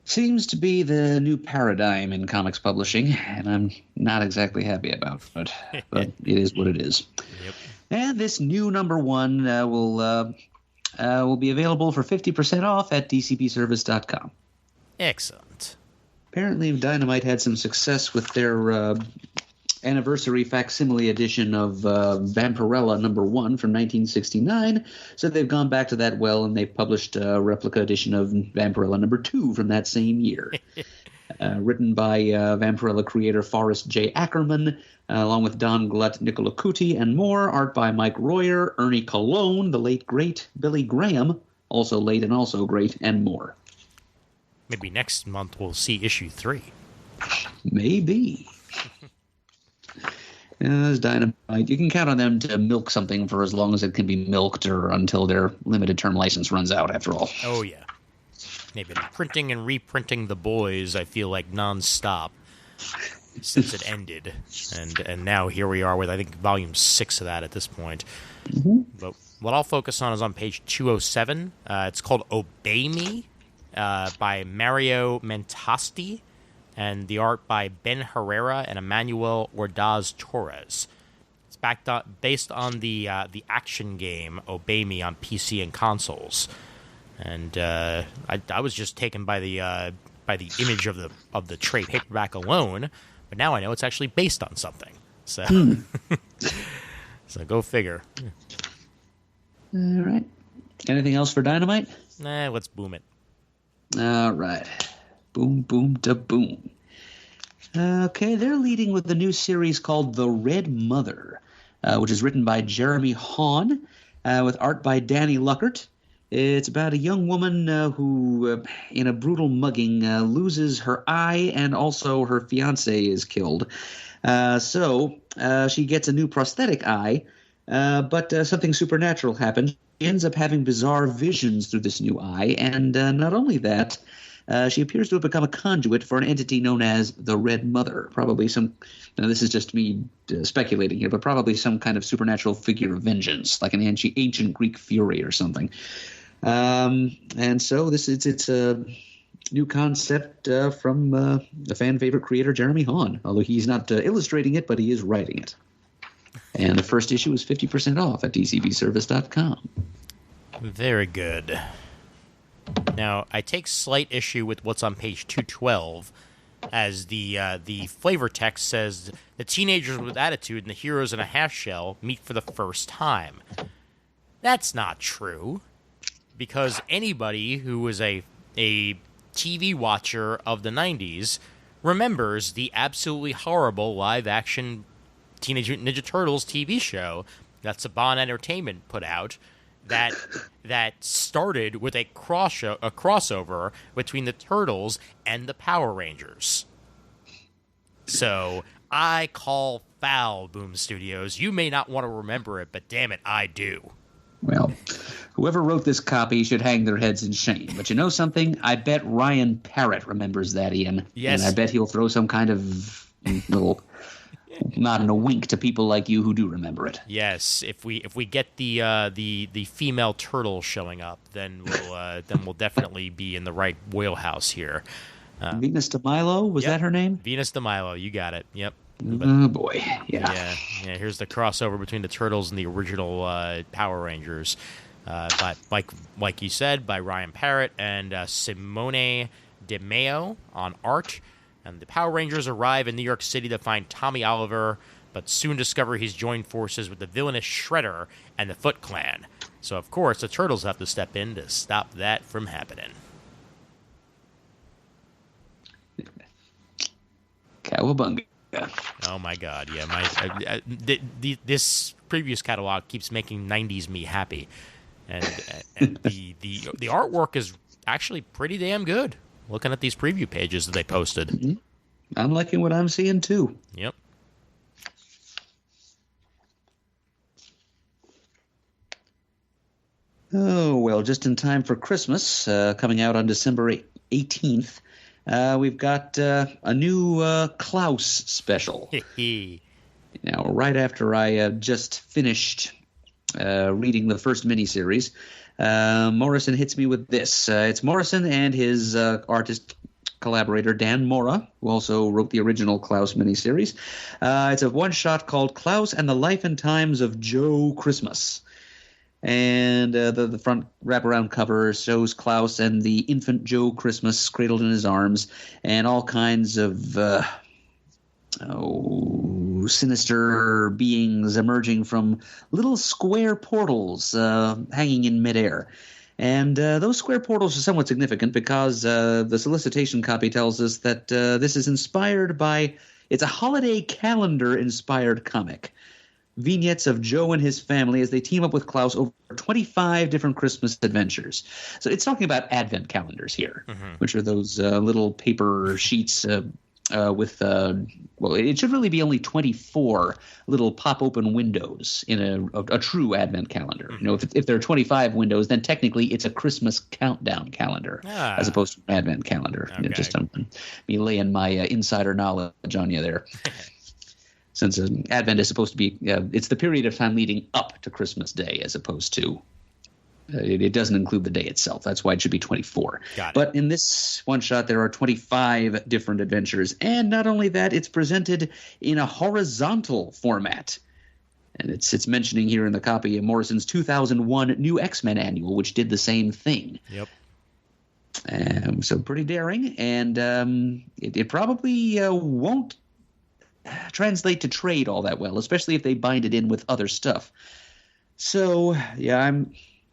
Seems to be the new paradigm in comics publishing, and I'm not exactly happy about it, but it is what it is. Yep. And this new #1 will be available for 50% off at dcpservice.com. Excellent. Apparently, Dynamite had some success with their anniversary facsimile edition of Vampirella #1 from 1969, so they've gone back to that well, and they've published a replica edition of Vampirella #2 from that same year. Written by Vampirella creator Forrest J. Ackerman, along with Don Glutt, Nicola Cuti, and more. Art by Mike Royer, Ernie Colon, the late great Billy Graham, also late and also great, and more. Maybe next month we'll see issue 3. Maybe. As Dynamite, you can count on them to milk something for as long as it can be milked, or until their limited term license runs out, after all. Oh, yeah. They've been printing and reprinting The Boys, I feel like, nonstop since it ended. And now here we are with, I think, volume 6 of that at this point. But what I'll focus on is on page 207. It's called Obey Me by Mario Mentasti, and the art by Ben Herrera and Emmanuel Ordaz Torres. It's based on the action game Obey Me on PC and consoles. And I was just taken by the image of the trade paperback alone, but now I know it's actually based on something. So, so go figure. All right. Anything else for Dynamite? Let's boom it. All right. Boom, boom, da boom. Okay, they're leading with the new series called The Red Mother, which is written by Jeremy Hawn, with art by Danny Luckert. It's about a young woman who, in a brutal mugging, loses her eye, and also her fiancé is killed. So she gets a new prosthetic eye, but something supernatural happens. She ends up having bizarre visions through this new eye, and not only that, she appears to have become a conduit for an entity known as the Red Mother. Probably some, now this is just me speculating here, but probably some kind of supernatural figure of vengeance, like an ancient Greek fury or something. And so it's new concept from the fan favorite creator Jeremy Hahn, although he's not illustrating it, but he is writing it. And the first issue is 50% off at dcbservice.com. Very good. Now, I take slight issue with what's on page 212, as the flavor text says the teenagers with attitude and the heroes in a half shell meet for the first time. That's not true, because anybody who was a TV watcher of the 90s remembers the absolutely horrible live-action Teenage Mutant Ninja Turtles TV show that Saban Entertainment put out that started with a crossover between the Turtles and the Power Rangers. So I call foul, Boom Studios. You may not want to remember it, but damn it, I do. Well, whoever wrote this copy should hang their heads in shame. But you know something? I bet Ryan Parrott remembers that, Ian. Yes. And I bet he'll throw some kind of little nod and a wink to people like you who do remember it. Yes, if we get the female turtle showing up, then we'll definitely be in the right wheelhouse here. Venus de Milo, was that her name? Venus de Milo, you got it. Yep. Oh boy, yeah. Yeah. Here's the crossover between the Turtles and the original Power Rangers, but like you said, by Ryan Parrott and Simone De Mayo on art. And the Power Rangers arrive in New York City to find Tommy Oliver, but soon discover he's joined forces with the villainous Shredder and the Foot Clan. So of course the Turtles have to step in to stop that from happening. Cowabunga. Oh my God! Yeah, this previous catalog keeps making '90s me happy, and the artwork is actually pretty damn good. Looking at these preview pages that they posted, Mm-hmm. I'm liking what I'm seeing too. Yep. Oh well, just in time for Christmas, coming out on December 18th. We've got a new Klaus special. Now, right after I just finished reading the first miniseries, Morrison hits me with this. It's Morrison and his artist collaborator, Dan Mora, who also wrote the original Klaus miniseries. It's a one-shot called Klaus and the Life and Times of Joe Christmas. And the front wraparound cover shows Klaus and the infant Joe Christmas cradled in his arms, and all kinds of sinister beings emerging from little square portals hanging in midair. And those square portals are somewhat significant because the solicitation copy tells us that this is inspired by – it's a holiday calendar-inspired comic. Vignettes of Joe and his family as they team up with Klaus over 25 different Christmas adventures. So it's talking about advent calendars here, which are those little paper sheets with well, it should really be only 24 little pop-open windows in a true advent calendar. You know, if there are 25 windows, then technically it's a Christmas countdown calendar as opposed to an advent calendar. Okay. You know, just me laying my insider knowledge on you there. Since Advent is supposed to be, it's the period of time leading up to Christmas Day as opposed to, it doesn't include the day itself. That's why it should be 24. Got it. But in this one shot, there are 25 different adventures. And not only that, it's presented in a horizontal format. And it's mentioning here in the copy of Morrison's 2001 New X-Men Annual, which did the same thing. Yep. So pretty daring. And it probably won't translate to trade all that well, especially if they bind it in with other stuff. So yeah,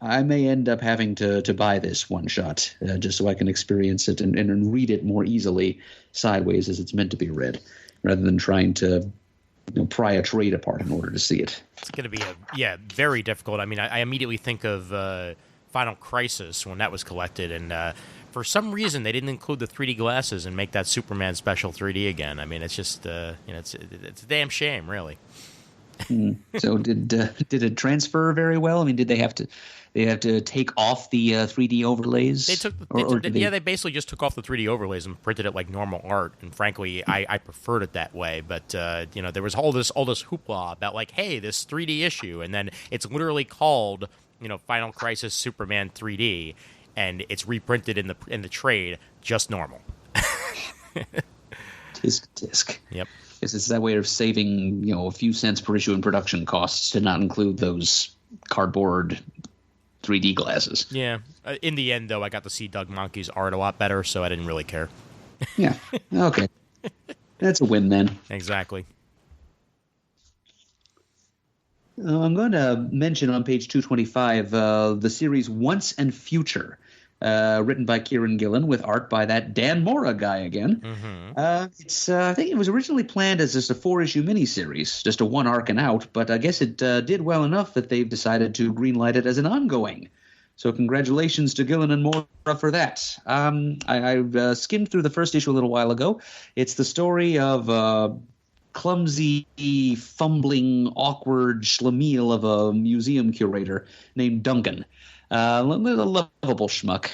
I may end up having to buy this one shot just so I can experience it and read it more easily sideways as it's meant to be read, rather than trying to pry a trade apart in order to see it. It's going to be very difficult. I mean, I immediately think of Final Crisis when that was collected, and for some reason they didn't include the 3D glasses and make that Superman special 3D again. I mean, it's just it's a damn shame, really. So did it transfer very well? I mean, did they have to take off the 3D overlays? They basically just took off the 3D overlays and printed it like normal art. And frankly, I preferred it that way. But there was all this hoopla about like, hey, this 3D issue, and then it's literally called Final Crisis Superman 3D. and it's reprinted in the trade just normal. Tisk tisk. Yep. Guess it's that way of saving, a few cents per issue in production costs to not include those cardboard 3D glasses. Yeah. In the end, though, I got to see Doug Monkey's art a lot better, so I didn't really care. Yeah. Okay. That's a win then. Exactly. I'm going to mention on page 225 the series Once and Future, written by Kieran Gillen with art by that Dan Mora guy again. Mm-hmm. I think it was originally planned as just a 4-issue miniseries, just a one arc and out, but I guess it did well enough that they've decided to greenlight it as an ongoing. So congratulations to Gillen and Mora for that. I skimmed through the first issue a little while ago. It's the story of clumsy, fumbling, awkward schlemiel of a museum curator named Duncan. A lovable schmuck.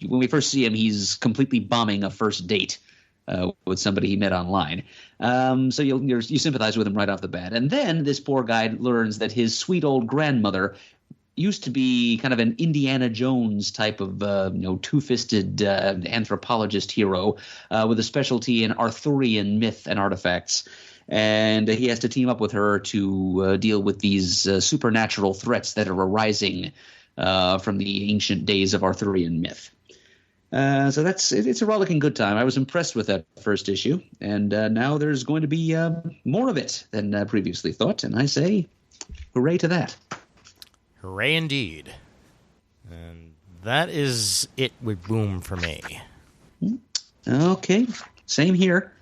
When we first see him, he's completely bombing a first date with somebody he met online. So you sympathize with him right off the bat. And then this poor guy learns that his sweet old grandmother used to be kind of an Indiana Jones type of two-fisted anthropologist hero with a specialty in Arthurian myth and artifacts. And he has to team up with her to deal with these supernatural threats that are arising from the ancient days of Arthurian myth. So it's a rollicking good time. I was impressed with that first issue, and now there's going to be more of it than previously thought, and I say hooray to that. Hooray indeed. And that is it with Boom for me. Okay, same here.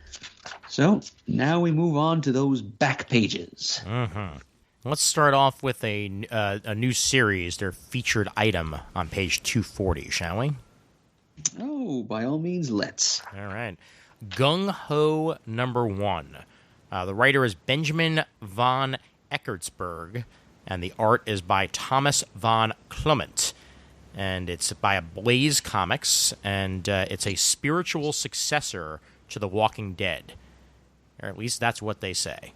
So now we move on to those back pages. Mm-hmm. Let's start off with a new series, their featured item on page 240, shall we? Oh, by all means, let's. All right. Gung Ho #1. The writer is Benjamin von Eckertsberg, and the art is by Thomas von Clement. And it's by Blaze Comics, and it's a spiritual successor to The Walking Dead. Or at least that's what they say.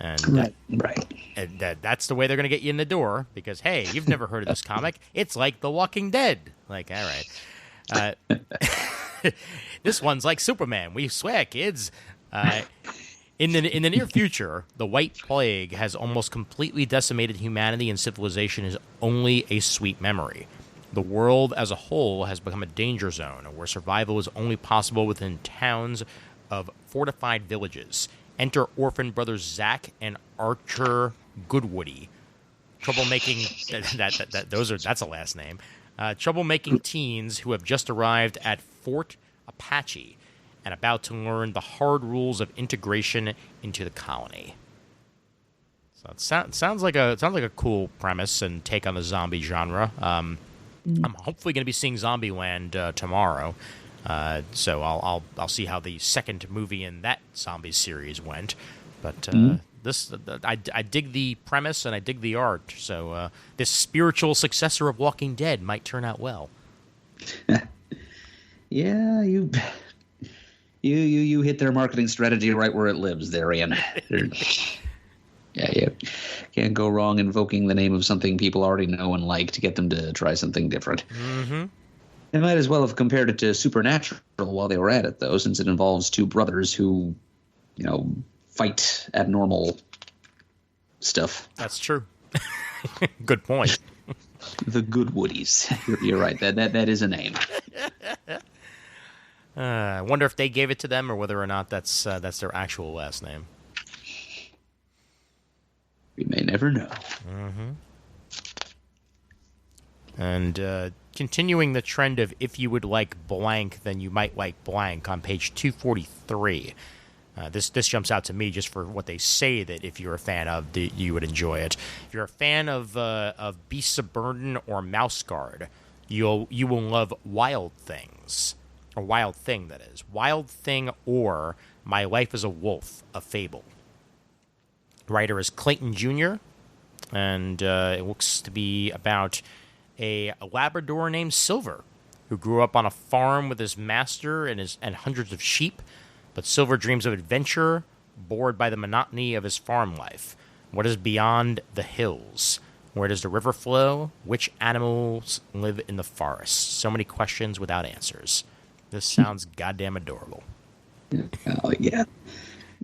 And right. And that's the way they're going to get you in the door, because, hey, you've never heard of this comic. It's like The Walking Dead. Like, all right. This one's like Superman. We swear, kids. In the near future, the White Plague has almost completely decimated humanity, and civilization is only a sweet memory. The world as a whole has become a danger zone, where survival is only possible within towns of fortified villages. Enter orphan brothers Zach and Archer Goodwoody. Troublemaking that's a last name. Troublemaking teens who have just arrived at Fort Apache and about to learn the hard rules of integration into the colony. So it sounds like a cool premise and take on the zombie genre. I'm hopefully going to be seeing Zombieland tomorrow, so I'll see how the second movie in that zombie series went. But I dig the premise and I dig the art. So this spiritual successor of Walking Dead might turn out well. Yeah, You hit their marketing strategy right where it lives there, Ian. Yeah. Can't go wrong invoking the name of something people already know and like to get them to try something different. Mm-hmm. They might as well have compared it to Supernatural while they were at it, though, since it involves two brothers who, fight abnormal stuff. That's true. Good point. The Goodwoodies. You're right. That is a name. I wonder if they gave it to them or whether or not that's their actual last name. We may never know. Mm-hmm. And continuing the trend of if you would like blank, then you might like blank on page 243. This jumps out to me just for what they say that if you're a fan of, you would enjoy it. If you're a fan of Beasts of Burden or Mouse Guard, you will love Wild Things. Or Wild Thing, that is. Wild Thing or My Life as a Wolf, a Fable. The writer is Clayton Jr., and it looks to be about a Labrador named Silver, who grew up on a farm with his master and hundreds of sheep, but Silver dreams of adventure, bored by the monotony of his farm life. What is beyond the hills? Where does the river flow? Which animals live in the forest? So many questions without answers. This sounds goddamn adorable. Oh, yeah.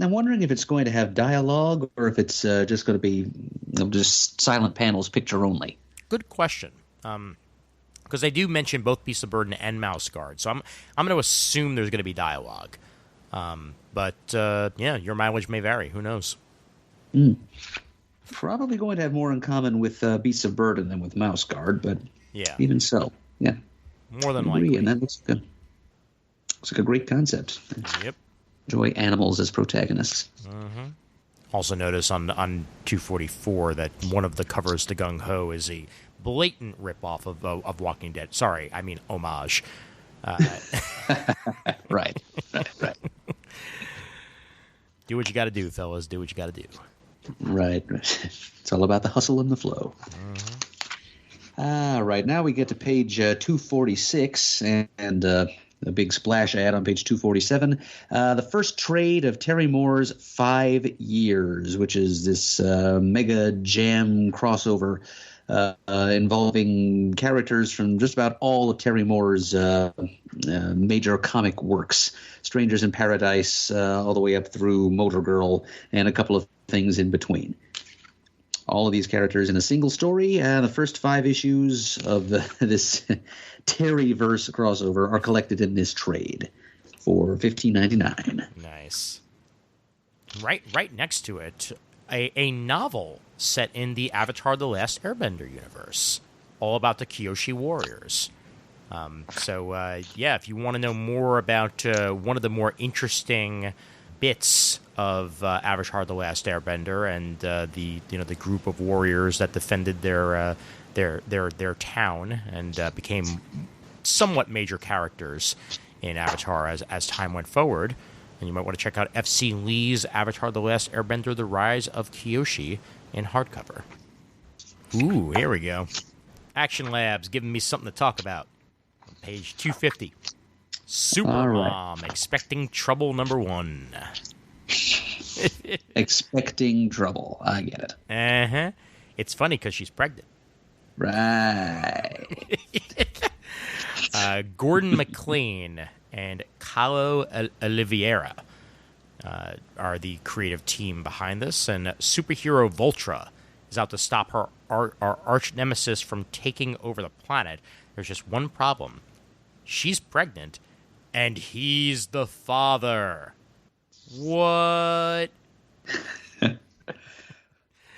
I'm wondering if it's going to have dialogue or if it's just going to be just silent panels, picture only. Good question. Because they do mention both Beast of Burden and Mouse Guard, so I'm going to assume there's going to be dialogue. But yeah, your mileage may vary. Who knows? Probably going to have more in common with Beasts of Burden than with Mouse Guard, but Yeah, even so, yeah. more than I agree, likely. and that looks good. Looks like a great concept. Yep. Enjoy animals as protagonists. Also notice on 244 that one of the covers to Gung Ho is a blatant ripoff of Walking Dead. Sorry, I mean homage. Right. Do what you got to do, fellas. Do what you got to do. Right. It's all about the hustle and the flow. All right. Now we get to page 246 and a big splash ad on page 247. The first trade of Terry Moore's 5 Years, which is this mega jam crossover involving characters from just about all of Terry Moore's major comic works. Strangers in Paradise, all the way up through Motor Girl, and a couple of things in between. All of these characters in a single story, and the first 5 issues of this Terryverse crossover are collected in this trade for $15.99. Nice. Right next to it, a novel set in the Avatar: The Last Airbender universe, all about the Kyoshi Warriors. Yeah, if you want to know more about one of the more interesting bits of Avatar: The Last Airbender and the group of warriors that defended their town and became somewhat major characters in Avatar as time went forward. And you might want to check out F.C. Lee's Avatar: The Last Airbender: The Rise of Kyoshi in hardcover. Ooh, here we go. Action Labs giving me something to talk about. On page 250. Super All right. Mom, Expecting Trouble #1. Expecting trouble. I get it. Uh-huh. It's funny because she's pregnant. Right. Gordon McLean and Carlo Oliveira are the creative team behind this, and superhero Voltra is out to stop her arch nemesis from taking over the planet. There's just one problem. She's pregnant, and he's the father. What?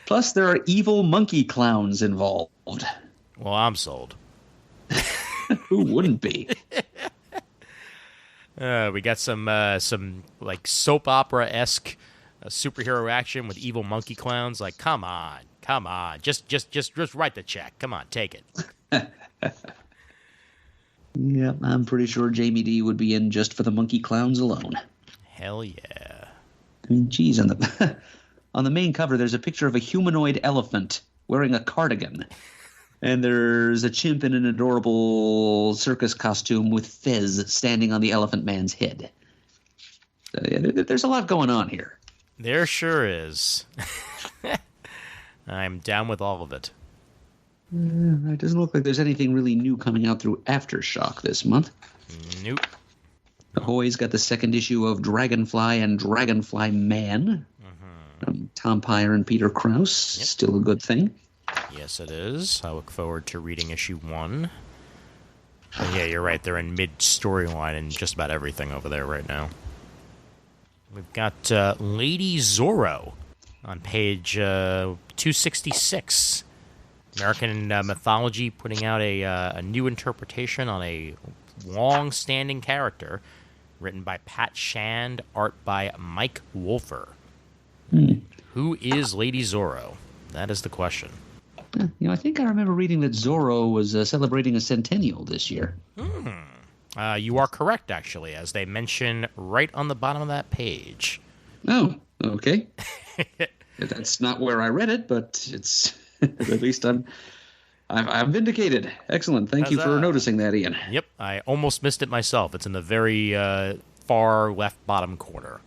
Plus, there are evil monkey clowns involved. Well, I'm sold. Who wouldn't be? We got some like soap opera esque superhero action with evil monkey clowns. Like, come on, just write the check. Come on, take it. Yeah, I'm pretty sure Jamie D would be in just for the monkey clowns alone. Hell yeah. I mean, geez, on the on the main cover, there's a picture of a humanoid elephant wearing a cardigan. And there's a chimp in an adorable circus costume with Fez standing on the elephant man's head. So, yeah, there's a lot going on here. There sure is. I'm down with all of it. It doesn't look like there's anything really new coming out through Aftershock this month. Nope. Ahoy's got the second issue of Dragonfly and Dragonfly Man. Tom Pyre and Peter Krause. Yep. Still a good thing. Yes, it is. I look forward to reading issue 1. And yeah, you're right. They're in mid-storyline and just about everything over there right now. We've got Lady Zorro on page 266. American Mythology putting out a new interpretation on a long-standing character written by Pat Shand, art by Mike Wolfer. Who is Lady Zorro? That is the question. I think I remember reading that Zorro was celebrating a centennial this year. You are correct, actually, as they mention right on the bottom of that page. Oh, okay. That's not where I read it, but it's at least I'm vindicated. Excellent. Thank you for Huzzah. noticing that, Ian. Yep, I almost missed it myself. It's in the very far left bottom corner.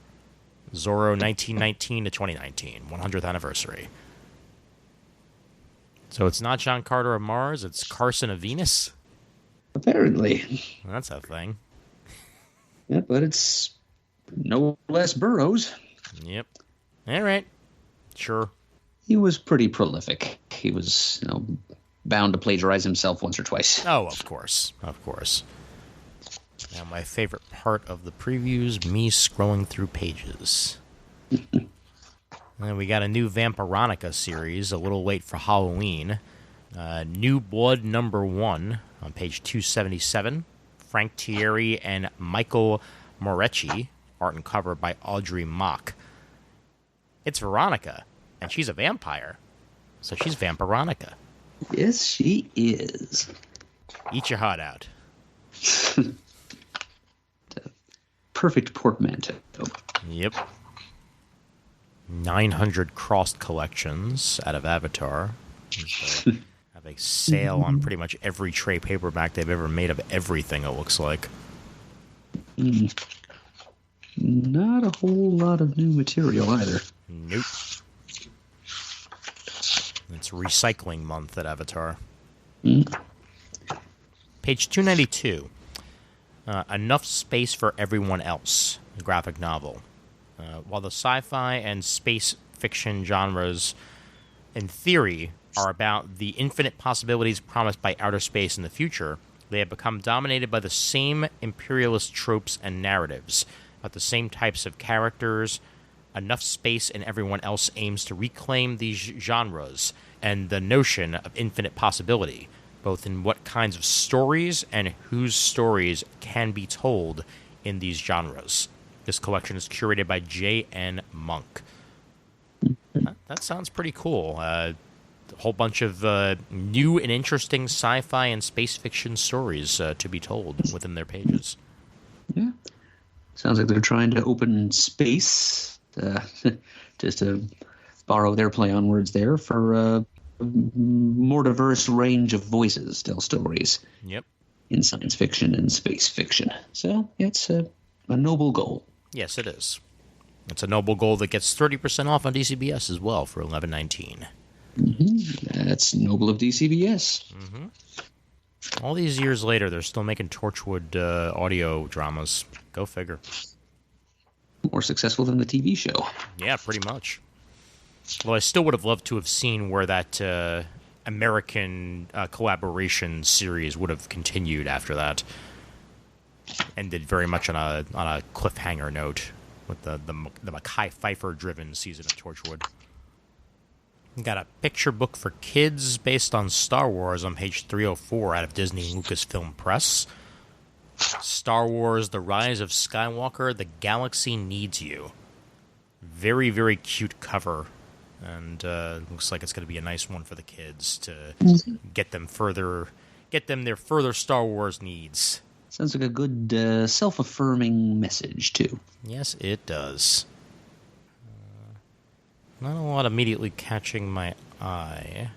Zorro 1919 to 2019, 100th anniversary. So it's not John Carter of Mars, it's Carson of Venus? Apparently. That's a thing. Yeah, but it's no less Burroughs. Yep. All right. Sure. He was pretty prolific. He was, bound to plagiarize himself once or twice. Oh, of course. Of course. Now, my favorite part of the previews, me scrolling through pages. And we got a new Vampironica series, a little late for Halloween. New Blood #1 on page 277. Frank Thierry and Michael Morecci. Art and cover by Audrey Mock. It's Veronica, and she's a vampire. So she's Vampironica. Yes, she is. Eat your heart out. Perfect portmanteau. Yep. 900 crossed collections out of Avatar. They have a sale on pretty much every trade paperback they've ever made of everything, it looks like. Not a whole lot of new material either. Nope. It's recycling month at Avatar. Page 292. Enough Space for Everyone Else, a graphic novel. While the sci-fi and space fiction genres, in theory, are about the infinite possibilities promised by outer space in the future, they have become dominated by the same imperialist tropes and narratives, about the same types of characters. Enough Space and Everyone Else aims to reclaim these genres and the notion of infinite possibility, both in what kinds of stories and whose stories can be told in these genres. This collection is curated by J.N. Monk. That sounds pretty cool. A whole bunch of new and interesting sci-fi and space fiction stories to be told within their pages. Yeah. Sounds like they're trying to open space, just to borrow their play on words there, for a more diverse range of voices tell stories. Yep. In science fiction and space fiction. So it's a noble goal. Yes, it is. It's a noble goal that gets 30% off on DCBS as well for $11.19. That's noble of DCBS. All these years later, they're still making Torchwood audio dramas. Go figure. More successful than the TV show. Yeah, pretty much. Well, I still would have loved to have seen where that American collaboration series would have continued after that. Ended very much on a cliffhanger note with the Mekhi Phifer-driven season of Torchwood. Got a picture book for kids based on Star Wars on page 304 out of Disney and Lucasfilm Press. Star Wars: The Rise of Skywalker, The Galaxy Needs You. Very, very cute cover. And looks like it's going to be a nice one for the kids to get them their further Star Wars needs. Sounds like a good self-affirming message, too. Yes, it does. Not a lot immediately catching my eye.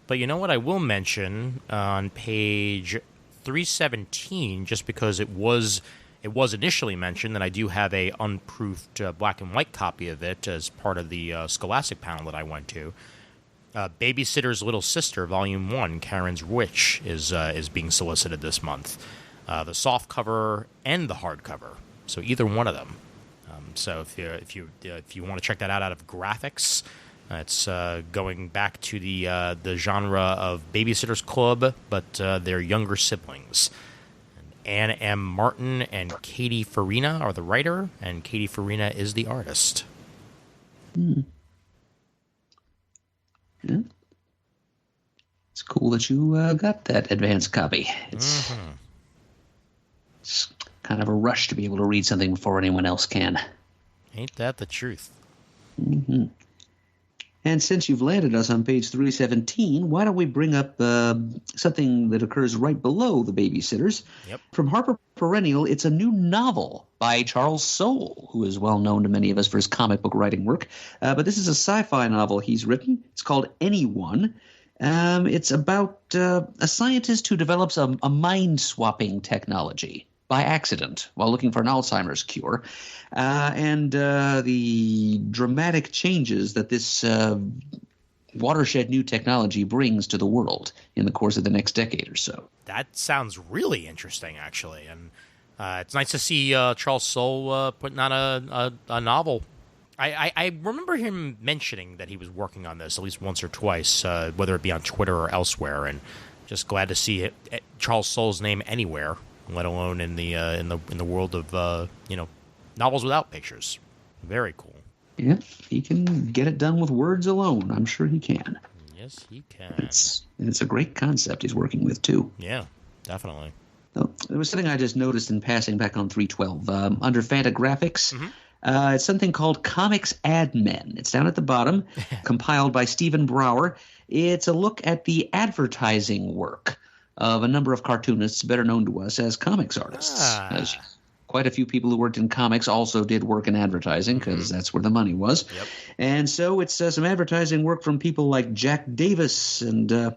But you know what I will mention on page 317, just because it was initially mentioned, that I do have a unproofed black and white copy of it as part of the Scholastic panel that I went to. Babysitter's Little Sister, Volume 1, Karen's Witch, is being solicited this month. The soft cover and the hardcover, so either one of them. So if you want to check that out of Graphics, it's going back to the genre of Babysitter's Club, but their younger siblings. Anne M. Martin and Katie Farina are the writer, and Katie Farina is the artist. Yeah. It's cool that you got that advanced copy. It's kind of a rush to be able to read something before anyone else can. Ain't that the truth? And since you've landed us on page 317, why don't we bring up something that occurs right below the Babysitters? Yep. From Harper Perennial, it's a new novel by Charles Soule, who is well known to many of us for his comic book writing work. But this is a sci-fi novel he's written. It's called Anyone. It's about a scientist who develops a mind-swapping technology by accident while looking for an Alzheimer's cure. And the dramatic changes that this watershed new technology brings to the world in the course of the next decade or so. That sounds really interesting, actually, and it's nice to see Charles Soule putting out a novel. I remember him mentioning that he was working on this at least once or twice, whether it be on Twitter or elsewhere, and just glad to see Charles Soule's name anywhere, let alone in the world of novels without pictures. Very cool. Yeah, he can get it done with words alone. I'm sure he can. Yes, he can. It's a great concept he's working with, too. Yeah, definitely. So, there was something I just noticed in passing back on 312. Under Fantagraphics, it's something called Comics Ad Men. It's down at the bottom, compiled by Stephen Brower. It's a look at the advertising work of a number of cartoonists better known to us as comics artists. As quite a few people who worked in comics also did work in advertising because that's where the money was. Yep. And so it's some advertising work from people like Jack Davis and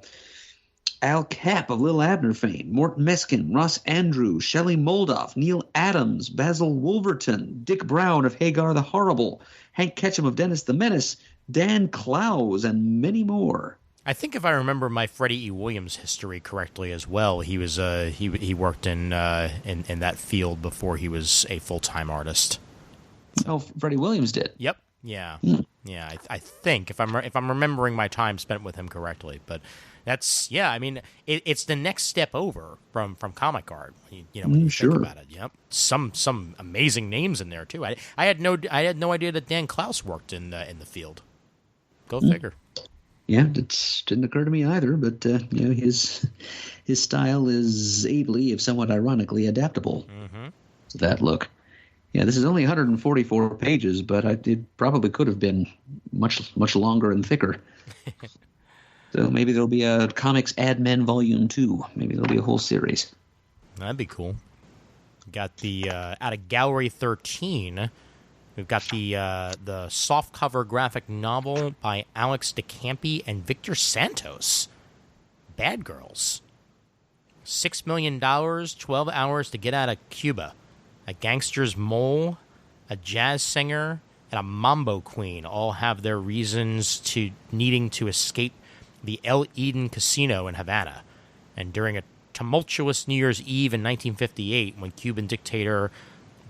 Al Capp of Lil Abner fame, Mort Meskin, Ross Andrews, Shelley Moldoff, Neil Adams, Basil Wolverton, Dick Brown of Hagar the Horrible, Hank Ketchum of Dennis the Menace, Dan Clowes, and many more. I think if I remember my Freddie E. Williams history correctly as well, he was he worked in that field before he was a full-time artist. Oh, Freddie Williams did. Yep. Yeah. Yeah. I think if I'm remembering my time spent with him correctly, but that's I mean, it's the next step over from comic art. When you think about it. Yep. Some amazing names in there too. I had no idea that Dan Clowes worked in the field. Go figure. Yeah, it didn't occur to me either, but his style is ably, if somewhat ironically, adaptable to that look. Yeah, this is only 144 pages, but it probably could have been much longer and thicker. So maybe there'll be a Comics Ad Men Volume 2. Maybe there'll be a whole series. That'd be cool. Got the out of Gallery 13. We've got the softcover graphic novel by Alex DeCampi and Victor Santos. Bad Girls. $6 million, 12 hours to get out of Cuba. A gangster's mole, a jazz singer, and a mambo queen all have their reasons to needing to escape the El Eden Casino in Havana. And during a tumultuous New Year's Eve in 1958, when Cuban dictator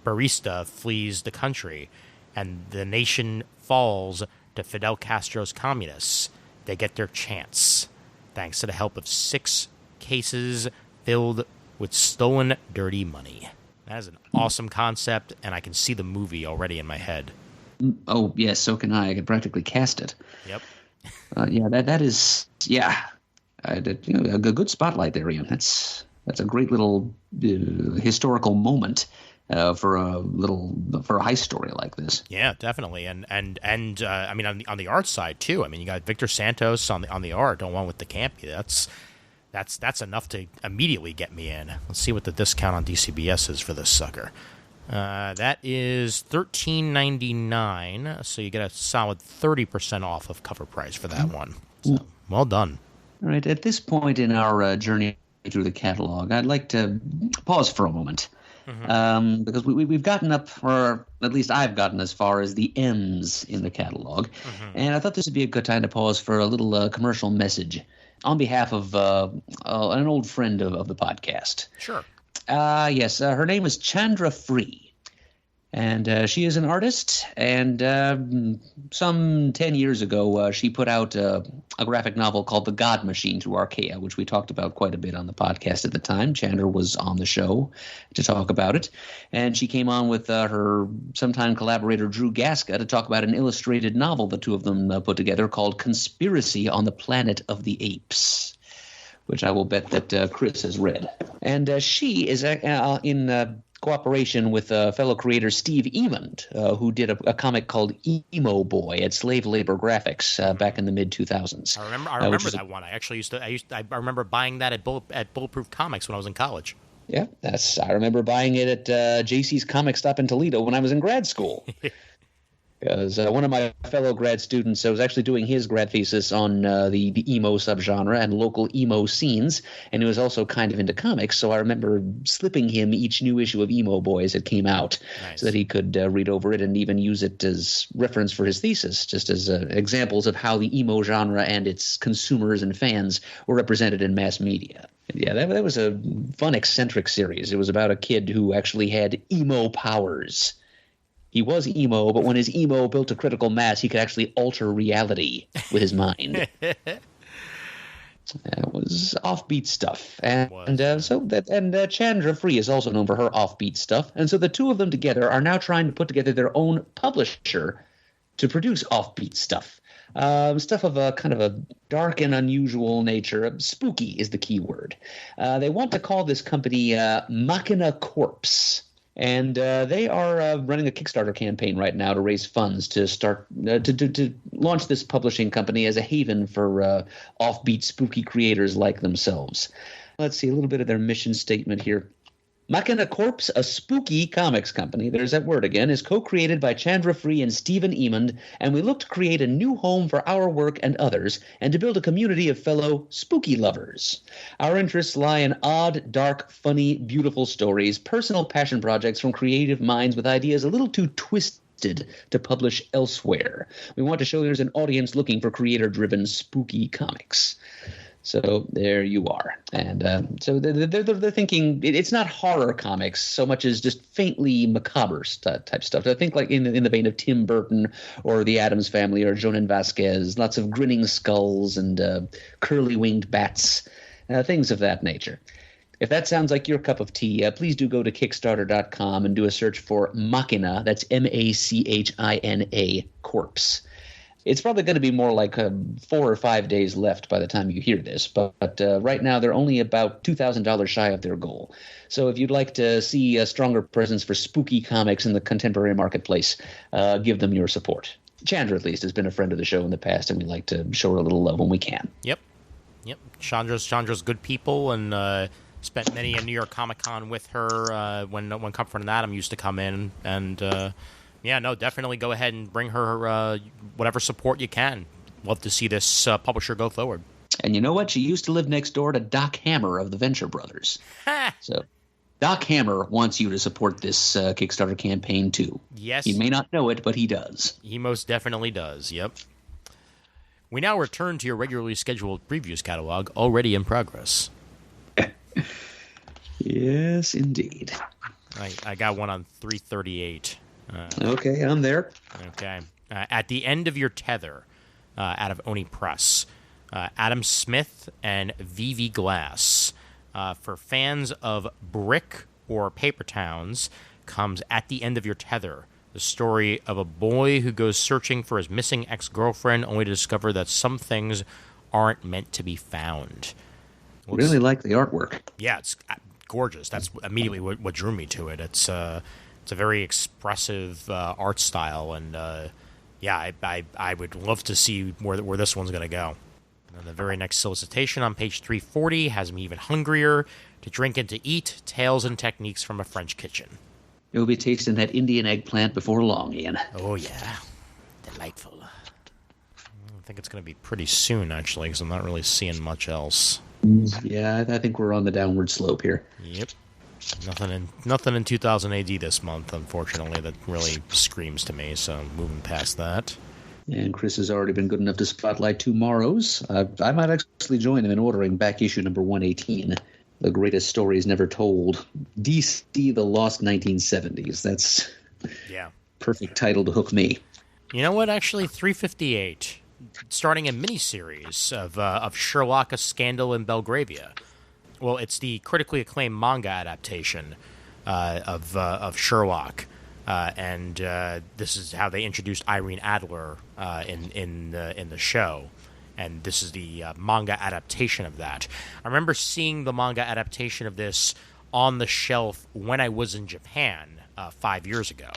Barista flees the country and the nation falls to Fidel Castro's communists, they get their chance, thanks to the help of 6 cases filled with stolen dirty money. That is an awesome concept, and I can see the movie already in my head. Oh, yes, so can I. I could practically cast it. Yep. That is a good spotlight there, Ian. That's a great little historical moment for a heist story like this. Yeah, definitely, and I mean on the art side too. I mean, you got Victor Santos on the art, along with the Campy. That's enough to immediately get me in. Let's see what the discount on DCBS is for this sucker. That is $13.99, so you get a solid 30% off of cover price for that one. So, well done. All right, at this point in our journey through the catalog, I'd like to pause for a moment. Because we've gotten up, or at least I've gotten as far as the M's in the catalog. And I thought this would be a good time to pause for a little commercial message on behalf of an old friend of the podcast. Sure. Yes, her name is Chandra Free. And she is an artist, and some 10 years ago, she put out a graphic novel called The God Machine through Archaea, which we talked about quite a bit on the podcast at the time. Chandra was on the show to talk about it, and she came on with her sometime collaborator Drew Gaska to talk about an illustrated novel the two of them put together called Conspiracy on the Planet of the Apes, which I will bet that Chris has read. And she is in cooperation with fellow creator Steve Emond, who did a comic called Emo Boy at Slave Labor Graphics back in the mid-2000s. I remember that one. I remember buying that at Bulletproof Comics when I was in college. Yeah, I remember buying it at JC's Comic Stop in Toledo when I was in grad school. Because one of my fellow grad students was actually doing his grad thesis on the emo subgenre and local emo scenes, and he was also kind of into comics, so I remember slipping him each new issue of Emo Boys that came out so that he could read over it and even use it as reference for his thesis, just as examples of how the emo genre and its consumers and fans were represented in mass media. Yeah, that was a fun, eccentric series. It was about a kid who actually had emo powers. He was emo, but when his emo built a critical mass, he could actually alter reality with his mind. It was offbeat stuff. Chandra Free is also known for her offbeat stuff. And so the two of them together are now trying to put together their own publisher to produce offbeat stuff. Stuff of a kind of a dark and unusual nature. Spooky is the key word. They want to call this company Machina Corpse. And they are running a Kickstarter campaign right now to raise funds to start to launch this publishing company as a haven for offbeat, spooky creators like themselves. Let's see a little bit of their mission statement here. Machina Corpse, a spooky comics company, there's that word again, is co-created by Chandra Free and Stephen Emond, and we look to create a new home for our work and others, and to build a community of fellow spooky lovers. Our interests lie in odd, dark, funny, beautiful stories, personal passion projects from creative minds with ideas a little too twisted to publish elsewhere. We want to show there's an audience looking for creator-driven spooky comics. So there you are. And so they're thinking it's not horror comics so much as just faintly macabre type stuff. I think like in the vein of Tim Burton or the Addams Family or Jonan Vasquez, lots of grinning skulls and curly-winged bats, things of that nature. If that sounds like your cup of tea, please do go to Kickstarter.com and do a search for Machina. That's Machina Corpse. It's probably going to be more like 4 or 5 days left by the time you hear this, but right now they're only about $2,000 shy of their goal. So if you'd like to see a stronger presence for spooky comics in the contemporary marketplace, give them your support. Chandra, at least, has been a friend of the show in the past, and we like to show her a little love when we can. Yep. Chandra's good people, and spent many a New York Comic Con with her when Comfort and Adam used to come in, and yeah, no, definitely go ahead and bring her whatever support you can. Love to see this publisher go forward. And you know what? She used to live next door to Doc Hammer of the Venture Brothers. So Doc Hammer wants you to support this Kickstarter campaign, too. Yes. He may not know it, but he does. He most definitely does, yep. We now return to your regularly scheduled previews catalog, already in progress. Yes, indeed. I got one on 338. Okay, I'm there. Okay. At the End of Your Tether, out of Oni Press. Adam Smith and Vivi Glass. For fans of Brick or Paper Towns, comes At the End of Your Tether, the story of a boy who goes searching for his missing ex-girlfriend only to discover that some things aren't meant to be found. Really like the artwork. Yeah, it's gorgeous. That's immediately what drew me to it. It's a very expressive art style, and yeah, I would love to see where this one's going to go. And the very next solicitation on page 340 has me even hungrier. To drink and to eat, tales and techniques from a French kitchen. You'll be tasting that Indian eggplant before long, Ian. Oh, yeah. Delightful. I think it's going to be pretty soon, actually, because I'm not really seeing much else. Yeah, I think we're on the downward slope here. Yep. Nothing in 2000 AD this month, unfortunately, that really screams to me, so moving past that. And Chris has already been good enough to spotlight tomorrow's. I might actually join him in ordering back issue number 118. The Greatest Stories Never Told. DC, The Lost 1970s. That's perfect title to hook me. You know what? Actually, 358. Starting a miniseries of Sherlock, A Scandal in Belgravia. Well, it's the critically acclaimed manga adaptation of Sherlock. And this is how they introduced Irene Adler in the show. And this is the manga adaptation of that. I remember seeing the manga adaptation of this on the shelf when I was in Japan 5 years ago.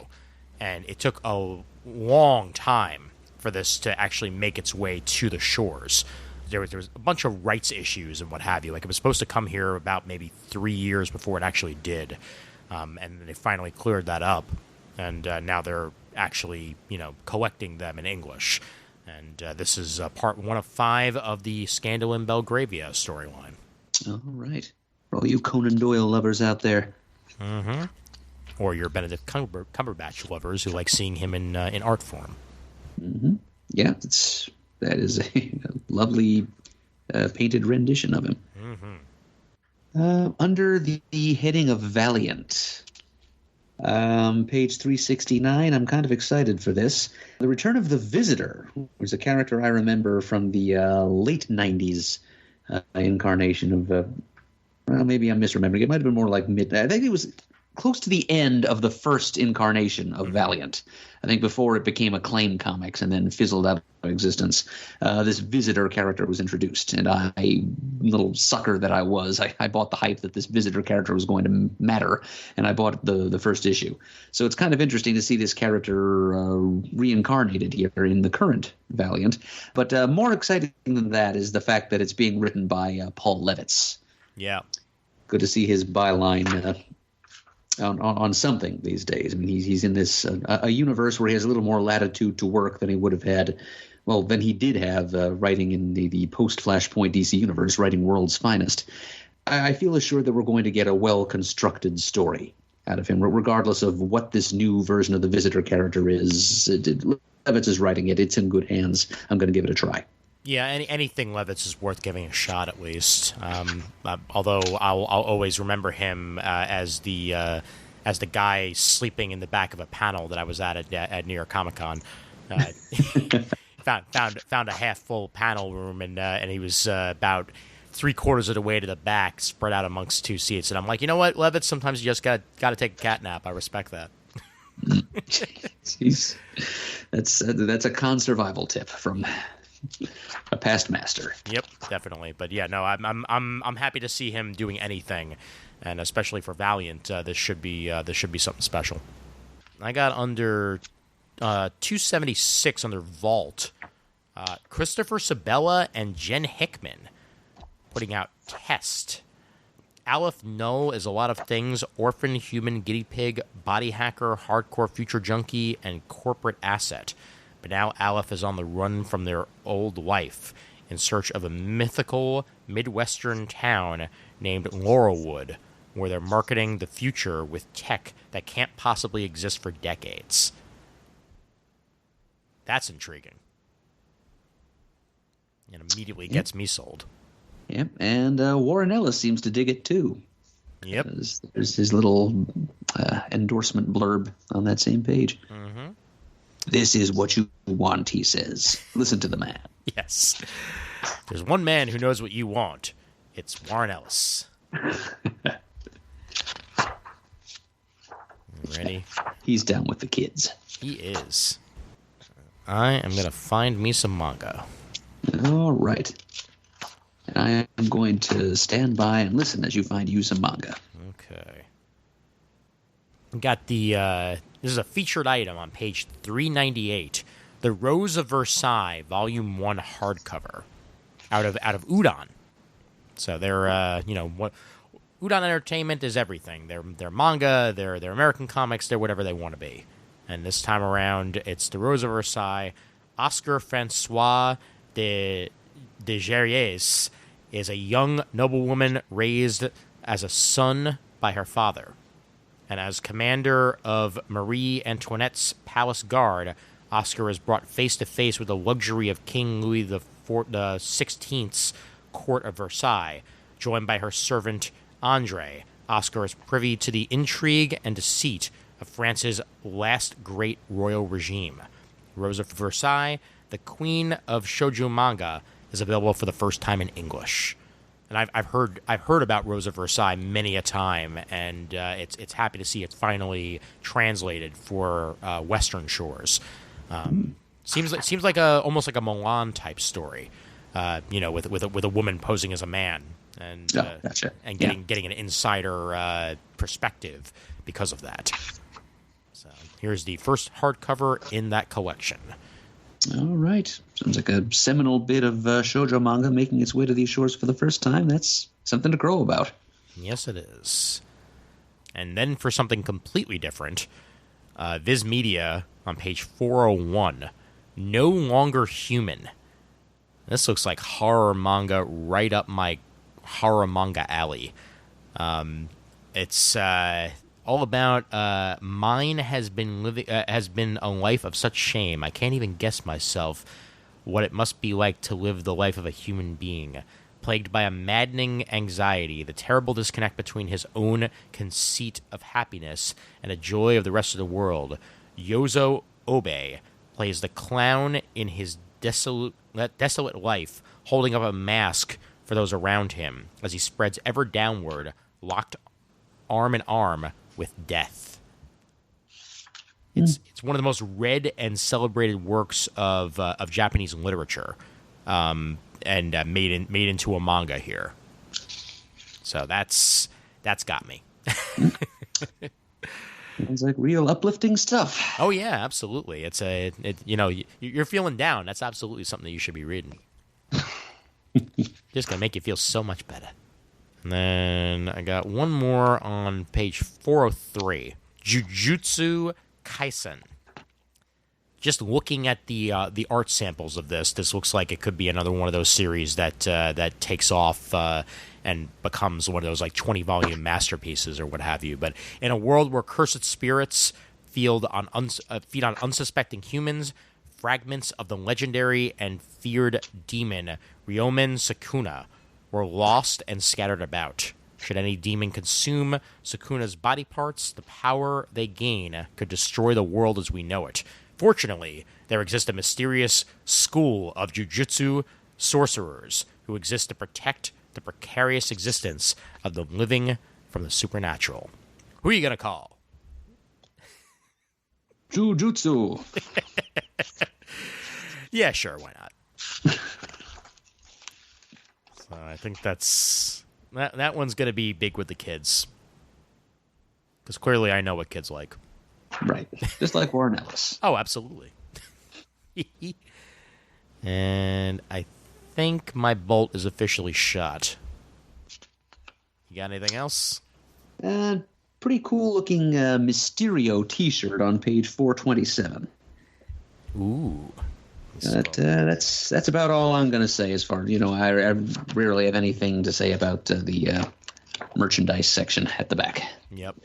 And it took a long time for this to actually make its way to the shores. There was a bunch of rights issues and what have you. Like, it was supposed to come here about maybe 3 years before it actually did. And they finally cleared that up. And now they're actually, collecting them in English. And this is part 1 of 5 of the Scandal in Belgravia storyline. All right. For all you Conan Doyle lovers out there. Mm-hmm. Or your Benedict Cumberbatch lovers who like seeing him in art form. Mm-hmm. Yeah, that is a lovely painted rendition of him. Mm-hmm. Under the heading of Valiant, page 369, I'm kind of excited for this. The Return of the Visitor, who's a character I remember from the late 90s incarnation of, well, maybe I'm misremembering. It might have been more like mid. I think it was close to the end of the first incarnation of Valiant. I think before it became Acclaim Comics and then fizzled out of existence. This Visitor character was introduced, and I, little sucker that I was, I bought the hype that this Visitor character was going to matter, and I bought the first issue. So it's kind of interesting to see this character reincarnated here in the current Valiant. But more exciting than that is the fact that it's being written by Paul Levitz. Yeah. Good to see his byline on something these days. I mean, he's in this a universe where he has a little more latitude to work than he would have had, well, than he did have writing in the post-Flashpoint DC universe, writing World's Finest. I feel assured that we're going to get a well-constructed story out of him, regardless of what this new version of the Visitor character is. Levitz is writing it. It's in good hands. I'm going to give it a try. Yeah, anything Levitz is worth giving a shot at least. Although I'll always remember him as the guy sleeping in the back of a panel that I was at New York Comic Con. Found a half full panel room and he was about 3/4 of the way to the back, spread out amongst 2 seats. And I'm like, you know what, Levitz? Sometimes you just got to take a cat nap. I respect that. That's a con survival tip from a past master. Yep, definitely. But yeah, no, I'm happy to see him doing anything, and especially for Valiant, this should be something special. I got under 276 under Vault. Christopher Sabella and Jen Hickman putting out Test. Aleph Null is a lot of things: orphan, human, guinea pig, body hacker, hardcore future junkie, and corporate asset. But now Aleph is on the run from their old wife in search of a mythical Midwestern town named Laurelwood, where they're marketing the future with tech that can't possibly exist for decades. That's intriguing. And immediately gets me sold. Yep, and Warren Ellis seems to dig it too. Yep. There's his little endorsement blurb on that same page. Mm-hmm. This is what you want, he says. Listen to the man. Yes. There's one man who knows what you want. It's Warren Ellis. Ready? He's down with the kids. He is. I am going to find me some manga. All right. And I am going to stand by and listen as you find you some manga. Okay. Got the, this is a featured item on page 398. The Rose of Versailles, Volume 1 hardcover. Out of Udon. So they're, what Udon Entertainment is everything. They're manga, they're American comics, they're whatever they want to be. And this time around, it's The Rose of Versailles. Oscar Francois de Gériès is a young noblewoman raised as a son by her father. And as commander of Marie Antoinette's palace guard, Oscar is brought face to face with the luxury of King Louis XVI's court of Versailles. Joined by her servant Andre, Oscar is privy to the intrigue and deceit of France's last great royal regime. Rose of Versailles, the queen of shoujo manga, is available for the first time in English. And I've heard about Rose of Versailles many a time, and it's happy to see it finally translated for Western shores. Seems like almost like a Milan type story, with a woman posing as a man, and gotcha. And getting an insider perspective because of that. So here's the first hardcover in that collection. All right. Sounds like a seminal bit of shoujo manga making its way to these shores for the first time. That's something to crow about. Yes, it is. And then for something completely different, Viz Media on page 401. No Longer Human. This looks like horror manga right up my horror manga alley. It's all about mine has been a life of such shame. I can't even guess myself what it must be like to live the life of a human being. Plagued by a maddening anxiety, the terrible disconnect between his own conceit of happiness and the joy of the rest of the world, Yozo Obe plays the clown in his desolate life, holding up a mask for those around him as he spreads ever downward, locked arm in arm with death. It's one of the most read and celebrated works of Japanese literature. And made into a manga here, so that's got me. Sounds like real uplifting stuff. Oh yeah, absolutely. You're feeling down. That's absolutely something that you should be reading. Just gonna make you feel so much better. And then I got one more on page 403, Jujutsu Kaisen. Just looking at the art samples of this looks like it could be another one of those series that takes off and becomes one of those like 20-volume masterpieces or what have you. But in a world where cursed spirits feed on unsuspecting humans, fragments of the legendary and feared demon Ryomen Sukuna were lost and scattered about. Should any demon consume Sukuna's body parts, the power they gain could destroy the world as we know it. Fortunately, there exists a mysterious school of jujutsu sorcerers who exist to protect the precarious existence of the living from the supernatural. Who are you going to call? Jujutsu. Yeah, sure, why not? So I think that one's going to be big with the kids. Because clearly I know what kids like. Right. Just like Warren Ellis. Oh, absolutely. And I think my bolt is officially shot. You got anything else? Pretty cool looking Mysterio t-shirt on page 427. Ooh. That's about all I'm going to say as far, I rarely have anything to say about the merchandise section at the back. Yep.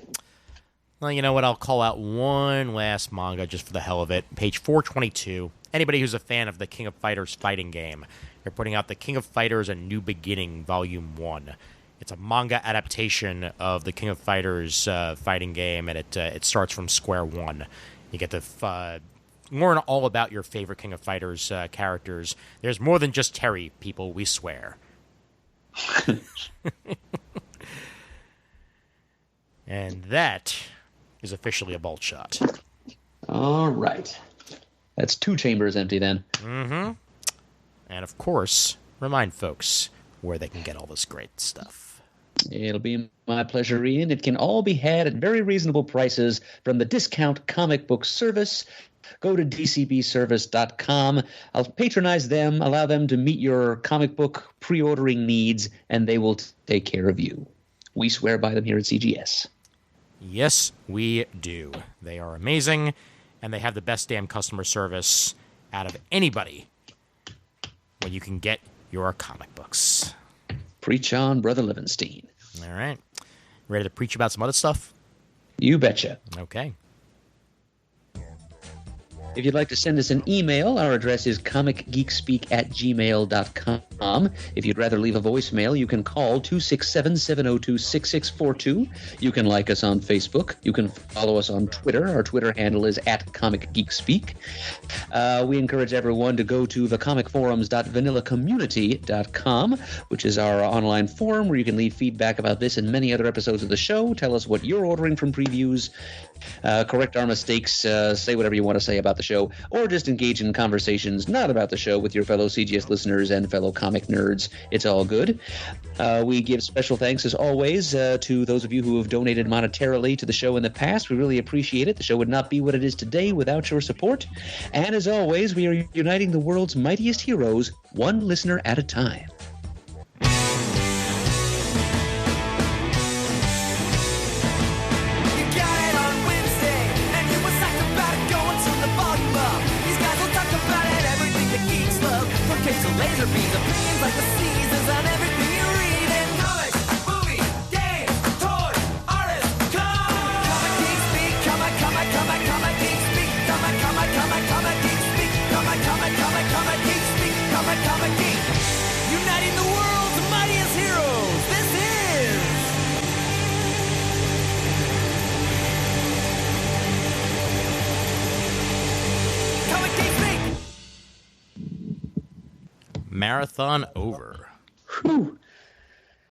Well, you know what? I'll call out one last manga just for the hell of it. Page 422. Anybody who's a fan of the King of Fighters fighting game, they're putting out the King of Fighters A New Beginning, Volume 1. It's a manga adaptation of the King of Fighters fighting game, and it starts from square one. You get to learn all about your favorite King of Fighters characters. There's more than just Terry, people, we swear. And that is officially a bolt shot. All right. That's 2 chambers empty then. Mm-hmm. And of course, remind folks where they can get all this great stuff. It'll be my pleasure, Ian. It can all be had at very reasonable prices from the Discount Comic Book Service. Go to dcbservice.com. I'll patronize them, allow them to meet your comic book pre-ordering needs, and they will take care of you. We swear by them here at CGS. Yes, we do. They are amazing, and they have the best damn customer service out of anybody when you can get your comic books. Preach on, Brother Levenstein. All right. Ready to preach about some other stuff? You betcha. Okay. If you'd like to send us an email, our address is comicgeekspeak@gmail.com. If you'd rather leave a voicemail, you can call 267-702-6642. You can like us on Facebook. You can follow us on Twitter. Our Twitter handle is @comicgeekspeak. We encourage everyone to go to thecomicforums.vanillacommunity.com, which is our online forum where you can leave feedback about this and many other episodes of the show. Tell us what you're ordering from previews. Correct our mistakes, say whatever you want to say about the show, or just engage in conversations not about the show with your fellow CGS listeners and fellow comic nerds. It's all good. We give special thanks, as always, to those of you who have donated monetarily to the show in the past. We really appreciate it. The show would not be what it is today without your support. And as always, we are uniting the world's mightiest heroes, one listener at a time. You got it on Wednesday, and you was psyched about it going to the bar. laser beams, opinions like the seasons on everything you read in comics, movies, games, toys, artists, comic geek speak, comic geek speak, comic geek speak, comic geek speak, comic geek, uniting the world's mightiest heroes. This is Comic Geek Speak. Marathon over. Whew.